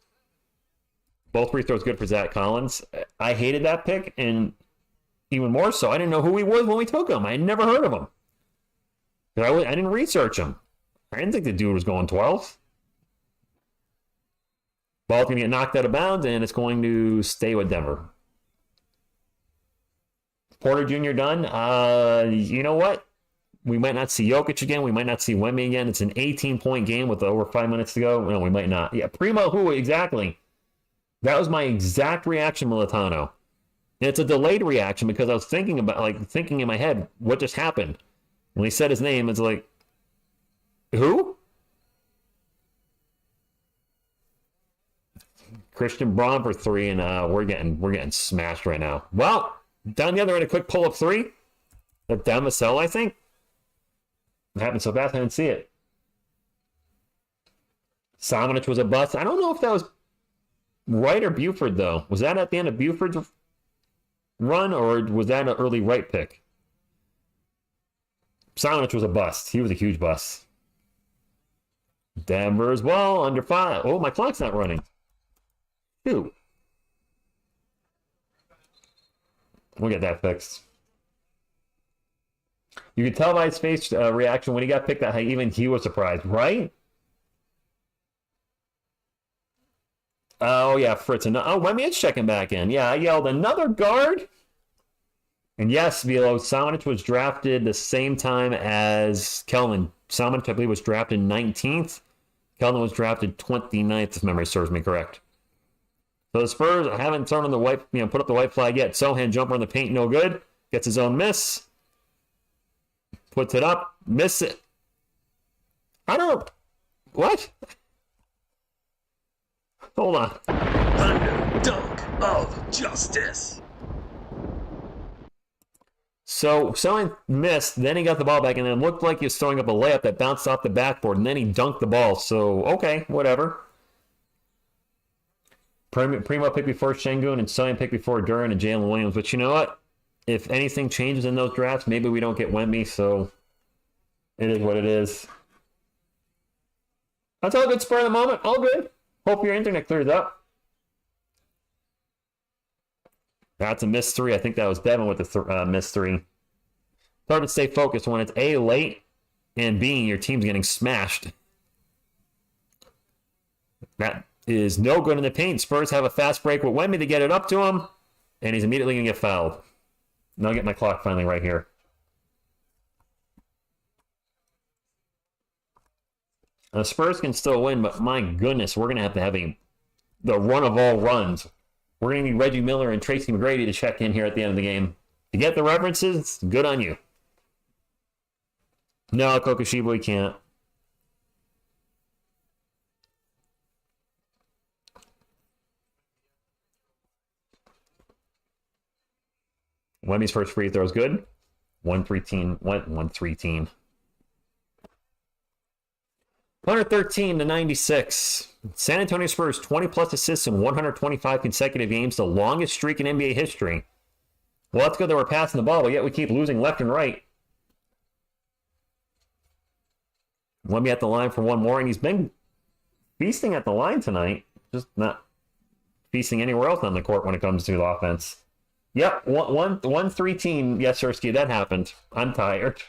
Both free throws good for Zach Collins. I hated that pick, and even more so, I didn't know who he was when we took him. I had never heard of him. I didn't research him. I didn't think the dude was going 12. Ball's going to get knocked out of bounds, and it's going to stay with Denver. Porter Jr. done. You know what? We might not see Jokic again. We might not see Wemby again. It's an 18-point game with over 5 minutes to go. No, we might not. Yeah, Primo, who exactly? That was my exact reaction, Militano. And it's a delayed reaction because I was thinking in my head, what just happened? When he said his name, it's like, who? Christian Braun for 3, and we're getting smashed right now. Well, down the other end, a quick pull-up 3. Down the cell, I think. It happened so fast, I didn't see it. Samanich was a bust. I don't know if that was Wright or Buford, though. Was that at the end of Buford's run, or was that an early Wright pick? Samanich was a bust. He was a huge bust. Denver as well, under 5. Oh, my clock's not running. Shoot. We'll get that fixed. You could tell by his face reaction when he got picked that even he was surprised, right? Oh, yeah, Fritz. Wemby is checking back in. Yeah, I yelled, another guard? And yes, Velo, Samanich was drafted the same time as Kelvin. Samanich, I believe, was drafted 19th. Kelvin was drafted 29th, if memory serves me correct. So the Spurs haven't thrown on the white, put up the white flag yet. Sohan jumper in the paint, no good. Gets his own miss. Puts it up, miss it. What? Hold on. Dunk of justice. So Sohan missed, then he got the ball back, and then it looked like he was throwing up a layup that bounced off the backboard, and then he dunked the ball. So, okay, whatever. Primo picked before Şengün, and Sohan picked before Duran and Jalen Williams. But you know what? If anything changes in those drafts, maybe we don't get Wemby, so it is what it is. That's all good, Spur in the moment. All good. Hope your internet clears up. That's a missed 3. I think that was Devin with the missed 3. It's hard to stay focused when it's A, late, and B, your team's getting smashed. That is no good in the paint. Spurs have a fast break with Wemby to get it up to him, and he's immediately going to get fouled. Now I'll get my clock finally right here. The Spurs can still win, but my goodness, we're going to have the run of all runs. We're going to need Reggie Miller and Tracy McGrady to check in here at the end of the game. To get the references, good on you. No, Kokoshiba, we can't. Wemby's first free throw is good. 1-3 team. 113-96. San Antonio Spurs 20-plus assists in 125 consecutive games, the longest streak in NBA history. Well, that's good that we're passing the ball, but yet we keep losing left and right. Wemby at the line for one more, and he's been feasting at the line tonight. Just not feasting anywhere else on the court when it comes to the offense. Yep, 1-3 team. Yes, Sirski, that happened. I'm tired.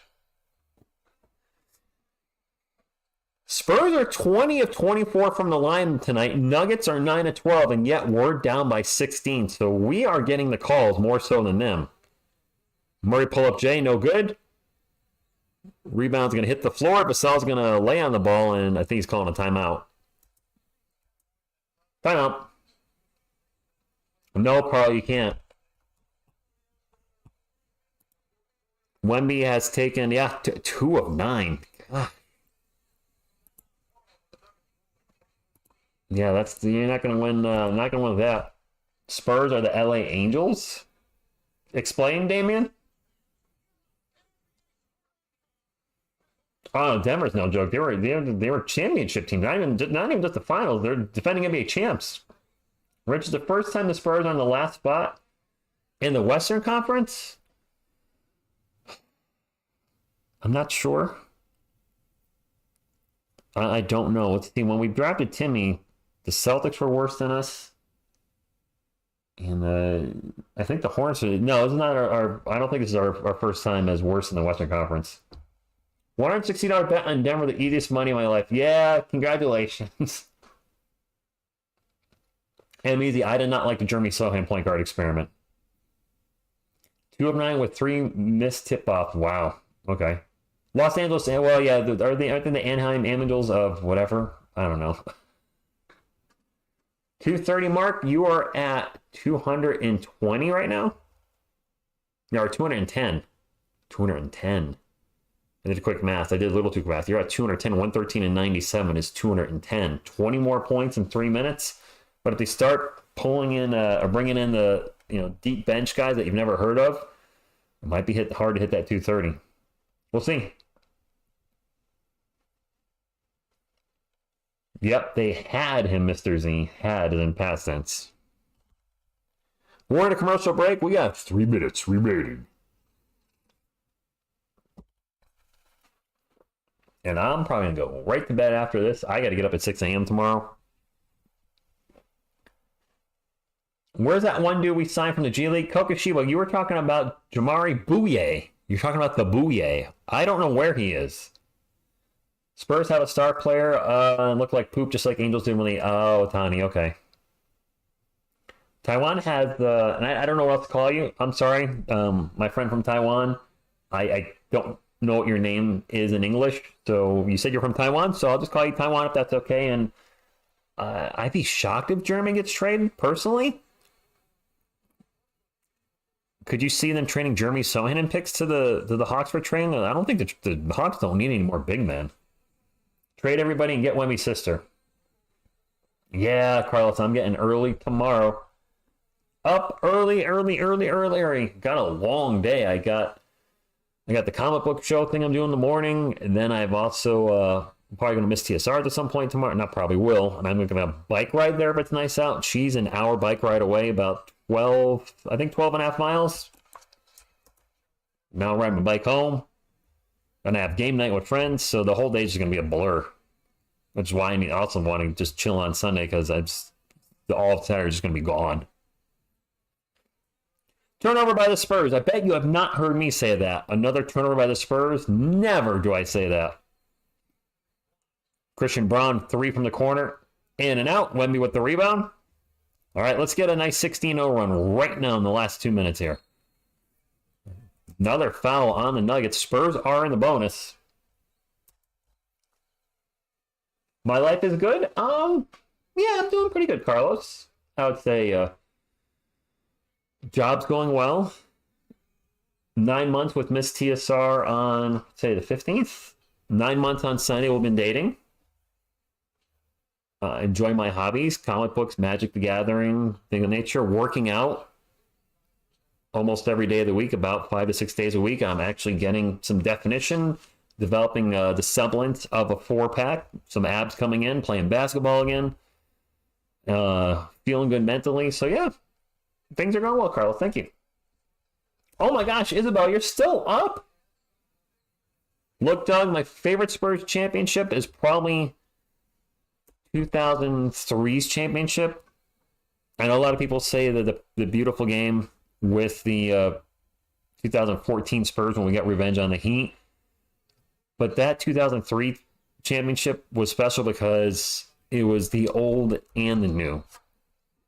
Spurs are 20 of 24 from the line tonight. Nuggets are 9 of 12, and yet we're down by 16. So we are getting the calls more so than them. Murray pull-up J, no good. Rebound's going to hit the floor. Vasal's going to lay on the ball, and I think he's calling a timeout. Timeout. No, Carl, you can't. Wemby has taken, 2 of 9. God. Yeah, you're not going to win. Not going to win with that. Spurs are the LA Angels. Explain, Damian. Oh, Denver's no joke. They were championship team. Not even just the finals. They're defending NBA champs. Rich, is the first time the Spurs are on the last spot in the Western Conference. I'm not sure. I don't know. Let's see. When we drafted Timmy, the Celtics were worse than us. And I think the Hornets are... No, this is not our... I don't think this is our first time as worse in the Western Conference. $160 bet on Denver, the easiest money of my life. Yeah, congratulations. And easy. I did not like the Jeremy Sohan point guard experiment. 2 of 9 with 3 missed tip-offs. Wow. Okay. Los Angeles, well, yeah, aren't they the Anaheim Angels of whatever? I don't know. 230 mark, you are at 220 right now? No, or 210. 210. I did a quick math. I did a little too fast. You're at 210. 113 and 97 is 210. 20 more points in 3 minutes. But if they start pulling in or bringing in the deep bench guys that you've never heard of, it might be hard to hit that 230. We'll see. Yep, they had him, Mr. Z. Had in past tense. We're in a commercial break. We got 3 minutes remaining. And I'm probably going to go right to bed after this. I got to get up at 6 a.m. tomorrow. Where's that one dude we signed from the G League? Kokoshiba, you were talking about Jamari Bouye. You're talking about the Bouye. I don't know where he is. Spurs have a star player. Look like poop just like Angels did when they... Oh, Tani, okay. Taiwan has the... And I don't know what else to call you. I'm sorry. My friend from Taiwan. I don't know what your name is in English. So you said you're from Taiwan, so I'll just call you Taiwan if that's okay. And I'd be shocked if Jeremy gets traded, personally. Could you see them trading Jeremy Sohanen picks to the Hawks for trading? I don't think the Hawks don't need any more big men. Trade everybody and get Wemby's sister. Yeah, Carlos, I'm getting early tomorrow. Up early. Got a long day. I got the comic book show thing I'm doing in the morning, and then I've also probably going to miss TSR at some point tomorrow. Not probably will. And I'm going to have a bike ride there if it's nice out. She's an hour bike ride away, about 12 and a half miles. Now I'm riding my bike home. Gonna have game night with friends, so the whole day is going to be a blur. Which is why I also want to just chill on Sunday, because all of Saturday is just going to be gone. Turnover by the Spurs. I bet you have not heard me say that. Another turnover by the Spurs? Never do I say that. Christian Braun, 3 from the corner. In and out. Wemby with the rebound. All right, let's get a nice 16-0 run right now in the last 2 minutes here. Another foul on the Nuggets. Spurs are in the bonus. My life is good? Yeah, I'm doing pretty good, Carlos. I would say job's going well. 9 months with Miss TSR on, say, the 15th. 9 months on Sunday we've been dating. Enjoy my hobbies, comic books, Magic the Gathering, thing of nature, working out. Almost every day of the week, about 5 to 6 days a week. I'm actually getting some definition, developing the semblance of a 4-pack, some abs coming in, playing basketball again, feeling good mentally. So yeah, things are going well, Carlos. Thank you. Oh my gosh, Isabel, you're still up? Look, Doug, my favorite Spurs championship is probably 2003's championship. I know a lot of people say that the beautiful game with the 2014 Spurs when we got revenge on the Heat. But that 2003 championship was special because it was the old and the new.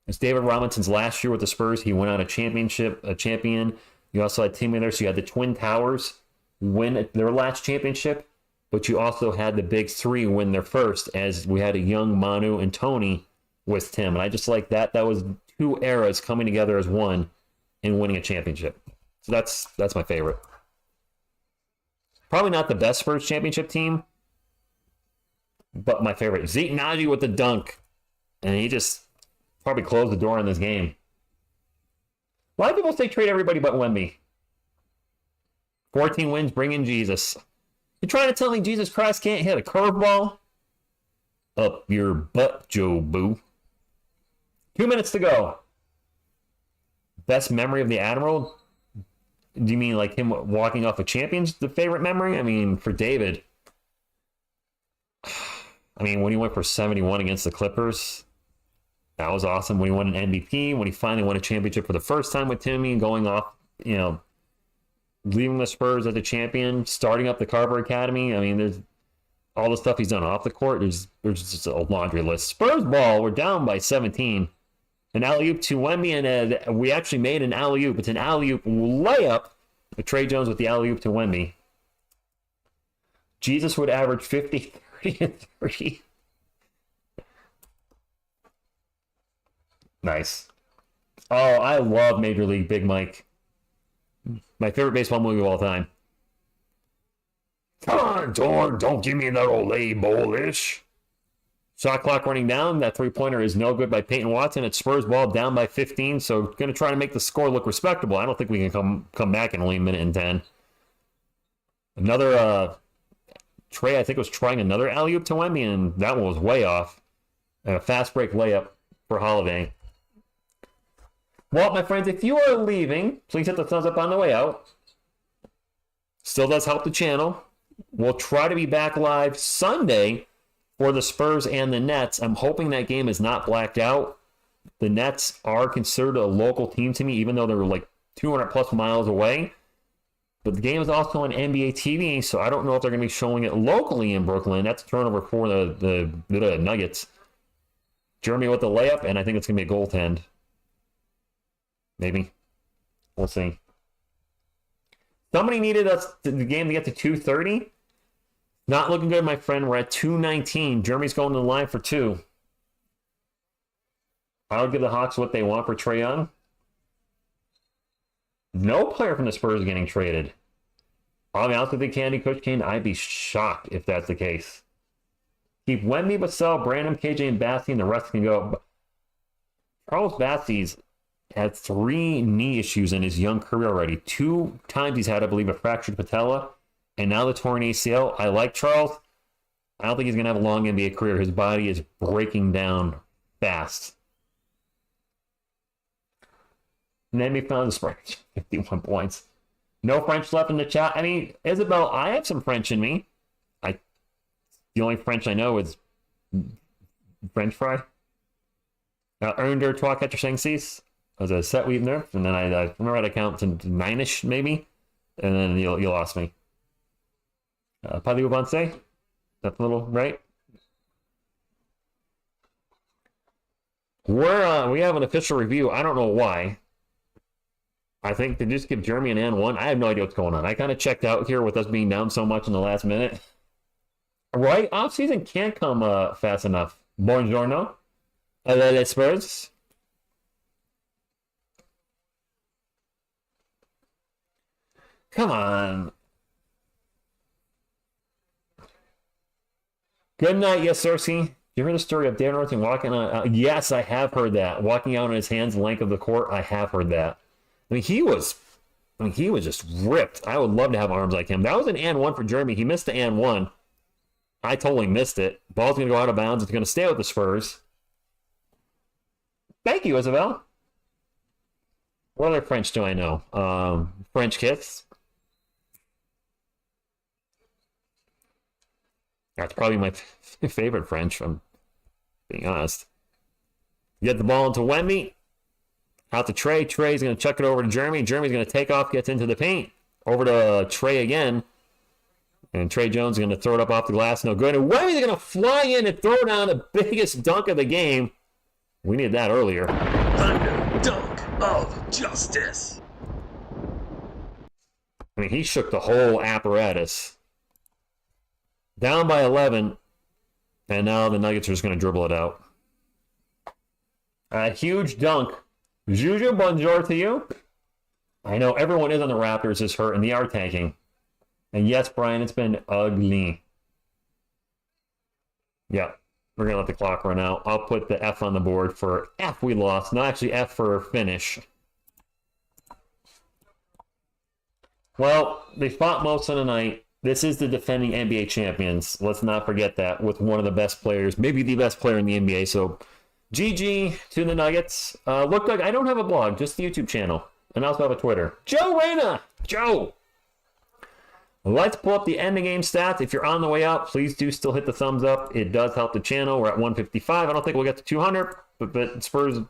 It's David Robinson's last year with the Spurs. He went on a champion. You also had Timmy there, so you had the Twin Towers win their last championship, but you also had the big three win their first, as we had a young Manu and Tony with Tim. And I just like that. That was 2 eras coming together as one and winning a championship. So that's my favorite. Probably not the best Spurs championship team, but my favorite. Zeke Naji with the dunk. And he just probably closed the door on this game. A lot of people say trade everybody but Wemby. 14 wins, bring in Jesus. You're trying to tell me Jesus Christ can't hit a curveball? Up your butt, Joe Boo. 2 minutes to go. Best memory of the Admiral? Do you mean like him walking off of champions, the favorite memory? I mean, for David, I mean, when he went for 71 against the Clippers, that was awesome. When he won an MVP, when he finally won a championship for the first time with Timmy, going off, leaving the Spurs as a champion, starting up the Carver Academy. I mean, there's all the stuff he's done off the court. There's just a laundry list. Spurs ball, we're down by 17. An alley-oop to Wemby, and we actually made an alley-oop. It's an alley-oop layup with Trey Jones with the alley-oop to Wemby. Jesus would average 50, 30, and 30. Nice. Oh, I love Major League Big Mike. My favorite baseball movie of all time. Come on, Dorn, don't give me that old label-ish. Shot clock running down. That three-pointer is no good by Peyton Watson. It's Spurs ball down by 15, so going to try to make the score look respectable. I don't think we can come back in only a minute and 10. Another Trey, I think, was trying another alley-oop to Wemby, and that one was way off. And a fast break layup for Holiday. Well, my friends, if you are leaving, please hit the thumbs up on the way out. Still does help the channel. We'll try to be back live Sunday for the Spurs and the Nets. I'm hoping that game is not blacked out. The Nets are considered a local team to me, even though they're like 200 plus miles away. But the game is also on NBA TV, so I don't know if they're going to be showing it locally in Brooklyn. That's a turnover for the Nuggets. Jeremy with the layup, and I think it's going to be a goaltend. Maybe. We'll see. Somebody needed us the game to get to 2:30. Not looking good, my friend. We're at 2:19. Jeremy's going to the line for 2. I would give the Hawks what they want for Trae Young. No player from the Spurs is getting traded. I'll be honest with you, Candy Coach Kane, I'd be shocked if that's the case. Keep Wemby, Vassell, Brandon, KJ, and Bassey, and the rest can go. Charles Bassey's had 3 knee issues in his young career already. 2 times he's had, I believe, a fractured patella, and now the torn ACL. I like Charles. I don't think he's going to have a long NBA career. His body is breaking down fast. Name me found the Spurs. 51 points. No French left in the chat. I mean, Isabel, I have some French in me. The only French I know is French fry. Earned der trois quatre cinq six. As a set we've nerfed, and then I remember how to count to 9-ish maybe, and then you lost me. Parlez-vous français? That's a little right. We have an official review. I don't know why. I think they just give Jeremy an N1. I have no idea what's going on. I kind of checked out here with us being down so much in the last minute. Right? Off-season can't come fast enough. Buongiorno. Les Spurs. Come on. Good night, yes, Cersei. You heard the story of Dan Orton walking on? Yes, I have heard that. Walking out on his hands the length of the court. I have heard that. I mean, he was just ripped. I would love to have arms like him. That was an and 1 for Jeremy. He missed the and 1. I totally missed it. Ball's going to go out of bounds. It's going to stay with the Spurs. Thank you, Isabel. What other French do I know? French kiss. That's probably my favorite French, if I'm being honest. Get the ball into Wemby. Out to Trey. Trey's going to chuck it over to Jeremy. Jeremy's going to take off, gets into the paint. Over to Trey again. And Trey Jones is going to throw it up off the glass. No good. And Wemby's going to fly in and throw down the biggest dunk of the game. We needed that earlier. Thunder dunk of justice. I mean, he shook the whole apparatus. Down by 11. And now the Nuggets are just going to dribble it out. A huge dunk. Juju, bonjour to you. I know everyone is on the Raptors is hurt and they are tanking. And yes, Brian, it's been ugly. Yeah, we're going to let the clock run out. I'll put the F on the board for F we lost. No, actually F for finish. Well, they fought most of the night. This is the defending NBA champions. Let's not forget that with one of the best players, maybe the best player in the NBA. So GG to the Nuggets. Looked like I don't have a blog, just the YouTube channel. And I also have a Twitter. Joe Reyna! Joe! Let's pull up the end of game stats. If you're on the way out, please do still hit the thumbs up. It does help the channel. We're at 155. I don't think we'll get to 200, but Spurs,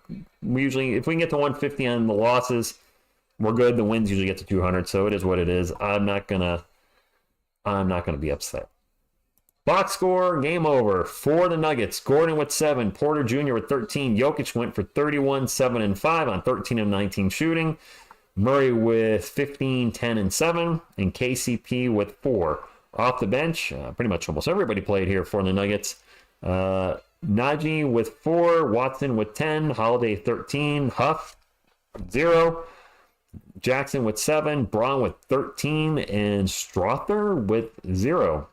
we usually, if we can get to 150 on the losses, we're good. The wins usually get to 200, so it is what it is. I'm not gonna be upset. Box score, game over for the Nuggets. Gordon with 7, Porter Jr. with 13. Jokic went for 31, 7, and 5 on 13 of 19 shooting. Murray with 15, 10, and 7. And KCP with 4. Off the bench, pretty much almost everybody played here for the Nuggets. Najee with 4. Watson with 10. Holiday 13. Huff 0. Jackson with 7. Braun with 13. And Strother with 0.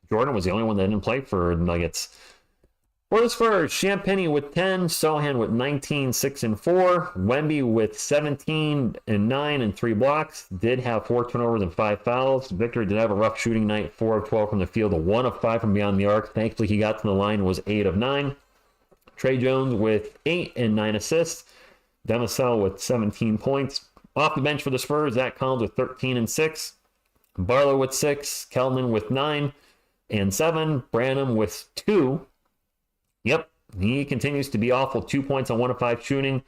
Jordan was the only one that didn't play for the Nuggets. For the Spurs, Champagny with 10, Sohan with 19, 6 and 4, Wemby with 17 and 9 and 3 blocks. Did have 4 turnovers and 5 fouls. Victor did have a rough shooting night, 4 of 12 from the field, 1 of 5 from beyond the arc. Thankfully, he got to the line, was 8 of 9. Trey Jones with 8 and 9 assists. Demisel with 17 points. Off the bench for the Spurs, Zach Collins with 13 and 6. Barlow with 6. Kelman with 9 and 7. Branham with 2. Yep, he continues to be awful. 2 points on 1 of 5 shooting.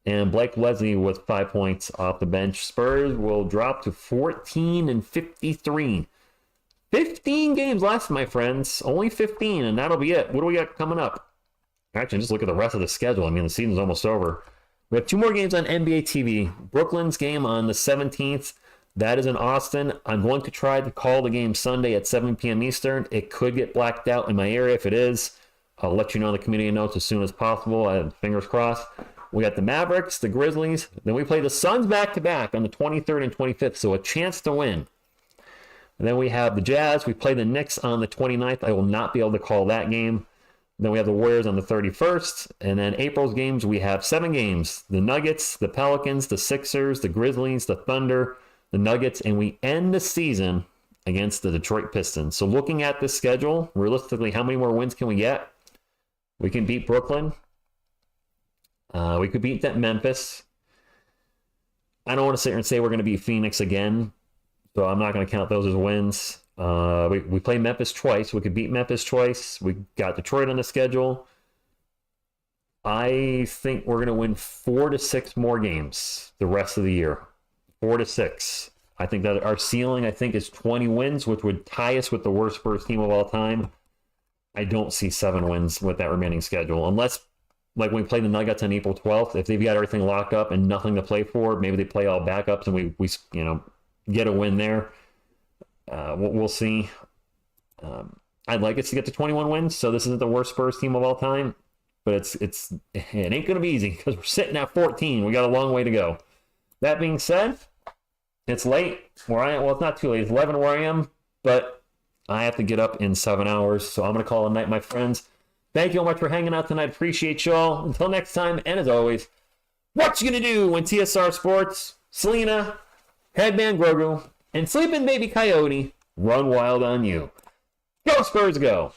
And Blake Leslie with 5 points off the bench. Spurs will drop to 14 and 53. 15 games left, my friends. Only 15, and that'll be it. What do we got coming up? Actually, just look at the rest of the schedule. I mean, the season's almost over. We have 2 more games on NBA TV. Brooklyn's game on the 17th. That is in Austin. I'm going to try to call the game Sunday at 7 p.m. Eastern. It could get blacked out in my area. If it is, I'll let you know in the community notes as soon as possible. Fingers crossed. We got the Mavericks, the Grizzlies. Then we play the Suns back-to-back on the 23rd and 25th, so a chance to win. And then we have the Jazz. We play the Knicks on the 29th. I will not be able to call that game. Then we have the Warriors on the 31st. And then April's games, we have 7 games. The Nuggets, the Pelicans, the Sixers, the Grizzlies, the Thunder, the Nuggets, and we end the season against the Detroit Pistons. So looking at this schedule, realistically, how many more wins can we get? We can beat Brooklyn. We could beat that Memphis. I don't want to sit here and say we're going to beat Phoenix again, so I'm not going to count those as wins. We play Memphis twice. We could beat Memphis twice. We got Detroit on the schedule. I think we're going to win 4 to 6 more games the rest of the year. 4 to 6. I think that our ceiling, is 20 wins, which would tie us with the worst Spurs team of all time. I don't see 7 wins with that remaining schedule. Unless, like, when we play the Nuggets on April 12th, if they've got everything locked up and nothing to play for, maybe they play all backups and we get a win there. We'll see. I'd like us to get to 21 wins, so this isn't the worst Spurs team of all time. But it ain't going to be easy because we're sitting at 14. We got a long way to go. That being said, it's late where I am. Well, it's not too late. It's 11 where I am, but I have to get up in 7 hours, so I'm going to call it a night, my friends. Thank you all much for hanging out tonight. Appreciate y'all. Until next time, and as always, what you going to do when TSR Sports, Selena, Headman Grogu, and Sleeping Baby Coyote run wild on you? Go Spurs, go!